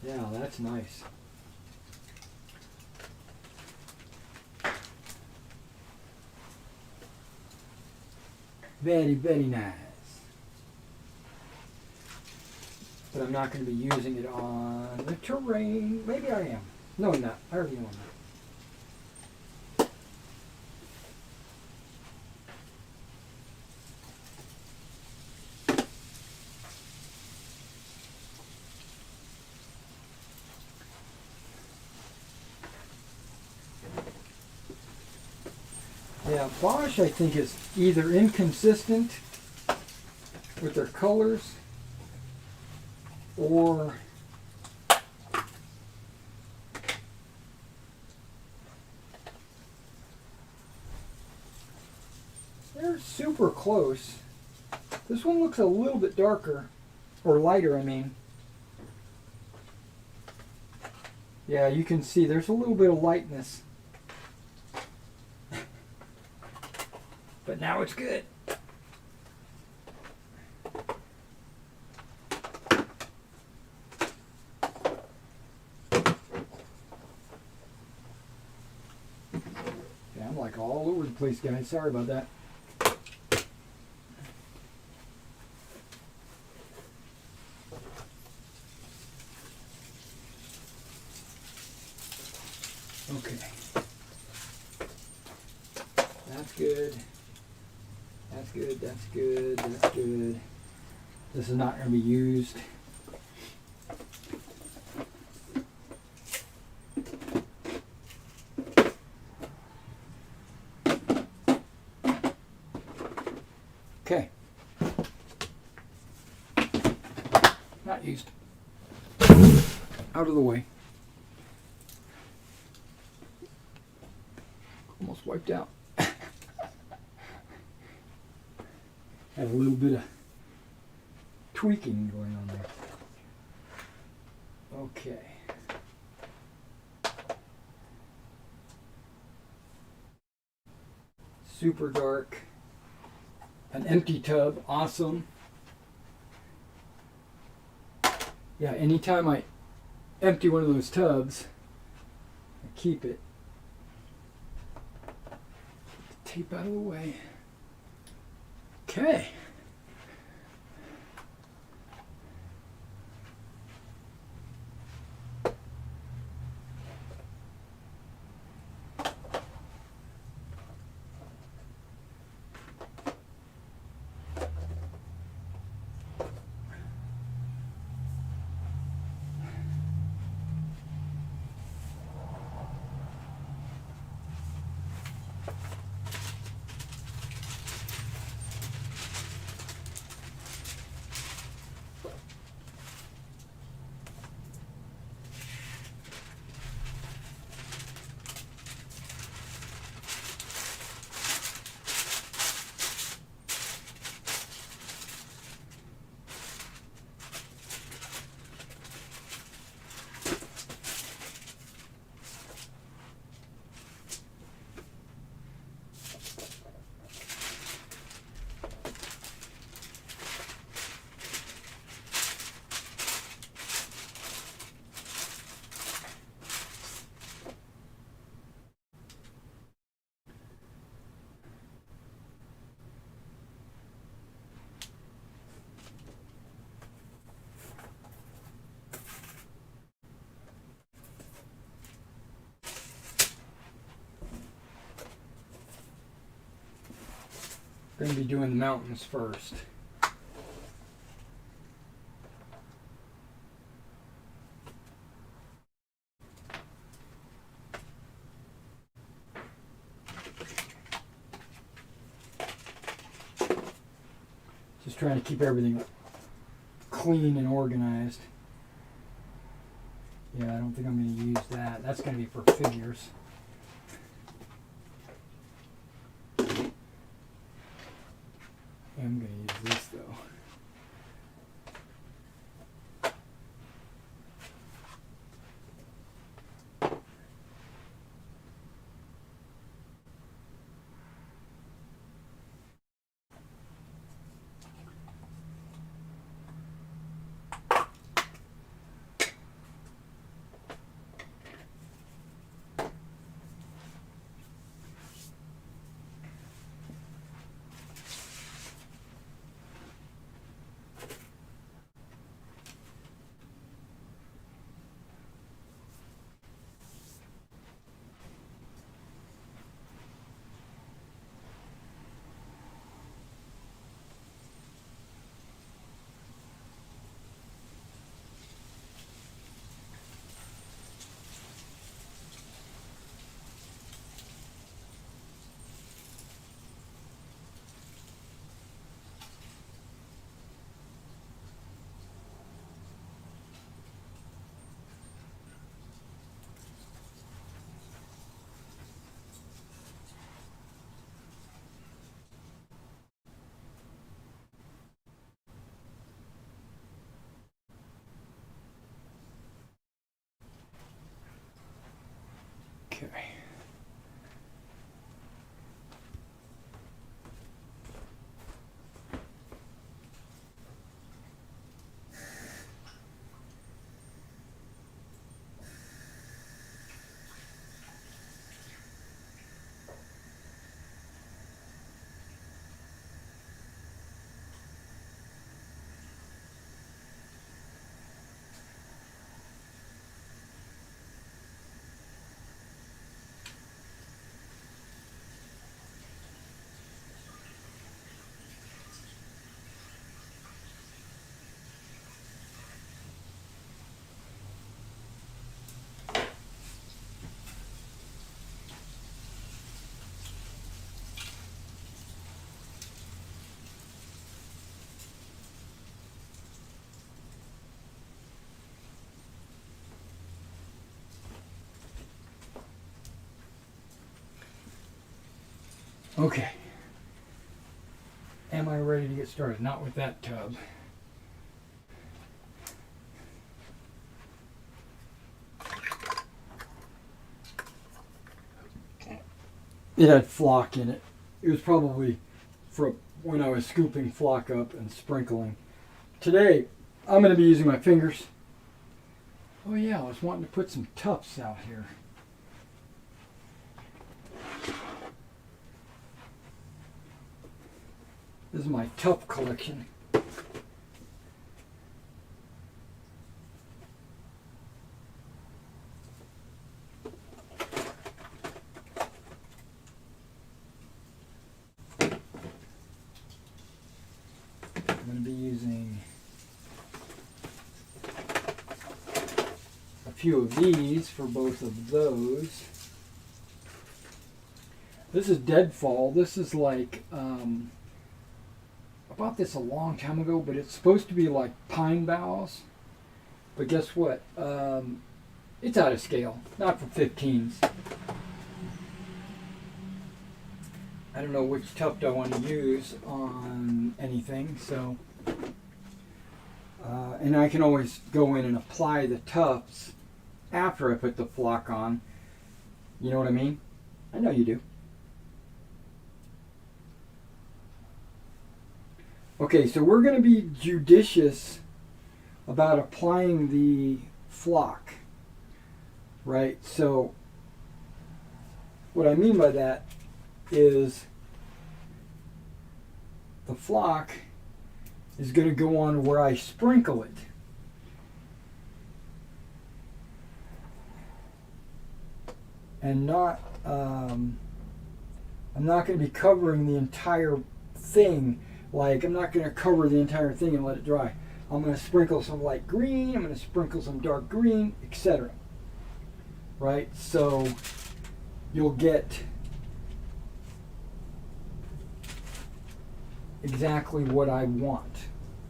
Yeah, that's nice. Very, very nice. But I'm not going to be using it on the terrain. Maybe I am. No, I'm not. I already know I'm not. Yeah, Bosch I think is either inconsistent with their colors or they're super close. This one looks a little bit darker, or lighter I mean. Yeah, you can see there's a little bit of lightness. But now it's good. Yeah, I'm like all over the place, guys. Sorry about that. Okay. That's good. That's good, that's good, that's good. This is not going to be used. Okay. Not used. Out of the way. Almost wiped out. Have a little bit of tweaking going on there. Okay. Super dark. An empty tub, awesome. Yeah, anytime I empty one of those tubs, I keep it. Get the tape out of the way. Okay. We're going to be doing the mountains first. Just trying to keep everything clean and organized. Yeah, I don't think I'm going to use that. That's going to be for figures. I'm going to use this though. Okay. Okay. Am I ready to get started? Not with that tub. It had flock in it. It was probably from when I was scooping flock up and sprinkling. Today, I'm going to be using my fingers. Oh yeah, I was wanting to put some tufts out here. This is my tuft collection. I'm going to be using a few of these for both of those. This is deadfall. This is like I bought this a long time ago, but it's supposed to be like pine boughs. But guess what? It's out of scale. Not for 15s. I don't know which tuft I want to use on anything, so and I can always go in and apply the tufts after I put the flock on. You know what I mean? I know you do. Okay, so we're going to be judicious about applying the flock, right? So what I mean by that is the flock is going to go on where I sprinkle it. And not, I'm not going to be covering the entire thing. Like, I'm not going to cover the entire thing and let it dry. I'm going to sprinkle some light green, I'm going to sprinkle some dark green, etc. Right? So you'll get exactly what I want,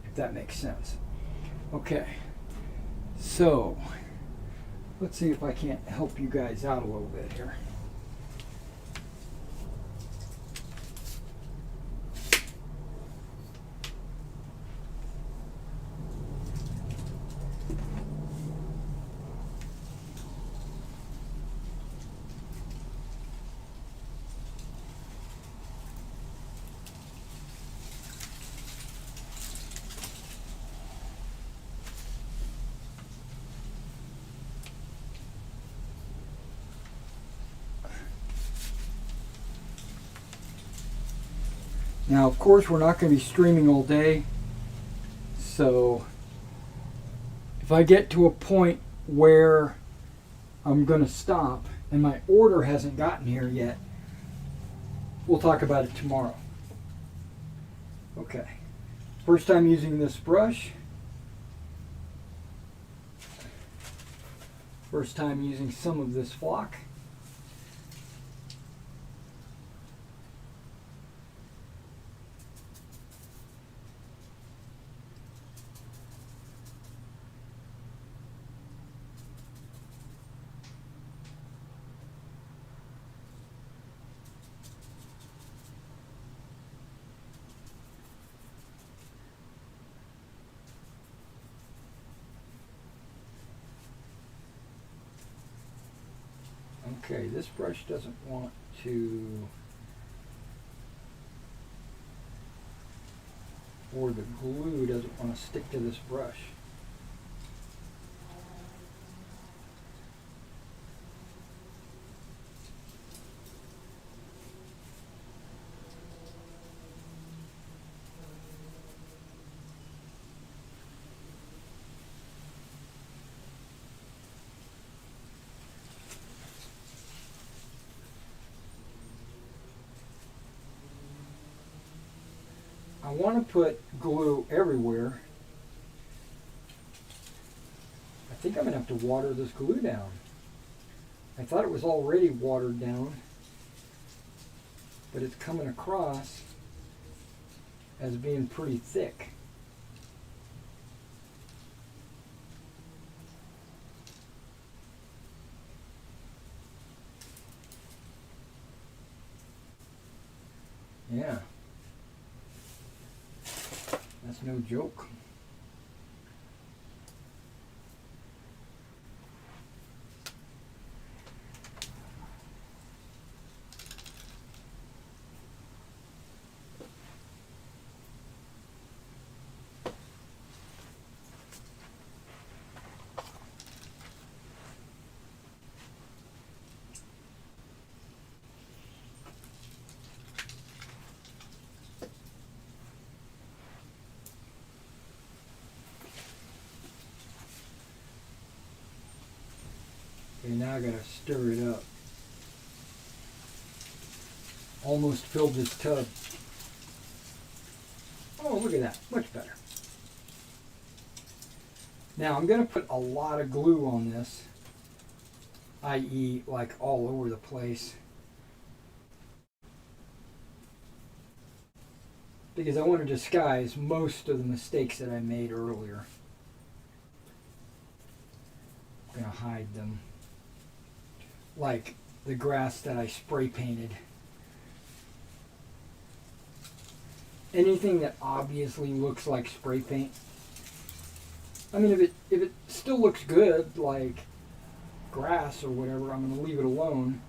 if that makes sense. Okay, so let's see if I can't help you guys out a little bit here. Now, of course, we're not going to be streaming all day, so if I get to a point where I'm going to stop and my order hasn't gotten here yet, we'll talk about it tomorrow. Okay, first time using this brush, first time using some of this flock. Okay, this brush doesn't want to, or the glue doesn't want to stick to this brush. I want to put glue everywhere. I think I'm going to have to water this glue down. I thought it was already watered down, but it's coming across as being pretty thick. Yeah. That's no joke. Okay, now I gotta stir it up. Almost filled this tub. Oh, look at that, much better. Now I'm gonna put a lot of glue on this, i.e. like all over the place, because I want to disguise most of the mistakes that I made earlier. I'm gonna hide them. Like the grass that I spray painted. Anything that obviously looks like spray paint. I mean, if it still looks good, like grass or whatever, I'm going to leave it alone.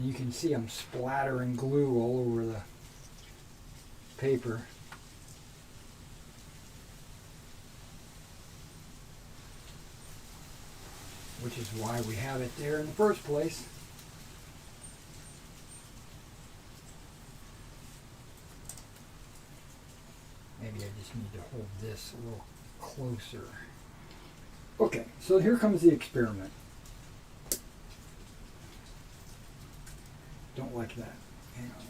And you can see I'm splattering glue all over the paper. Which is why we have it there in the first place. Maybe I just need to hold this a little closer. Okay, so here comes the experiment. Don't like that. Hang on.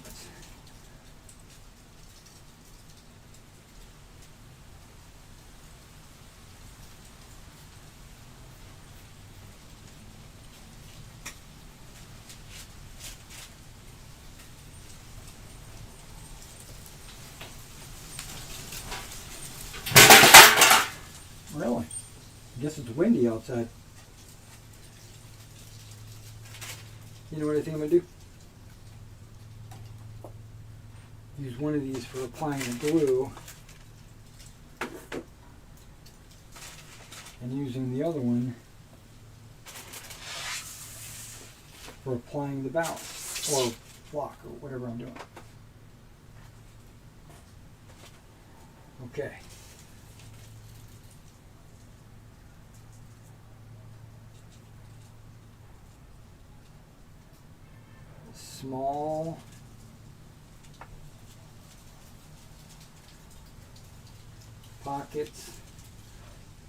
Really? I guess it's windy outside. You know what I think I'm going to do? Use one of these for applying the glue. And using the other one for applying the ballast or flock or whatever I'm doing. Okay. Small pockets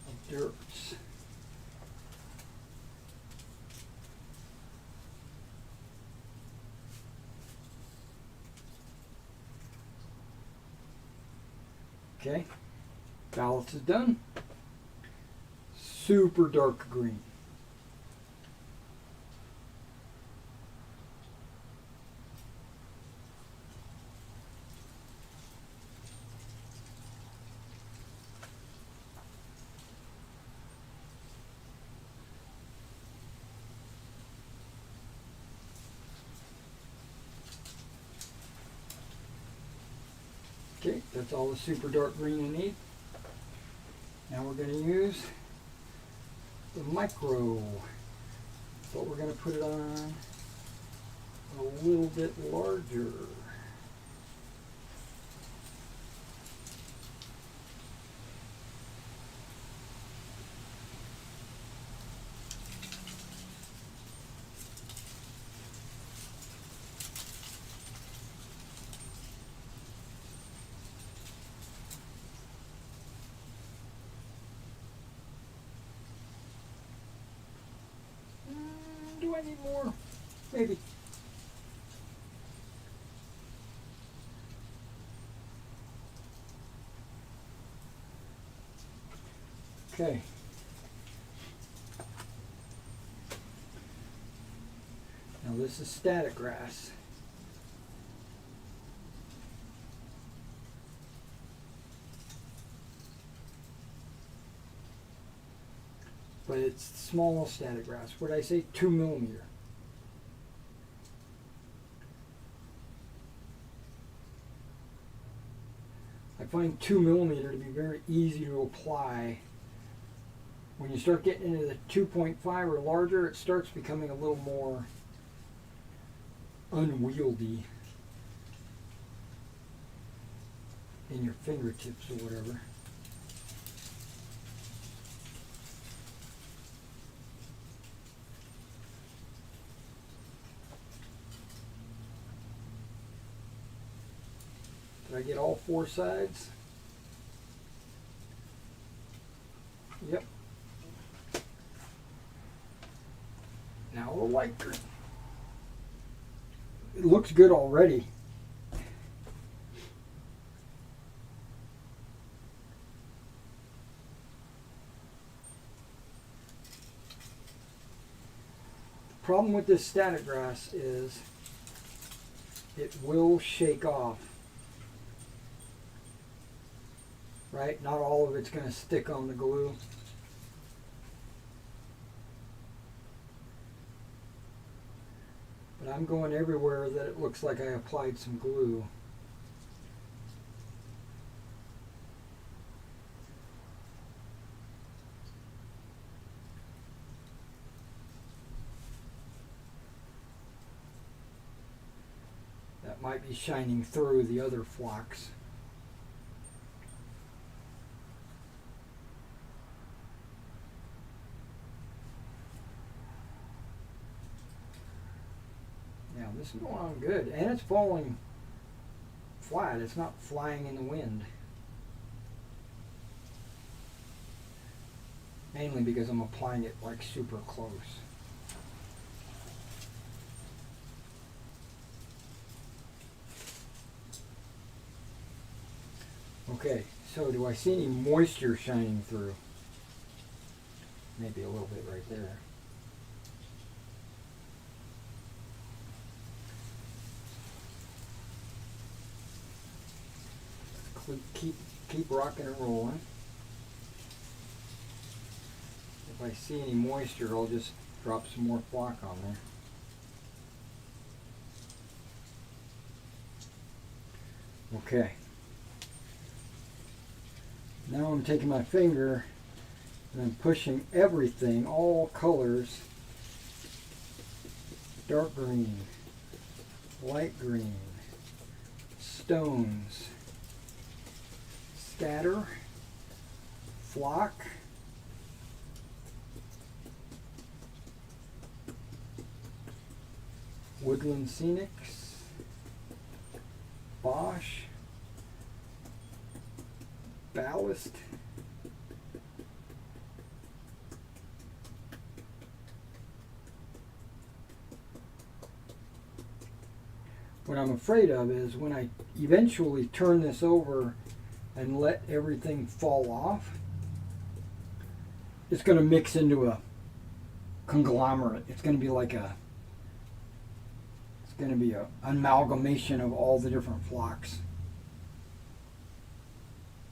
of dirt. Okay, ballast is done. Super dark green. Okay, that's all the super dark green I need. Now we're going to use the micro, but we're going to put it on a little bit larger. Do I need more? Maybe. Okay. Now this is static grass. But it's small static grass. What did I say? 2 millimeter. I find 2 millimeter to be very easy to apply. When you start getting into the 2.5 or larger, it starts becoming a little more unwieldy in your fingertips or whatever. Did I get all 4 sides? Yep. Now a light green. It looks good already. The problem with this static grass is it will shake off. Right? Not all of it's going to stick on the glue. But I'm going everywhere that it looks like I applied some glue. might be shining through the other flocks. Now this is going on good, and it's falling flat. It's not flying in the wind. Mainly because I'm applying it like super close. Okay, so do I see any moisture shining through? Maybe a little bit right there. Keep rocking and rolling. If I see any moisture, I'll just drop some more flock on there. Okay. Now I'm taking my finger and I'm pushing everything, all colors, dark green, light green, stones, scatter, flock, woodland scenics, Bosch, ballast, what I'm afraid of is when I eventually turn this over and let everything fall off, it's going to mix into a conglomerate. It's going to be like an amalgamation of all the different flocks.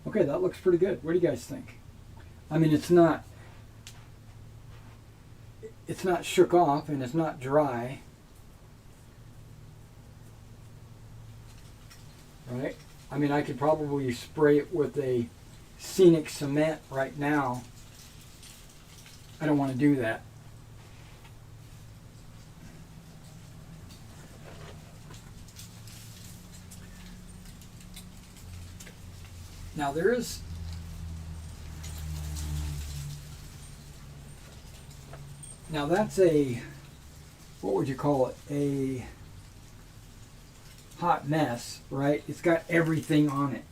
Okay, that looks pretty good. What do you guys think? I mean, it's not shook off and it's not dry. Right? I mean, I could probably spray it with a scenic cement right now. I don't want to do that. Now that's a, what would you call it? A hot mess, right? It's got everything on it.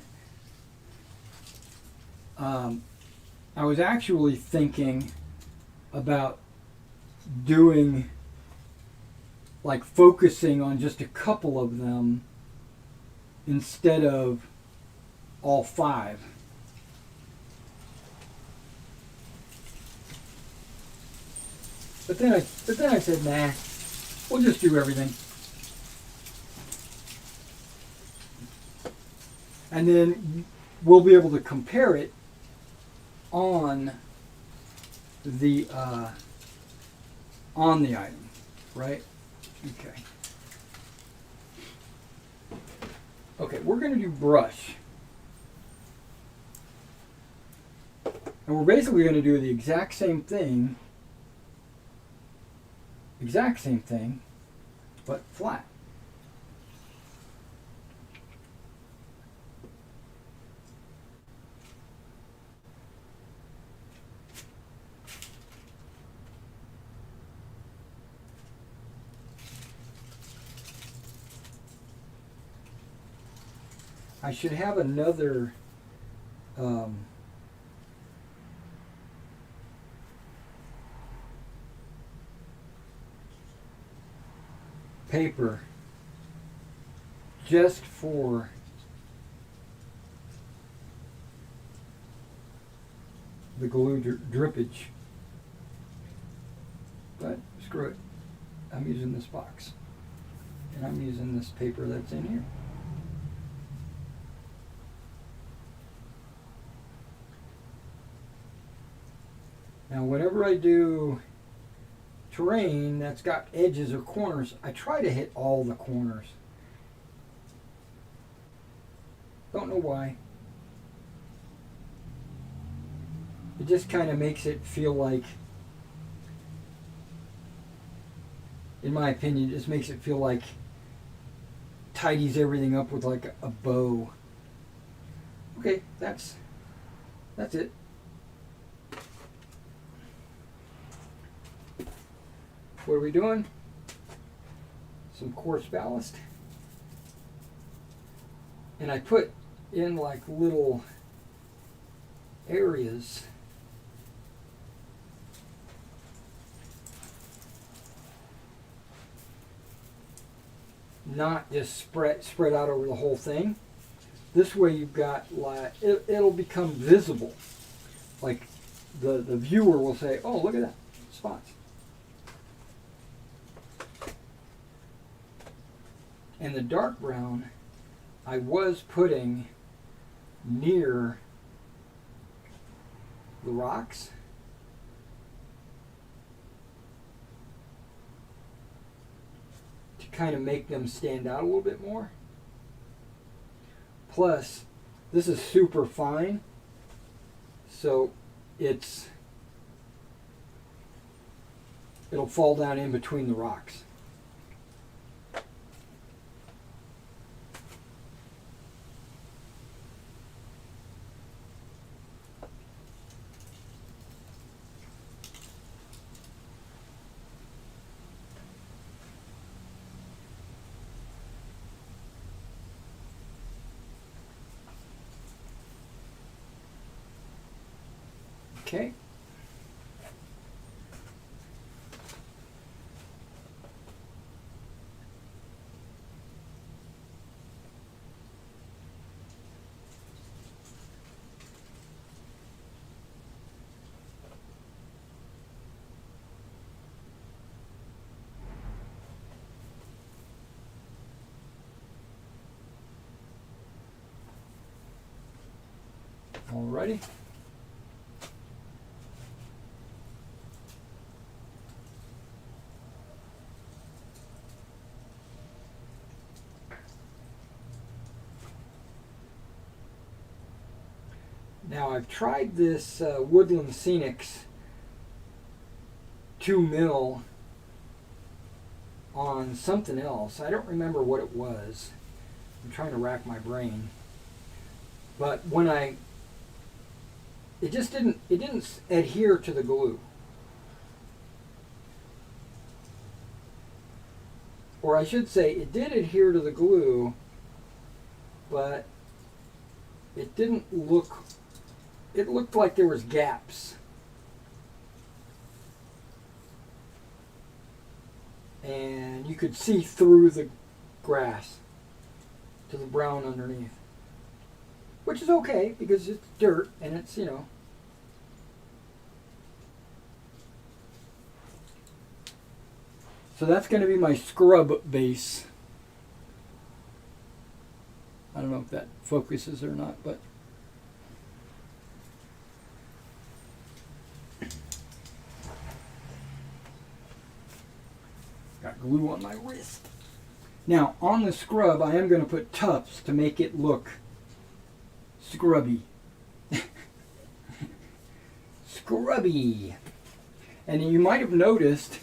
I was actually thinking about doing, like, focusing on just a couple of them instead of all 5. But then I said, nah, we'll just do everything. And then we'll be able to compare it on the item, right? Okay. Okay, we're going to do brush. And we're basically going to do the exact same thing, but flat. I should have another paper just for the glue drippage, but screw it, I'm using this box and I'm using this paper that's in here. Now whenever I do terrain that's got edges or corners, I try to hit all the corners. Don't know why. It just kind of makes it feel like, in my opinion, it just makes it feel like tidies everything up with like a bow. Okay, that's it. What are we doing? Some coarse ballast. And I put in like little areas. Not just spread out over the whole thing. This way you've got like it'll become visible. Like the viewer will say, "Oh, look at that spots." And the dark brown I was putting near the rocks. To kind of make them stand out a little bit more. Plus, this is super fine, so it'll fall down in between the rocks. Okay. Alrighty. Now I've tried this Woodland Scenics 2 mil on something else. I don't remember what it was. I'm trying to rack my brain. But when it didn't adhere to the glue. Or I should say it did adhere to the glue, but it didn't look, it looked like there was gaps. And you could see through the grass to the brown underneath. Which is okay, because it's dirt, and it's, you know. So that's going to be my scrub base. I don't know if that focuses or not, but. Got glue on my wrist. Now, on the scrub, I am going to put tufts to make it look scrubby. Scrubby. And you might have noticed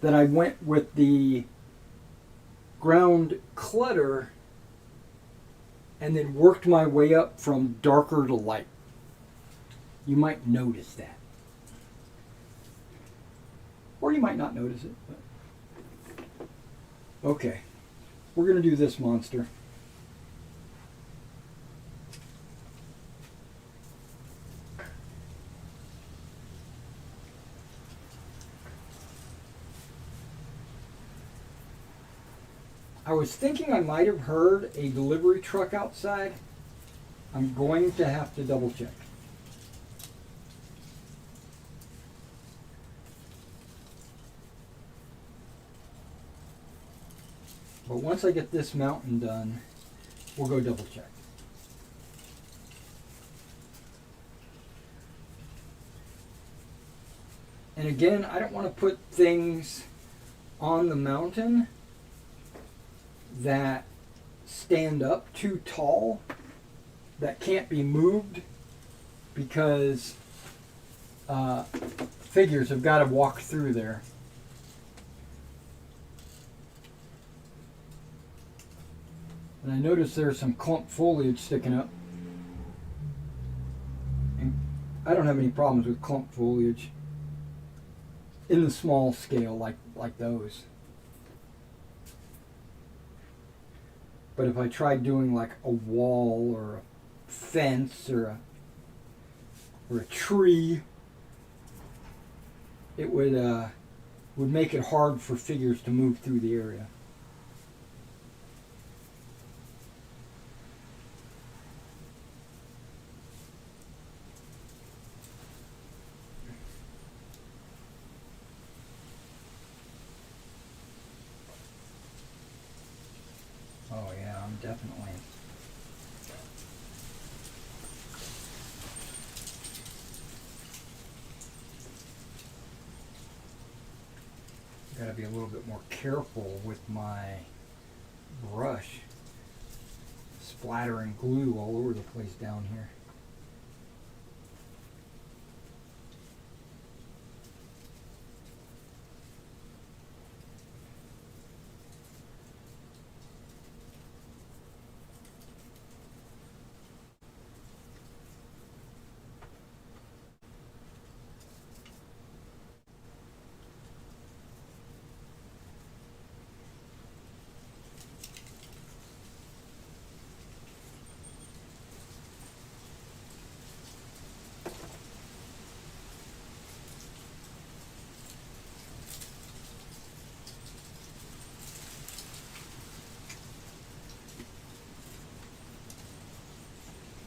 that I went with the ground clutter and then worked my way up from darker to light. You might notice that. Or you might not notice it. But. Okay, we're going to do this monster. I was thinking I might have heard a delivery truck outside. I'm going to have to double check. But once I get this mountain done, we'll go double check. And again, I don't want to put things on the mountain that stand up too tall, that can't be moved, because figures have got to walk through there. And I noticed there's some clump foliage sticking up. And I don't have any problems with clump foliage in the small scale like those. But if I tried doing like a wall or a fence or a tree, it would make it hard for figures to move through the area. Oh yeah, I'm definitely. Got to be a little bit more careful with my brush. Splattering glue all over the place down here.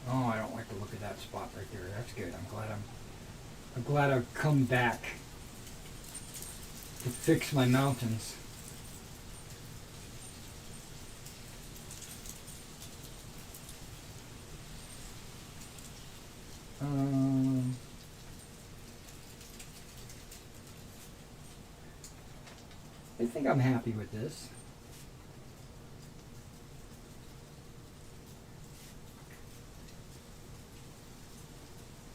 Oh, I don't like the look of that spot right there. That's good. I'm glad I've come back to fix my mountains. I think I'm happy with this.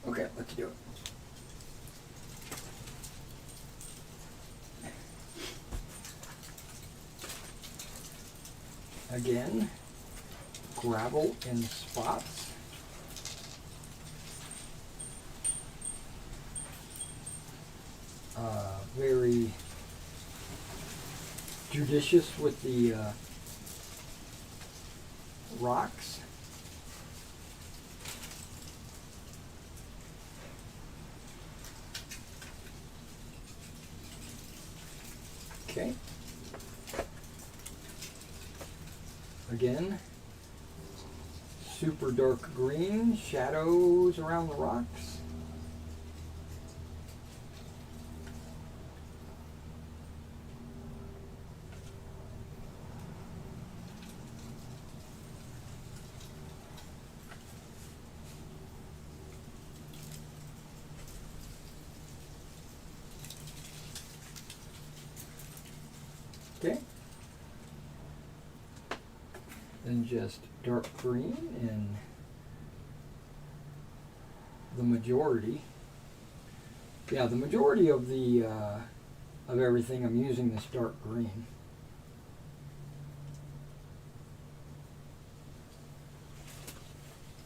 Okay, let's do it. Again, gravel in spots. Very judicious with the rocks. Okay. Again, super dark green, shadows around the rocks. Okay. Then just dark green in the majority. Yeah, the majority of the of everything I'm using this dark green.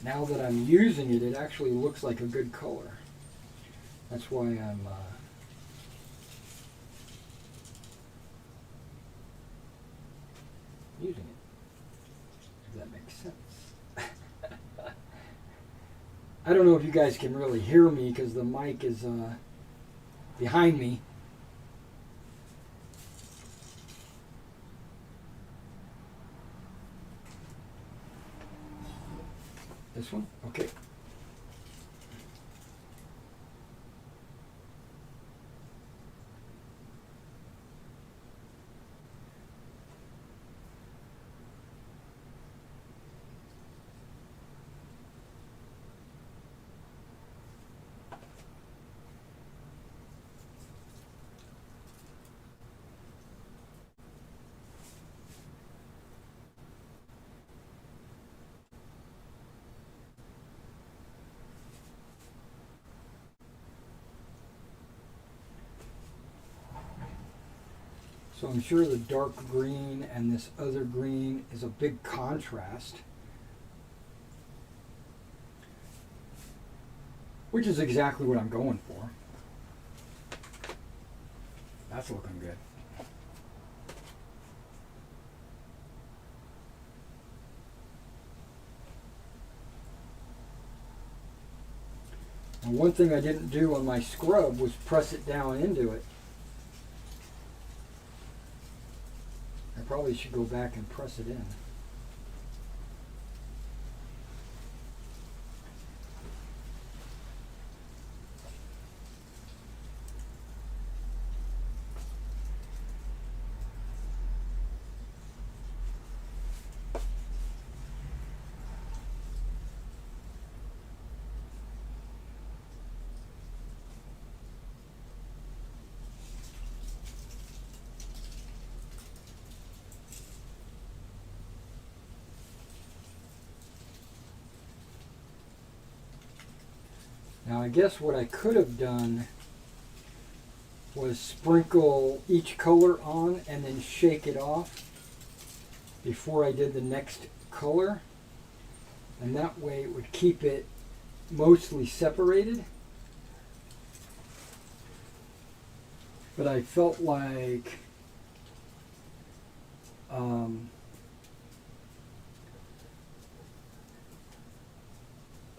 Now that I'm using it, it actually looks like a good color. That's why I'm using it. If that makes sense. I don't know if you guys can really hear me because the mic is behind me. This one? Okay. So I'm sure the dark green and this other green is a big contrast, which is exactly what I'm going for. That's looking good. And one thing I didn't do on my scrub was press it down into it. I probably should go back and press it in. Now I guess what I could have done was sprinkle each color on and then shake it off before I did the next color, and that way it would keep it mostly separated. But I felt like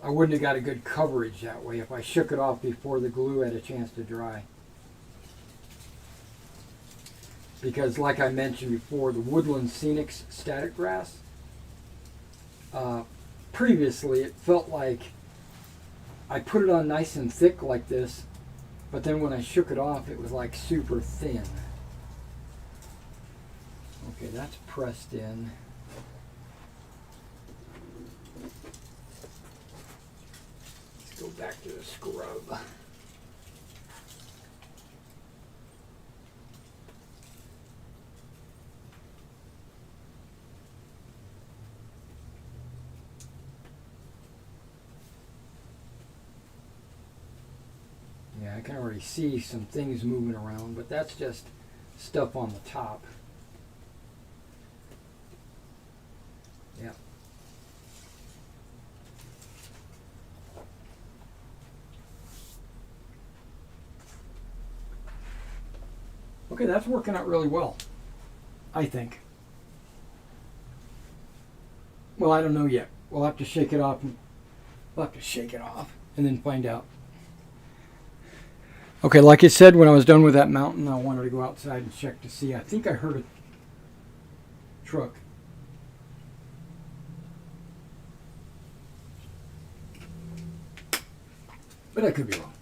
I wouldn't have got a good coverage that way if I shook it off before the glue had a chance to dry. Because like I mentioned before, the Woodland Scenics static grass, previously it felt like I put it on nice and thick like this, but then when I shook it off it was like super thin. Okay, that's pressed in. Let's go back to the scrub. Yeah, I can already see some things moving around, but that's just stuff on the top. Yeah. Okay, that's working out really well, I think. Well, I don't know yet. We'll have to shake it off. We'll have to shake it off and then find out. Okay, like I said, when I was done with that mountain, I wanted to go outside and check to see. I think I heard a truck. But I could be wrong.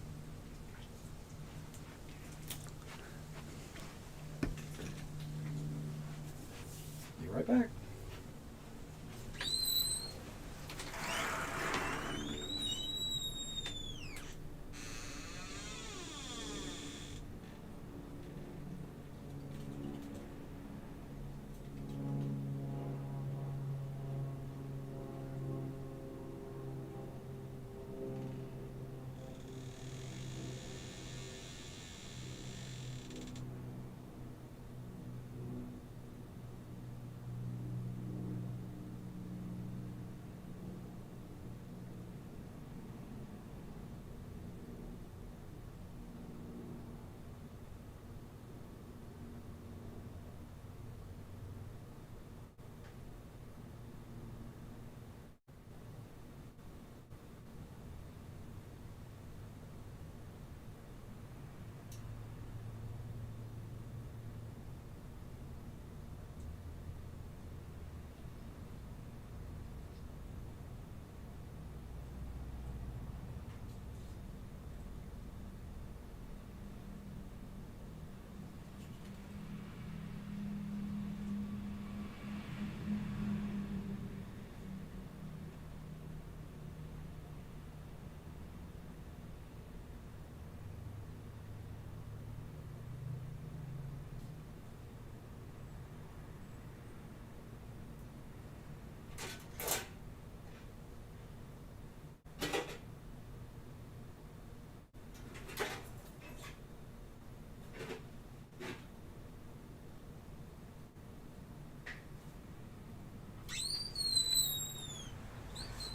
Be right back.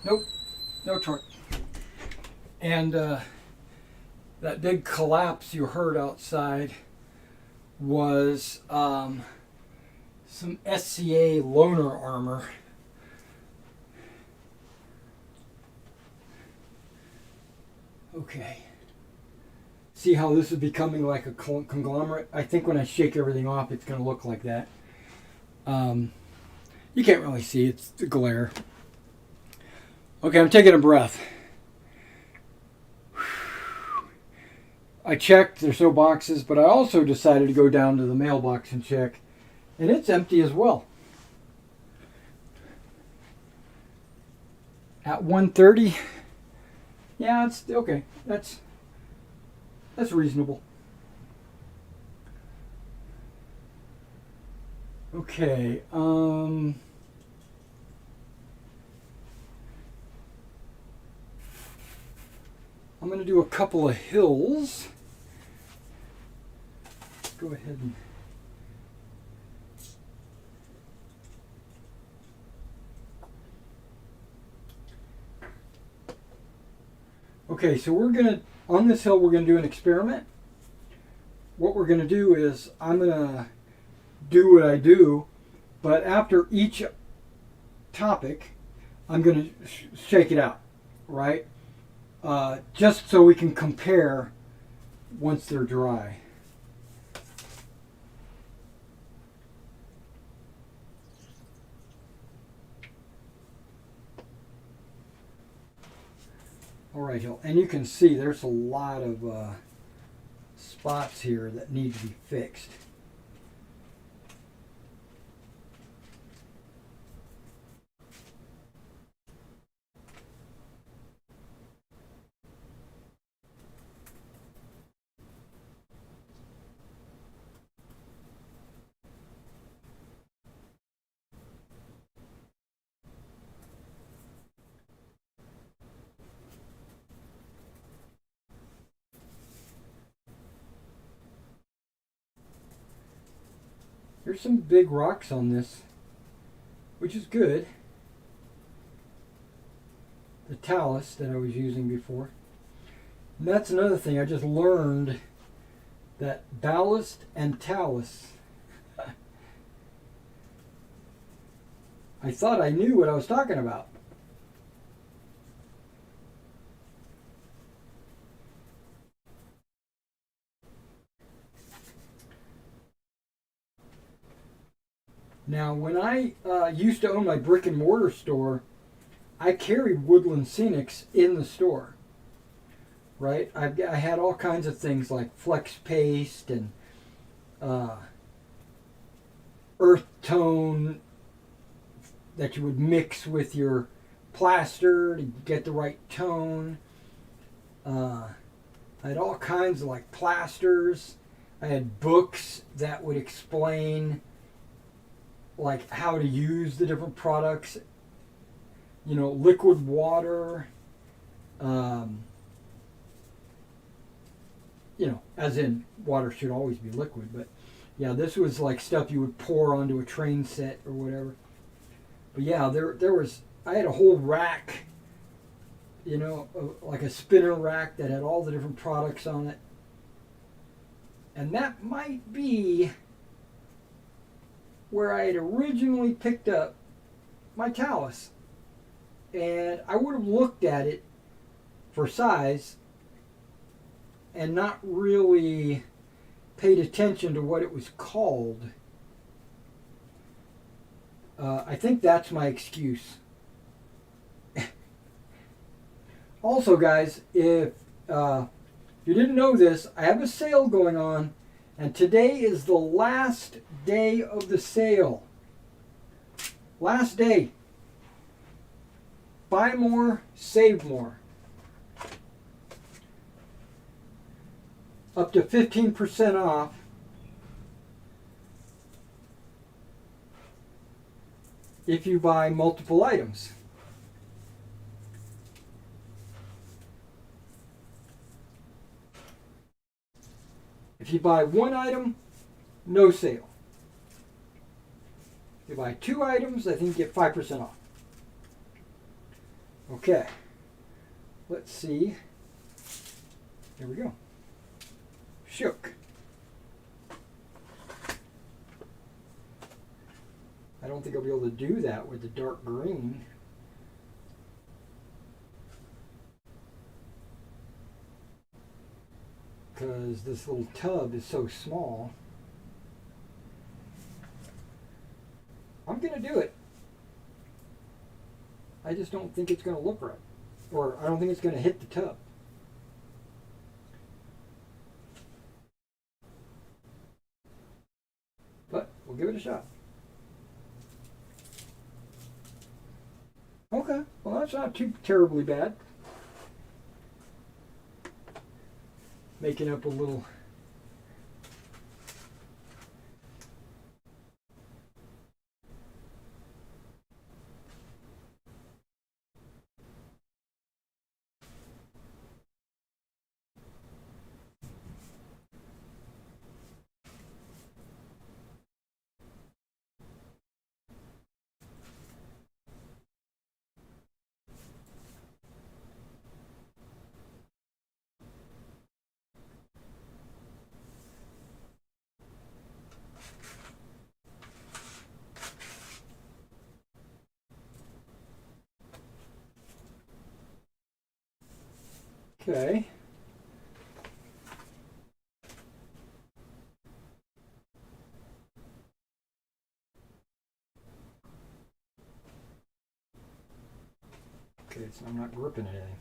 Nope, no torque. And that big collapse you heard outside was some SCA loaner armor. Okay. See how this is becoming like a conglomerate? I think when I shake everything off, it's going to look like that. You can't really see, it's the glare. Okay, I'm taking a breath. I checked, there's no boxes, but I also decided to go down to the mailbox and check, and it's empty as well. At 1:30, yeah, it's okay. That's reasonable. Okay, I'm going to do a couple of hills. Go ahead and okay, so we're going to, on this hill, we're going to do an experiment. What we're going to do is I'm going to do what I do, but after each topic, I'm going to shake it out, right? Just so we can compare once they're dry. All right, and you can see there's a lot of spots here that need to be fixed. There's some big rocks on this, which is good. The talus that I was using before. And that's another thing I just learned, that ballast and talus. I thought I knew what I was talking about. Now, when I used to own my brick and mortar store, I carried Woodland Scenics in the store, right? I had all kinds of things like flex paste and earth tone that you would mix with your plaster to get the right tone. I had all kinds of like plasters. I had books that would explain like how to use the different products, you know, liquid water, you know, as in water should always be liquid, but yeah, this was like stuff you would pour onto a train set or whatever. But yeah, I had a whole rack, you know, like a spinner rack that had all the different products on it. And that might be where I had originally picked up my talus. And I would have looked at it for size and not really paid attention to what it was called. I think that's my excuse. Also, guys, if you didn't know this, I have a sale going on, and today is the last day of the sale. Last day. Buy more, save more. Up to 15% off. If you buy multiple items. If you buy one item, no sale. If you buy two items, I think you get 5% off. Okay. Let's see. There we go. Shook. I don't think I'll be able to do that with the dark green. Because this little tub is so small. I'm going to do it. I just don't think it's going to look right. Or I don't think it's going to hit the tub. But we'll give it a shot. Okay, well that's not too terribly bad. Making up a little okay. Okay, so I'm not gripping anything.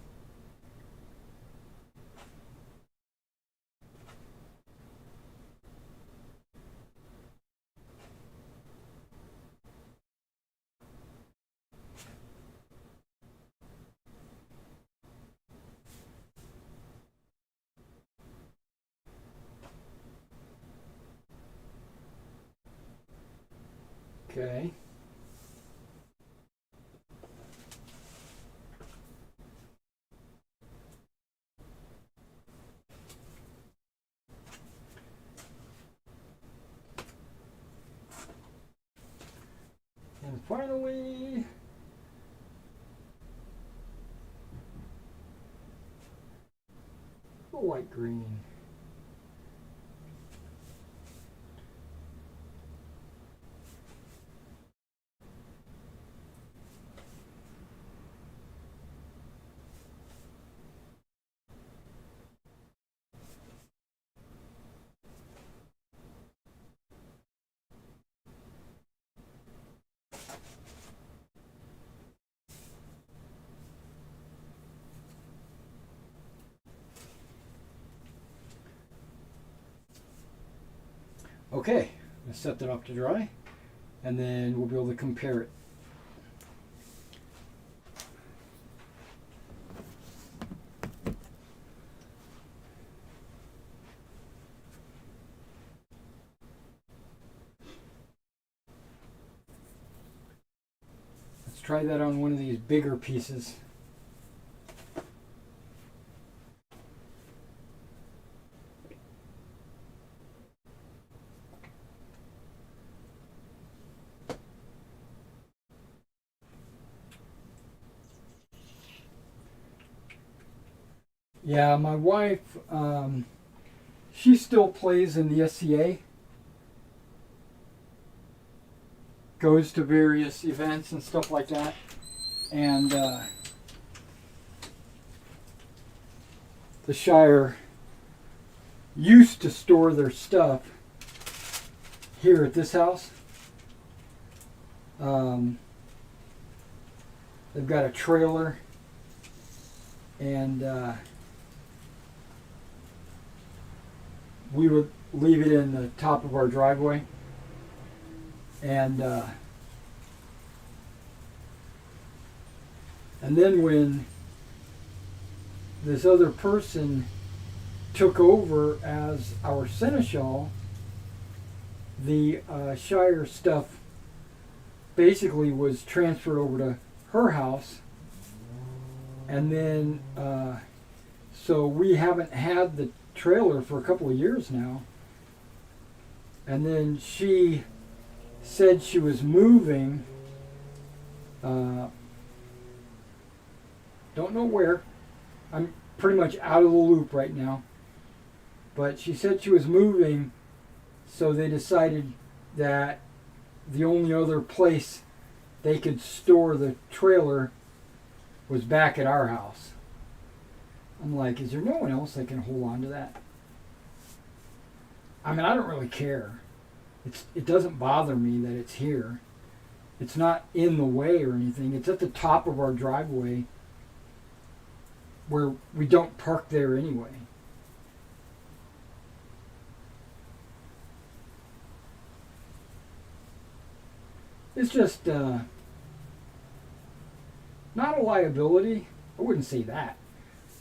Okay. And finally, the light green. Okay, let's set that up to dry, and then we'll be able to compare it. Let's try that on one of these bigger pieces. Yeah, my wife, she still plays in the SCA, goes to various events and stuff like that, and the Shire used to store their stuff here at this house. They've got a trailer, and we would leave it in the top of our driveway, and then when this other person took over as our seneschal, the Shire stuff basically was transferred over to her house, and then so we haven't had the trailer for a couple of years now. And then she said she was moving Don't know where. I'm pretty much out of the loop right now. But she said she was moving, so they decided that the only other place they could store the trailer was back at our house. I'm like, is there no one else that can hold on to that? I mean, I don't really care. It doesn't bother me that it's here. It's not in the way or anything. It's at the top of our driveway where we don't park there anyway. It's just not a liability. I wouldn't say that.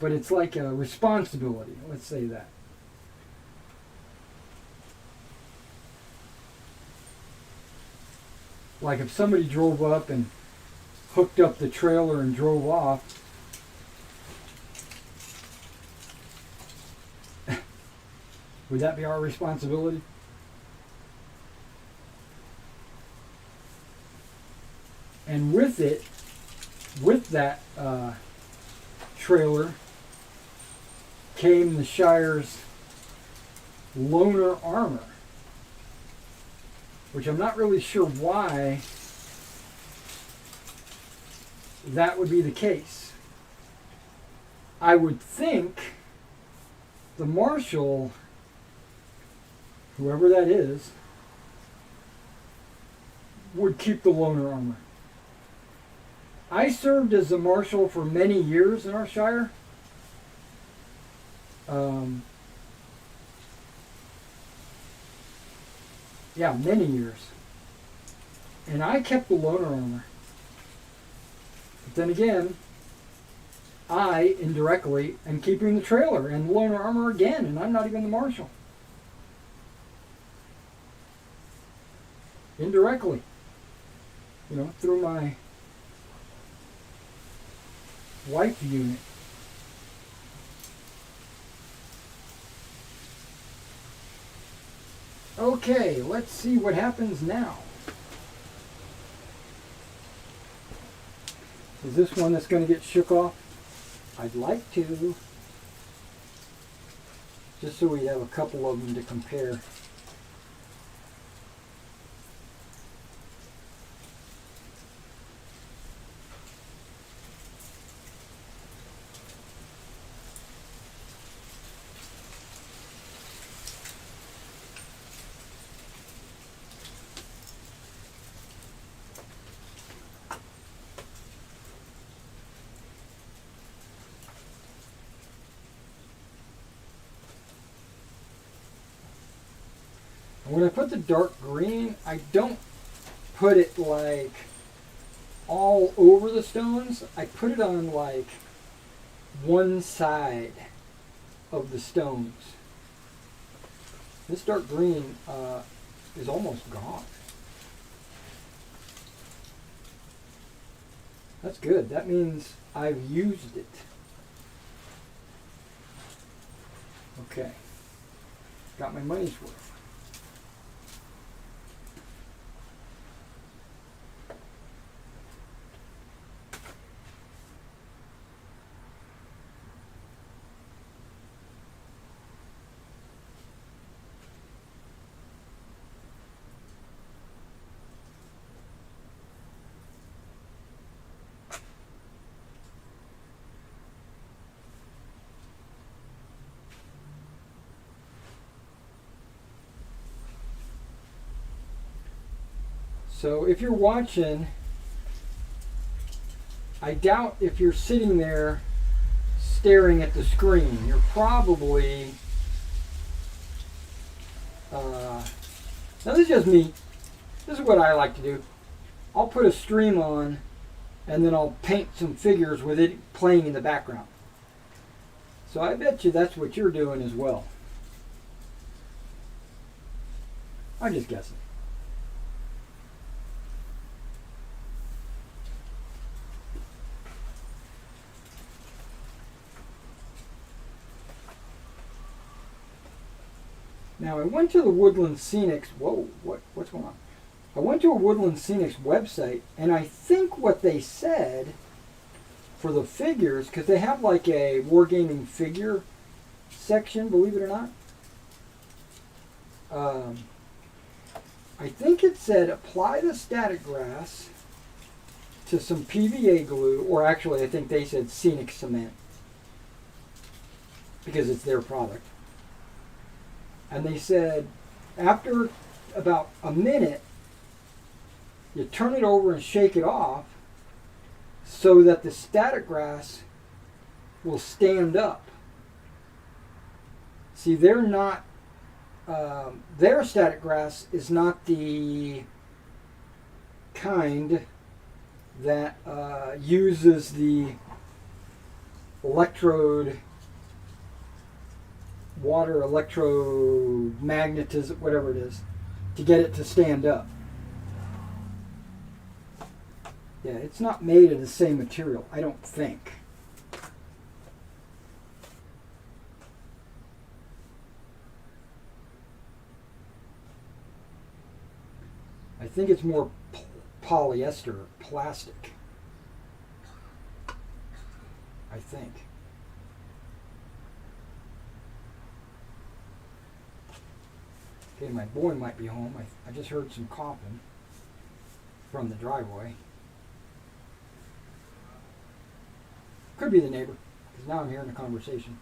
But it's like a responsibility. Let's say that. Like if somebody drove up and hooked up the trailer and drove off, would that be our responsibility? And with it, with that trailer, came the Shire's loaner armor, which I'm not really sure why that would be the case. I would think the marshal, whoever that is, would keep the loaner armor. I served as a marshal for many years in our Shire. Yeah, many years. And I kept the loaner armor. But then again, I indirectly am keeping the trailer and the loaner armor again, and I'm not even the marshal. Indirectly. You know, through my wife unit. Okay, let's see what happens now. Is this one that's going to get shook off? I'd like to. Just so we have a couple of them to compare. When I put the dark green, I don't put it like all over the stones. I put it on like one side of the stones. This dark green is almost gone. That's good. That means I've used it. Okay. Got my money's worth. So if you're watching, I doubt if you're sitting there staring at the screen. You're probably, now this is just me. This is what I like to do. I'll put a stream on and then I'll paint some figures with it playing in the background. So I bet you that's what you're doing as well. I'm just guessing. Now I went to the Woodland Scenics. Whoa, what's going on? I went to a Woodland Scenics website, and I think what they said for the figures, because they have like a Wargaming figure section, believe it or not. I think it said apply the static grass to some PVA glue, or actually I think they said scenic cement, because it's their product. And they said after about a minute, you turn it over and shake it off so that the static grass will stand up. See, they're not, their static grass is not the kind that uses the water electromagnetism, whatever it is, to get it to stand up. Yeah, it's not made of the same material, I don't think. I think it's more polyester, plastic. I think. Okay, my boy might be home. I just heard some coughing from the driveway. Could be the neighbor, because now I'm hearing a conversation.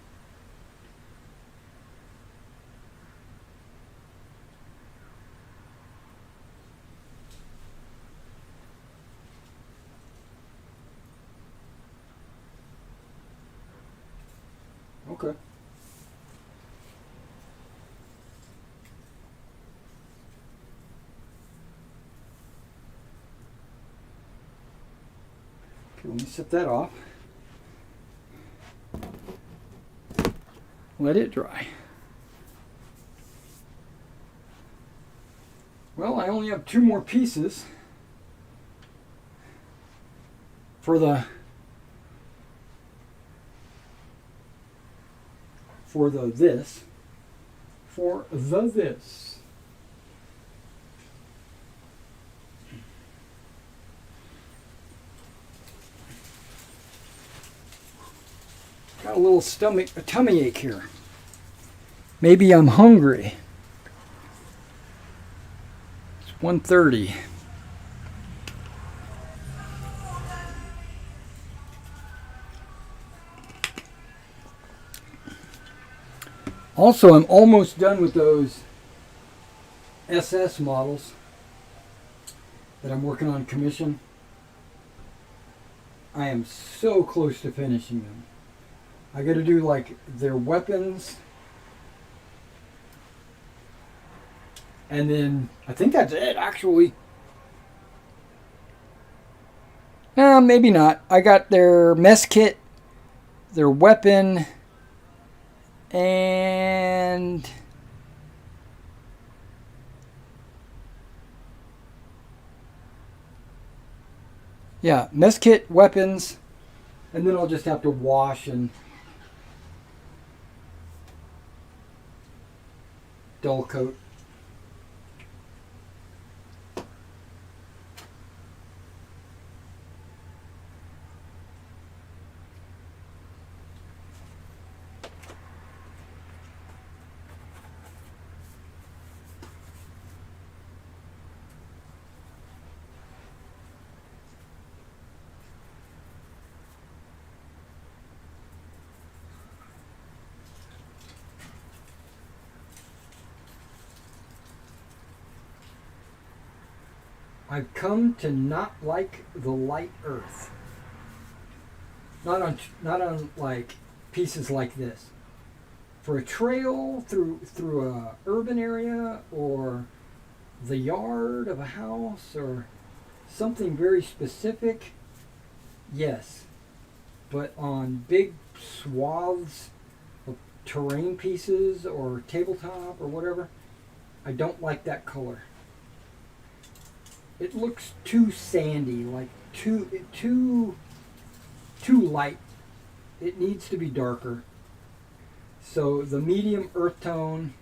Okay. Okay, let me set that off. Let it dry. Well, I only have 2 more pieces for the this. Got a little tummy ache here. Maybe I'm hungry. It's 1:30. Also, I'm almost done with those SS models that I'm working on commission. I am so close to finishing them. I got to do like their weapons, and then I think that's it actually. Maybe not. I got their mess kit, their weapon, and yeah, mess kit, weapons, and then I'll just have to wash and dull coat. I've come to not like the light earth. Not on like pieces like this. For a trail through a urban area or the yard of a house or something very specific, yes. But on big swaths of terrain pieces or tabletop or whatever, I don't like that color. It looks too sandy, like too light. It needs to be darker. So the medium earth tone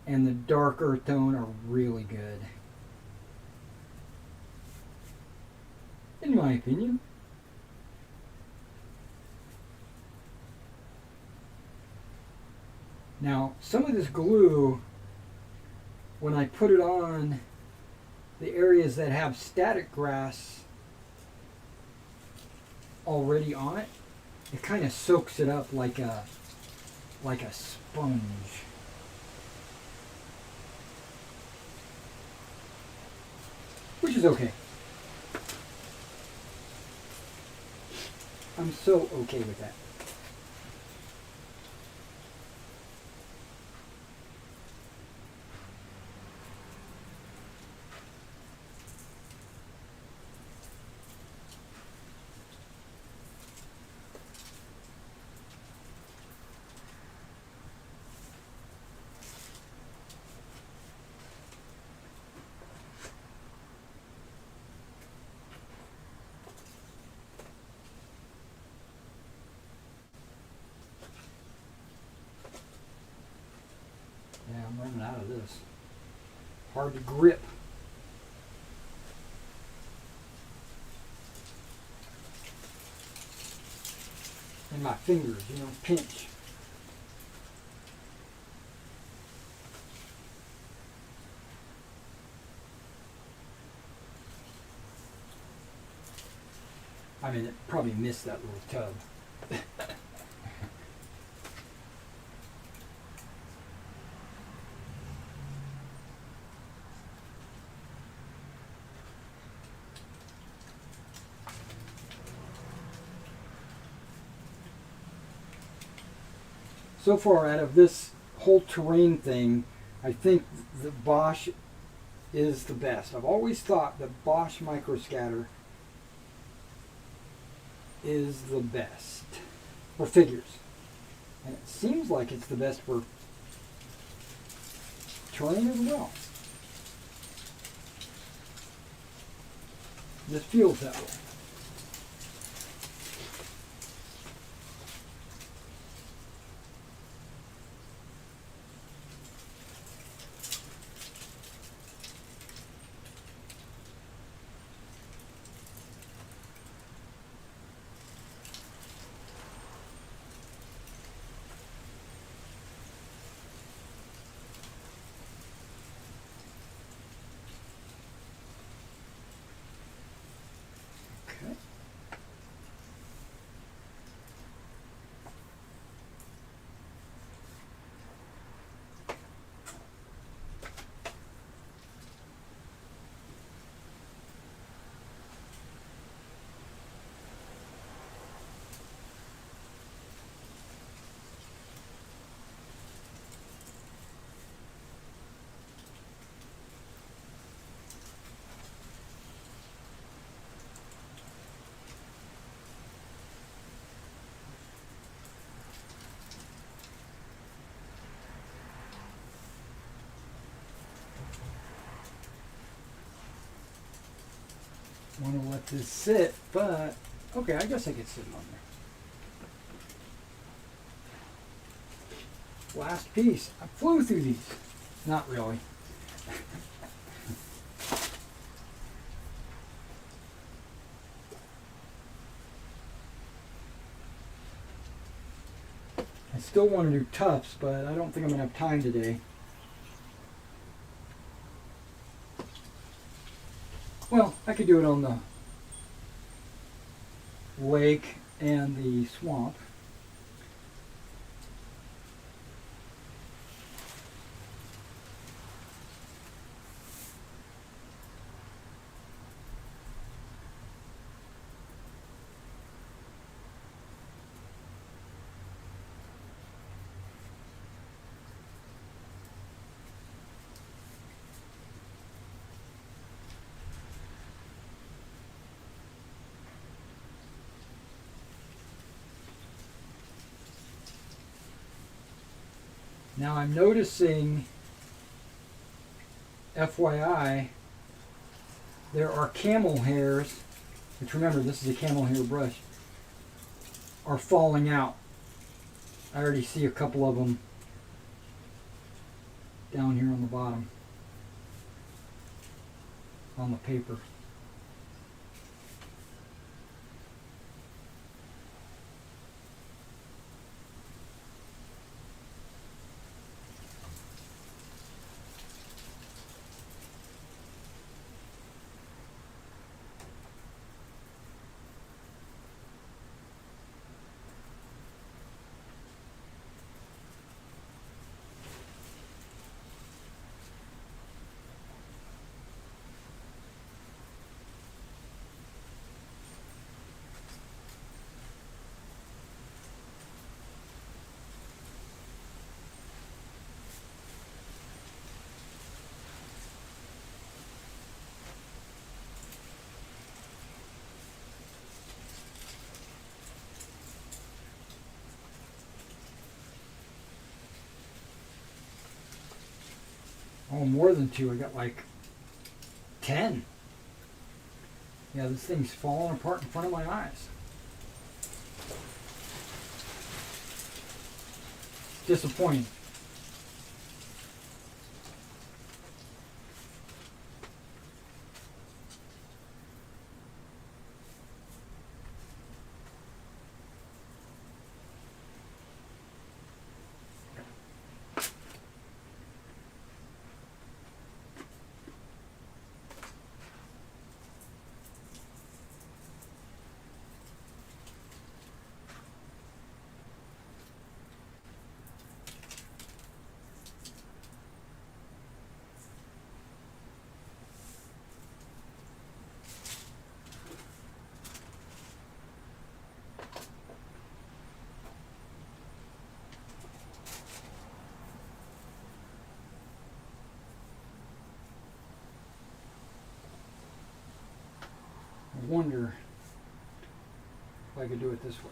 and the dark earth tone are really good, in my opinion. Now, some of this glue, when I put it on the areas that have static grass already on it, it kind of soaks it up like a sponge. Which is okay. I'm so okay with that. Yeah, I'm running out of this. Hard to grip. And my fingers, pinch. I mean, it probably missed that little tub. So far, out of this whole terrain thing, I think the Bosch is the best. I've always thought the Bosch microscatter is the best for figures. And it seems like it's the best for terrain as well. This feels that way. Okay. Want to let this sit, but okay, I guess I could sit on there. Last piece. I flew through these. Not really. I still want to do tufts, but I don't think I'm going to have time today. Well, I could do it on the lake and the swamp. Now I'm noticing, FYI, there are camel hairs, which remember this is a camel hair brush, are falling out. I already see a couple of them down here on the bottom, on the paper. Oh, more than 2. I got like 10. Yeah, this thing's falling apart in front of my eyes. Disappointing. I wonder if I could do it this way.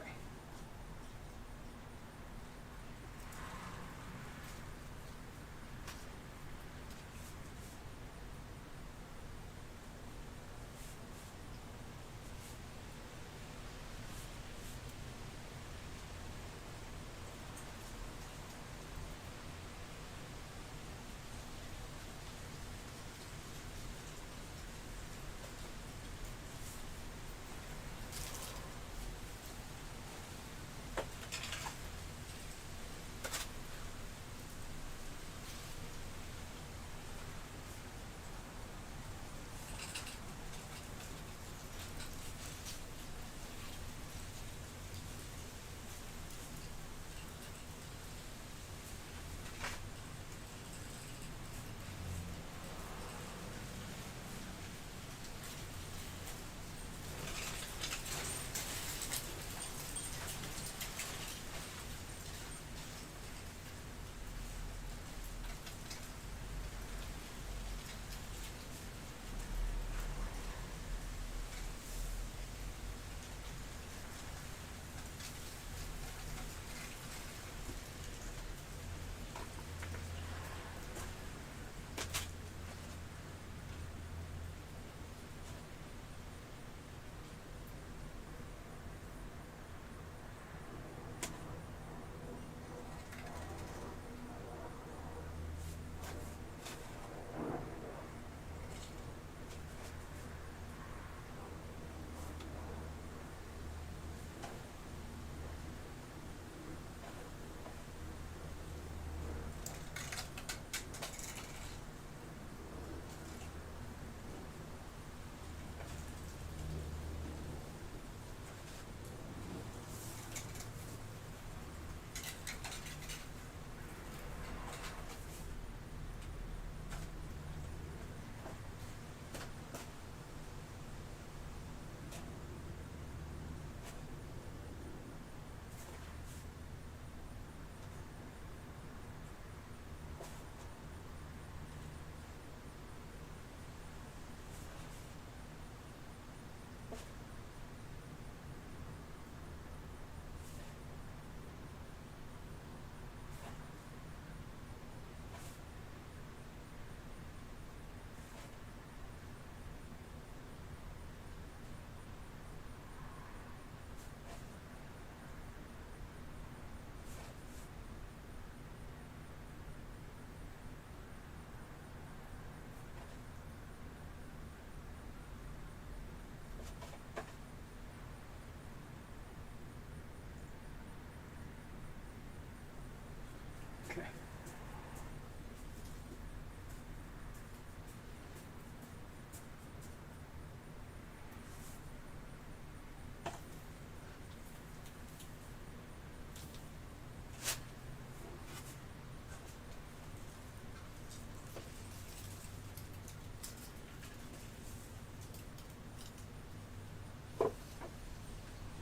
Okay.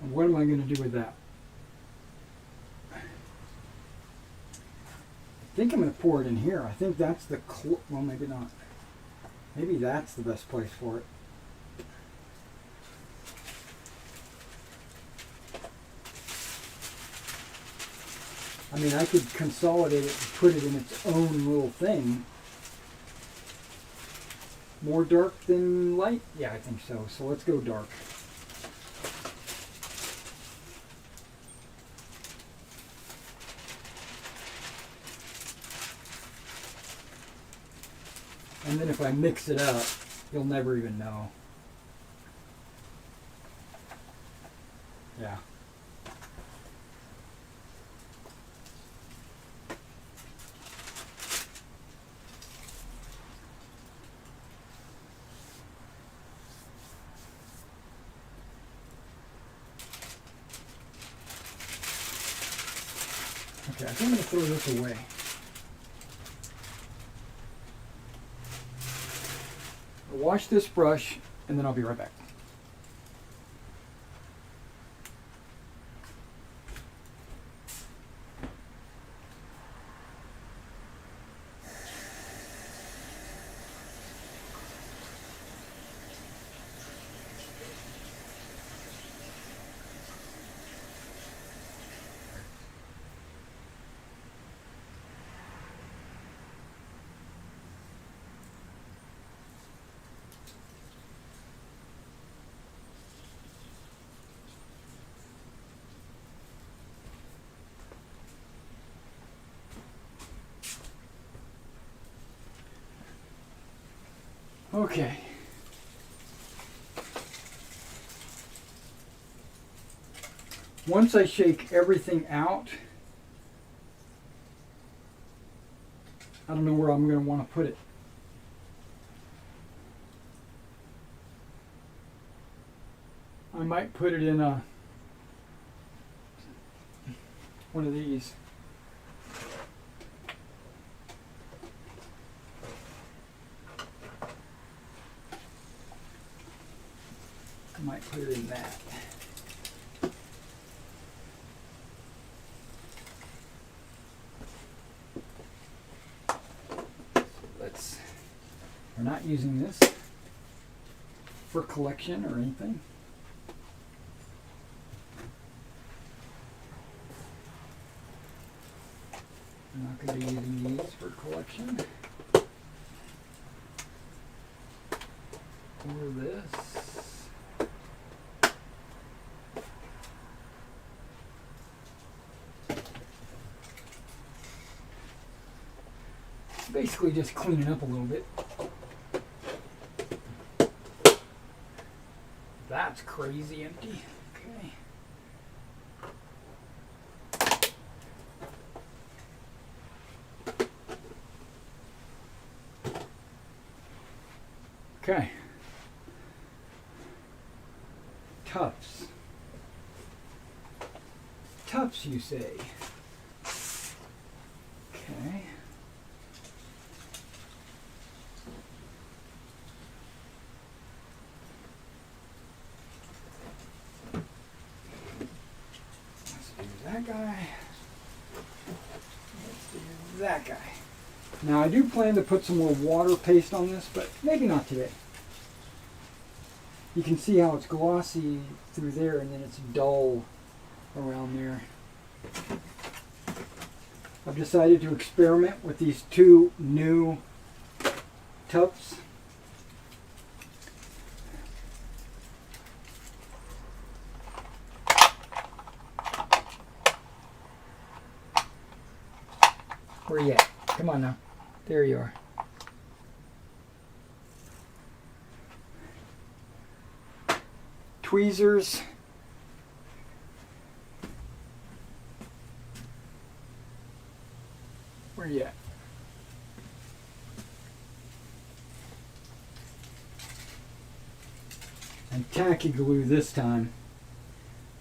And what am I going to do with that? I think I'm going to pour it in here. I think that's the, well, maybe not. Maybe that's the best place for it. I mean, I could consolidate it and put it in its own little thing, More dark than light? Yeah, I think so. So let's go dark. And then if I mix it up, you'll never even know. Yeah. Okay, I think I'm going to throw this away. I'll wash this brush, and then I'll be right back. Okay. Once I shake everything out, I don't know where I'm going to want to put it. I might put it in one of these. I might put it in that. We're not using this for collection or anything. I'm not going to be using these for collection. Or this. Basically just cleaning up a little bit. That's crazy empty. Okay. Okay. Tufts. Tufts, you say? Okay. That guy. Let's do that guy. Now I do plan to put some more water paste on this, but maybe not today. You can see how it's glossy through there and then it's dull around there. I've decided to experiment with these two new tufts. Where you at? Come on now. There you are. Tweezers. Where you at? And tacky glue this time.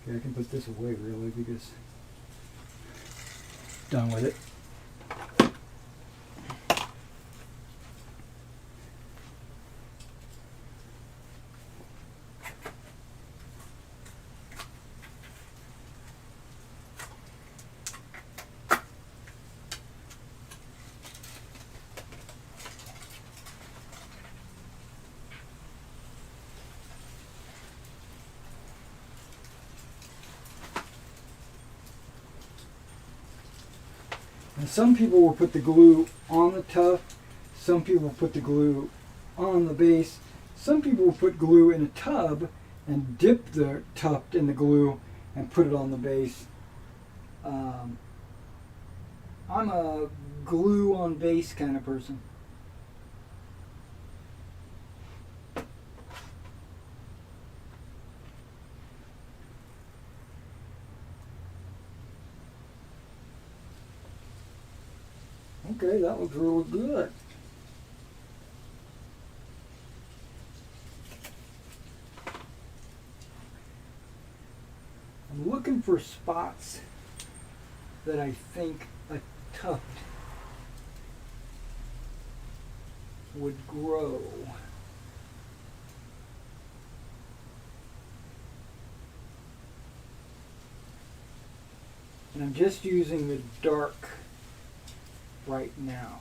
Okay, I can put this away really because done with it. And some people will put the glue on the tuft, some people put the glue on the base. Some people will put glue in a tub and dip the tub in the glue and put it on the base. I'm a glue on base kind of person. Okay, that looks really good. I'm looking for spots that I think a tuft would grow. And I'm just using the dark right now.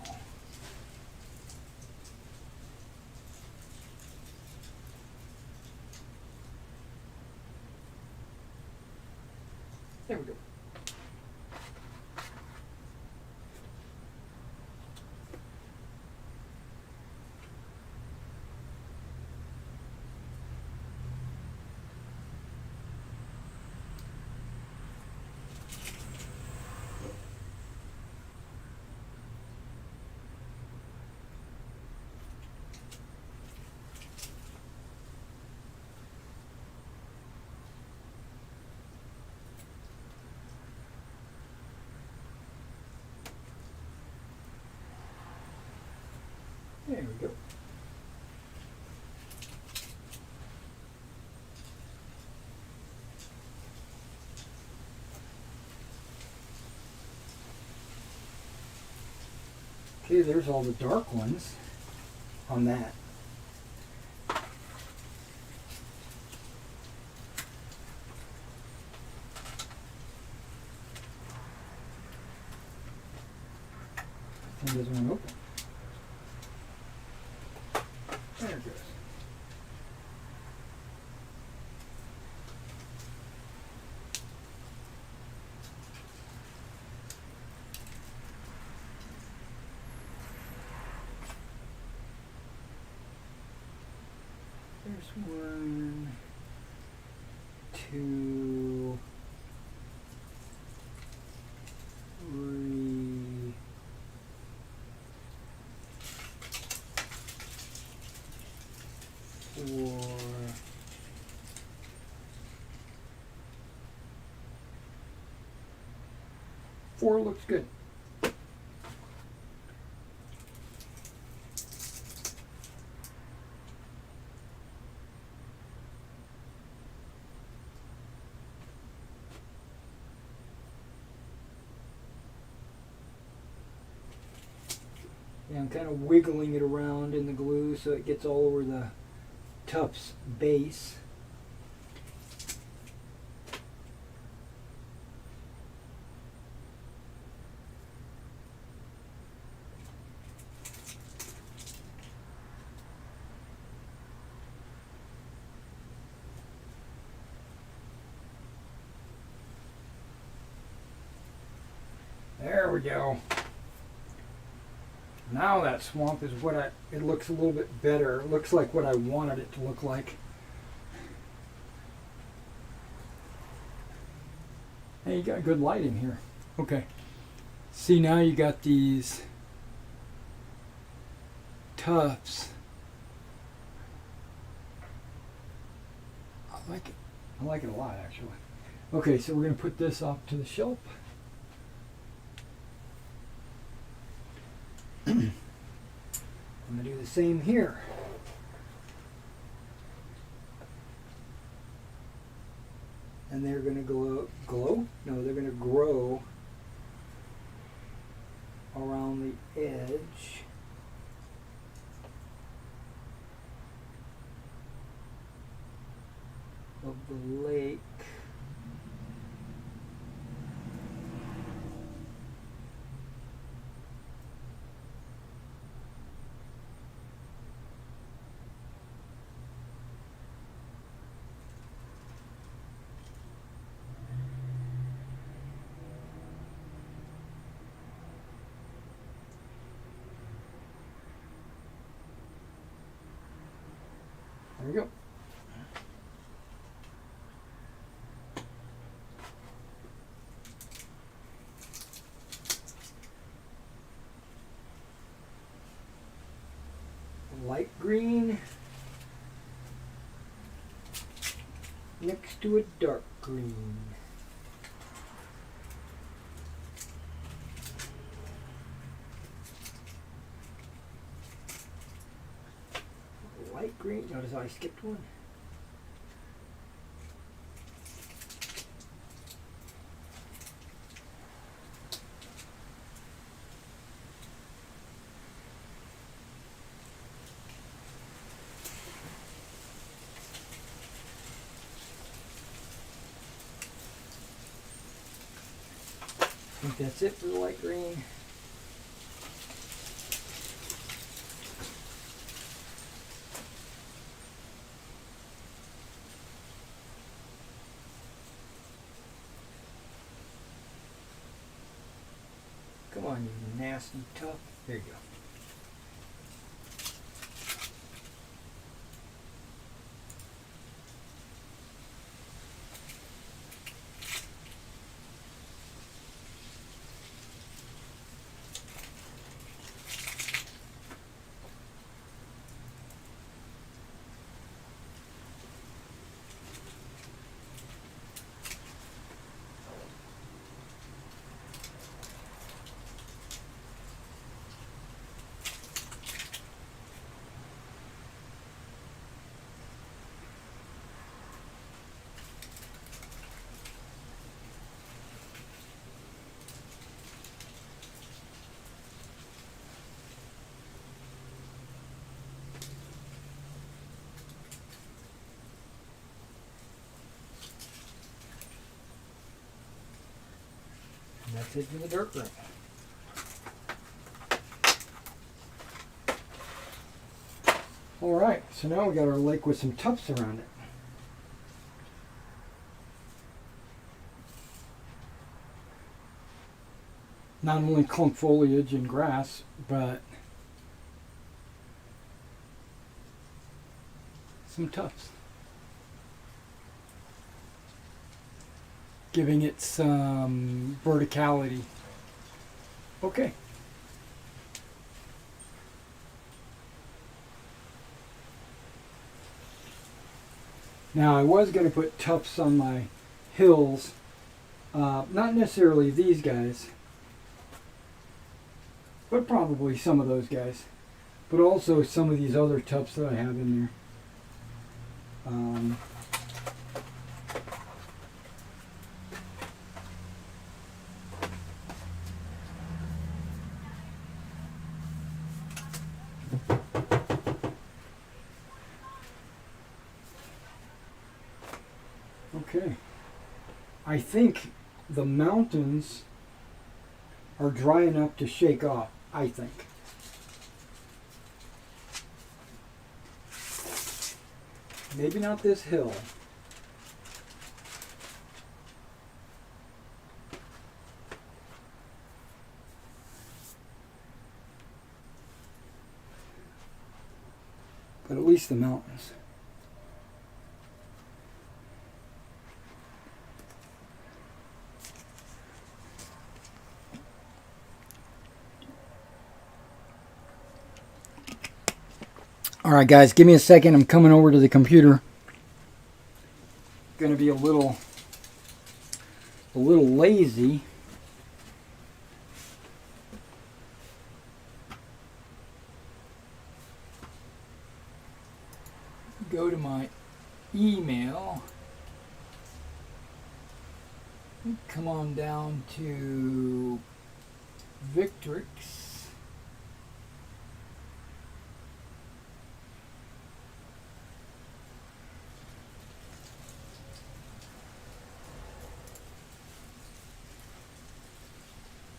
There we go. There we go. Okay, there's all the dark ones on that. This thing doesn't want to open. There it goes. There's 1, 2, 3, 4, 4 looks good. Yeah, I'm kind of wiggling it around in the glue so it gets all over the tuft's base. There we go. Now that swamp is what it looks a little bit better. It looks like what I wanted it to look like. Hey, you got good lighting here. Okay. See, now you got these tufts. I like it. I like it a lot, actually. Okay, so we're going to put this off to the shelf. I'm going to do the same here. And they're going to glow? No, they're going to grow around the edge. Of the lake. we go. Light green next to a dark green. Light green. Notice I skipped one. I think that's it for the light green. Come on, you nasty tough. There you go. And that's it for the dirt ring. Alright, so now we got our lake with some tufts around it. Not only clump foliage and grass, but some tufts. Giving it some verticality. Okay. Now I was going to put tufts on my hills, not necessarily these guys, but probably some of those guys, but also some of these other tufts that I have in there. Okay, I think the mountains are dry enough to shake off, I think. Maybe not this hill. But at least the mountains. All right, guys, give me a second. I'm coming over to the computer. Going to be a little lazy. Go to my email. Come on down to Victrix.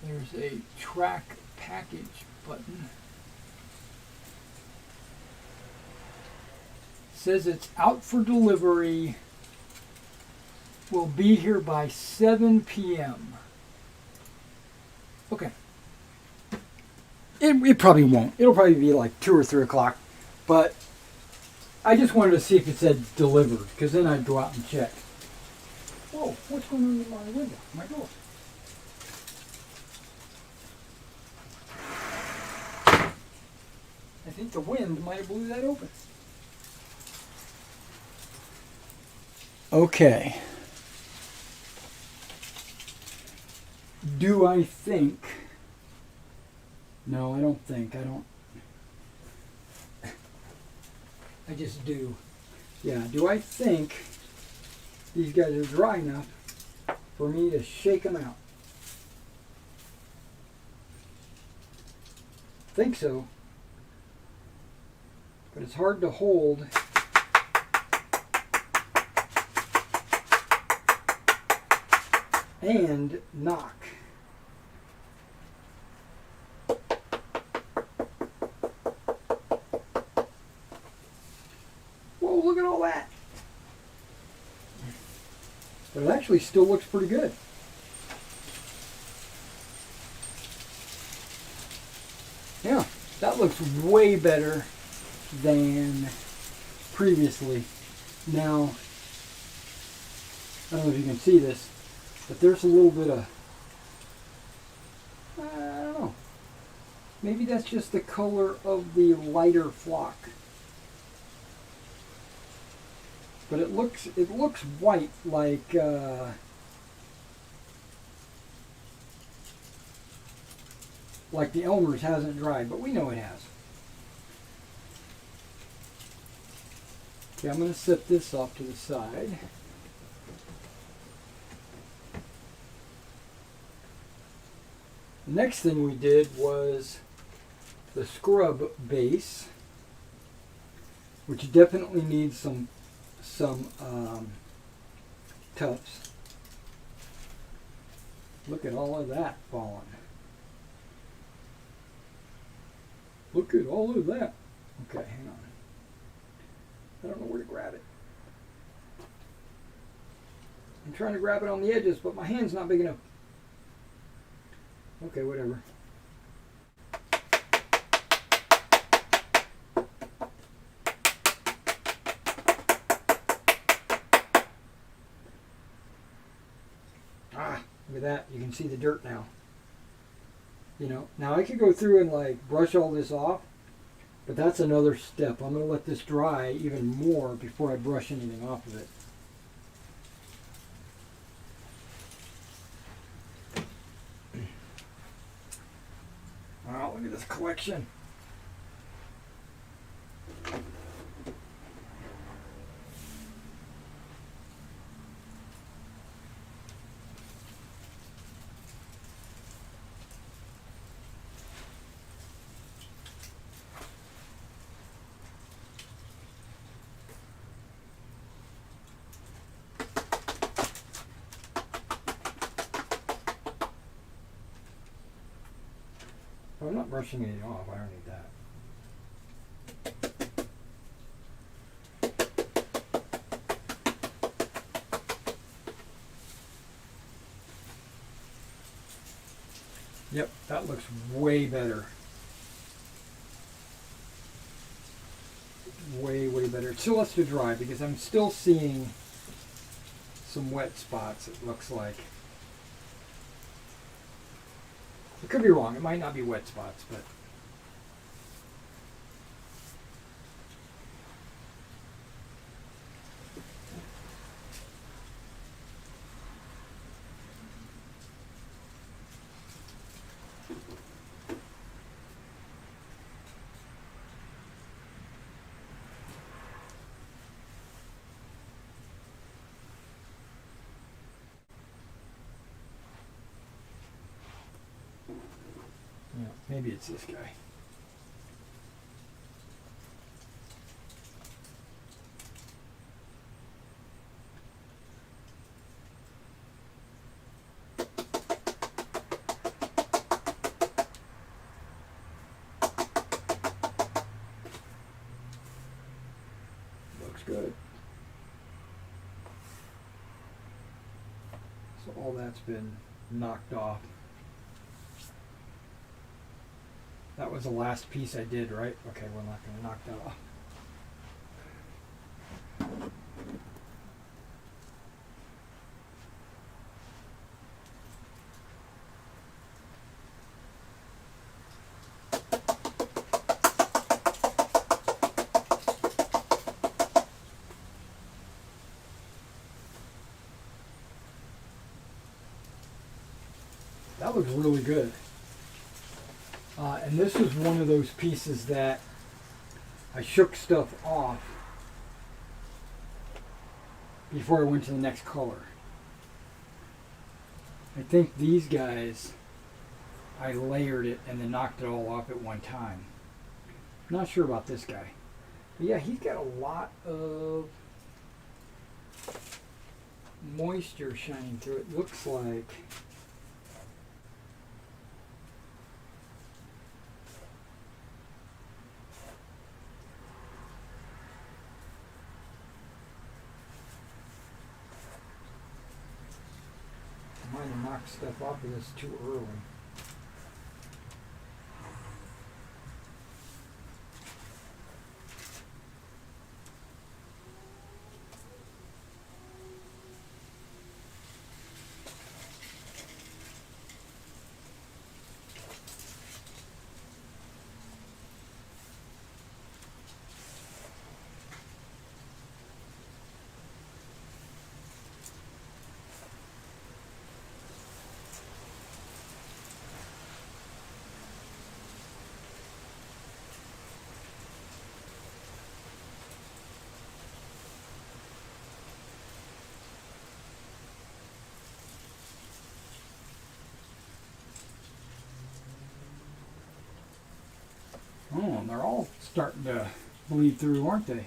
There's a track package button. Says it's out for delivery. Will be here by 7 p.m. Okay. It probably won't. It'll probably be like 2 or 3 o'clock. But I just wanted to see if it said delivered, because then I'd go out and check. Whoa, what's going on with my window, my door? I think the wind might have blew that open. Okay. Do I think? No, I don't think. I don't. I just do. Yeah, do I think these guys are dry enough for me to shake them out? Think so. But it's hard to hold. And knock. Whoa, look at all that. But it actually still looks pretty good. Yeah, that looks way better than previously. Now, I don't know if you can see this, but there's a little bit of, I don't know, maybe that's just the color of the lighter flock. But it looks white, like the Elmer's hasn't dried, but we know it has. Okay, I'm going to set this off to the side. The next thing we did was the scrub base, which definitely needs some tufts. Look at all of that falling. Look at all of that. Okay, hang on. I don't know where to grab it. I'm trying to grab it on the edges, but my hand's not big enough. Okay, whatever. Ah, look at that. You can see the dirt now. You know, now I could go through and like brush all this off, but that's another step. I'm going to let this dry even more before I brush anything off of it. Wow, look at this collection. I'm not brushing anything off. I don't need that. Yep, that looks way better. Way, way better. It still has to dry because I'm still seeing some wet spots, it looks like. It could be wrong. It might not be wet spots, but yeah, maybe it's this guy. Looks good. So all that's been knocked off. That was the last piece I did, right? Okay, we're not going to knock that off. That looks really good. And this is one of those pieces that I shook stuff off before I went to the next color. I think these guys, I layered it and then knocked it all off at one time. Not sure about this guy. But yeah, he's got a lot of moisture shining through it. Looks like I might have knocked stuff off of this too early. Oh, and they're all starting to bleed through, aren't they?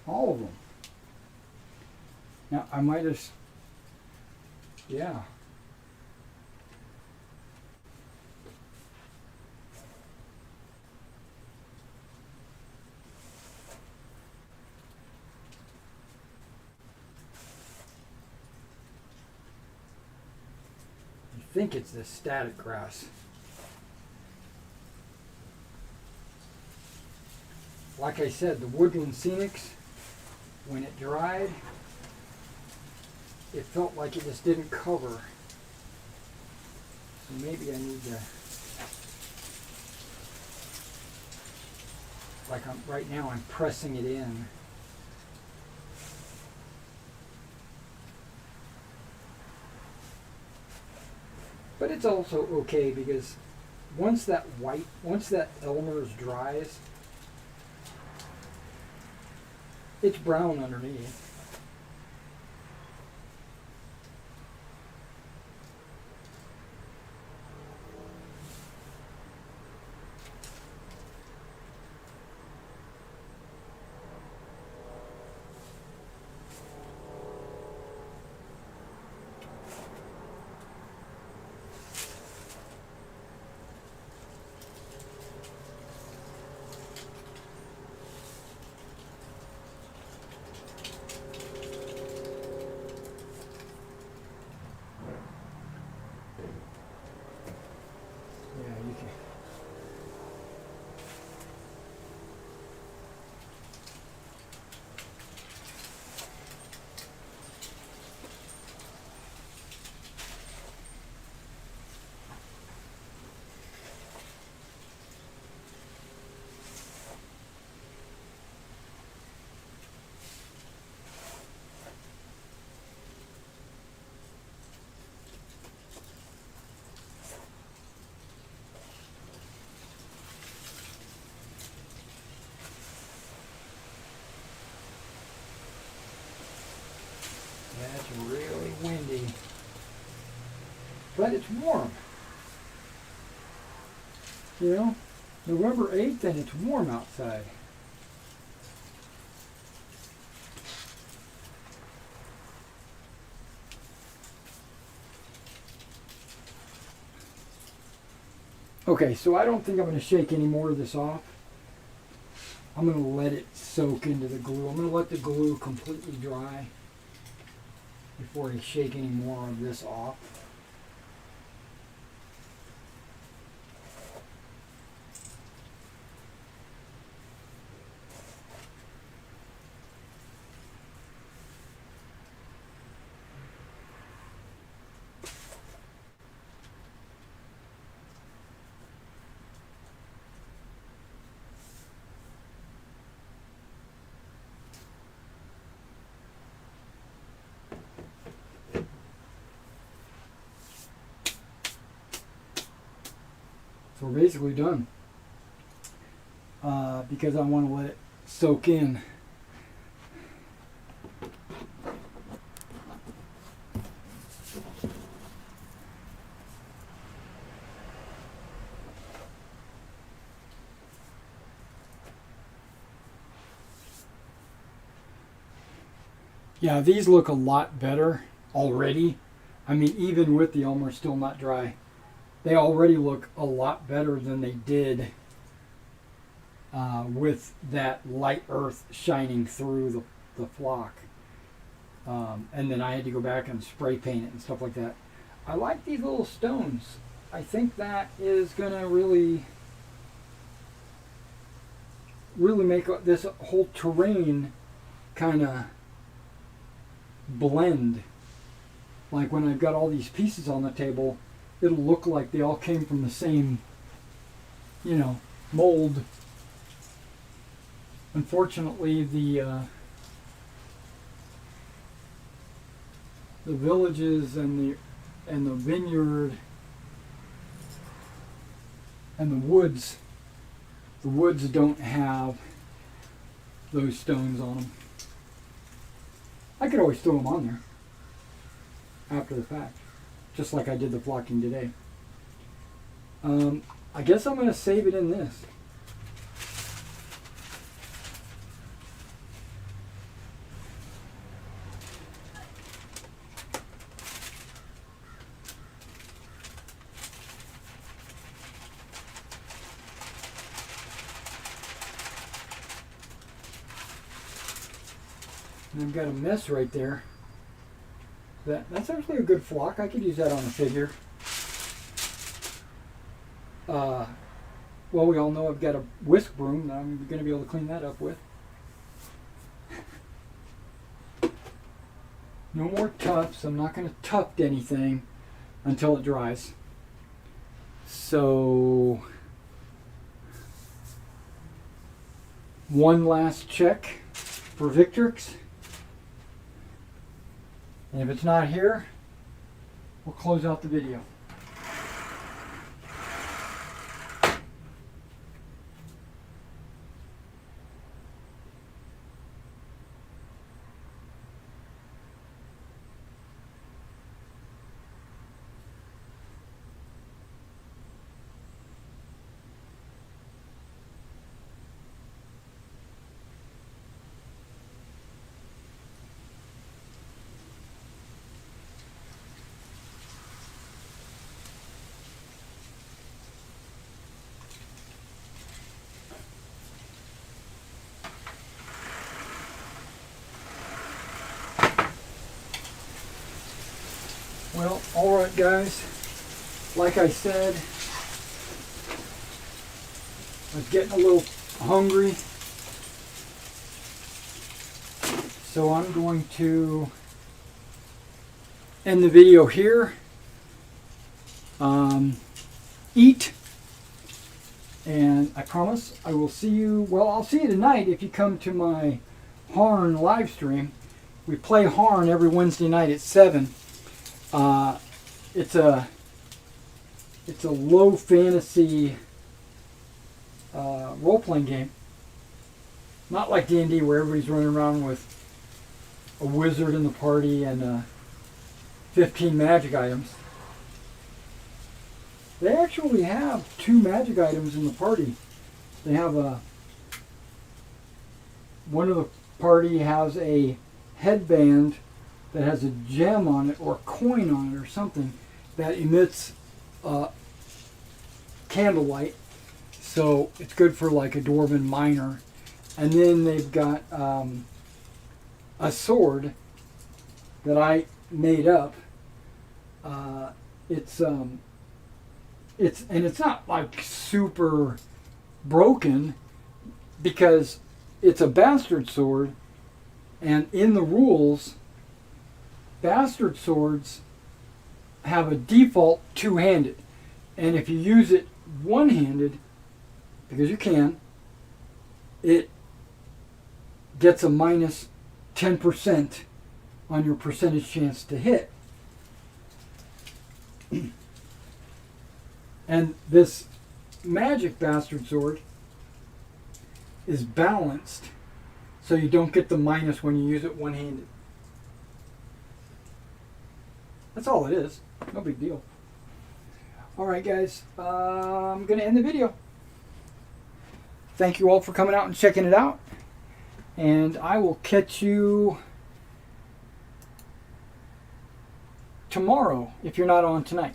All of them. Now, I might have... Yeah. I think it's the static grass. Like I said, the Woodland Scenics, when it dried, it felt like it just didn't cover. So maybe I need to, right now I'm pressing it in. But it's also okay because once that Elmer's dries, it's brown underneath. Yeah, it's really windy, but it's warm. You know, November 8th and it's warm outside. Okay, so I don't think I'm going to shake any more of this off. I'm going to let it soak into the glue. I'm going to let the glue completely dry before I shake any more of this off. So we're basically done. Because I want to let it soak in. Yeah, these look a lot better already. I mean, even with the Elmer still not dry, they already look a lot better than they did with that light earth shining through the flock. And then I had to go back and spray paint it and stuff like that. I like these little stones. I think that is going to really make this whole terrain kind of blend. Like when I've got all these pieces on the table, it'll look like they all came from the same, mold. Unfortunately, the villages and the vineyard and the woods don't have those stones on them. I could always throw them on there after the fact, just like I did the flocking today. I guess I'm going to save it in this. And I've got a mess right there. That's actually a good flock. I could use that on a figure. Well, we all know I've got a whisk broom that I'm going to be able to clean that up with. No more tufts. I'm not going to tuft anything until it dries. So, one last check for Victrix. And if it's not here, we'll close out the video. Well, alright guys, like I said, I was getting a little hungry, so I'm going to end the video here, eat, and I promise I will see you, well, I'll see you tonight if you come to my Harn live stream. We play Harn every Wednesday night at 7. It's a low fantasy role-playing game. Not like D&D where everybody's running around with a wizard in the party and 15 magic items. They actually have 2 magic items in the party. They have one of the party has a headband that has a gem on it or a coin on it or something that emits candlelight, so it's good for like a dwarven miner. And then they've got a sword that I made up. It's not like super broken because it's a bastard sword, and in the rules, bastard swords have a default two-handed, and if you use it one-handed, because you can, it gets a minus 10% on your percentage chance to hit. And this magic bastard sword is balanced so you don't get the minus when you use it one-handed. That's all it is. No big deal. Alright guys, I'm going to end the video. Thank you all for coming out and checking it out. And I will catch you tomorrow if you're not on tonight.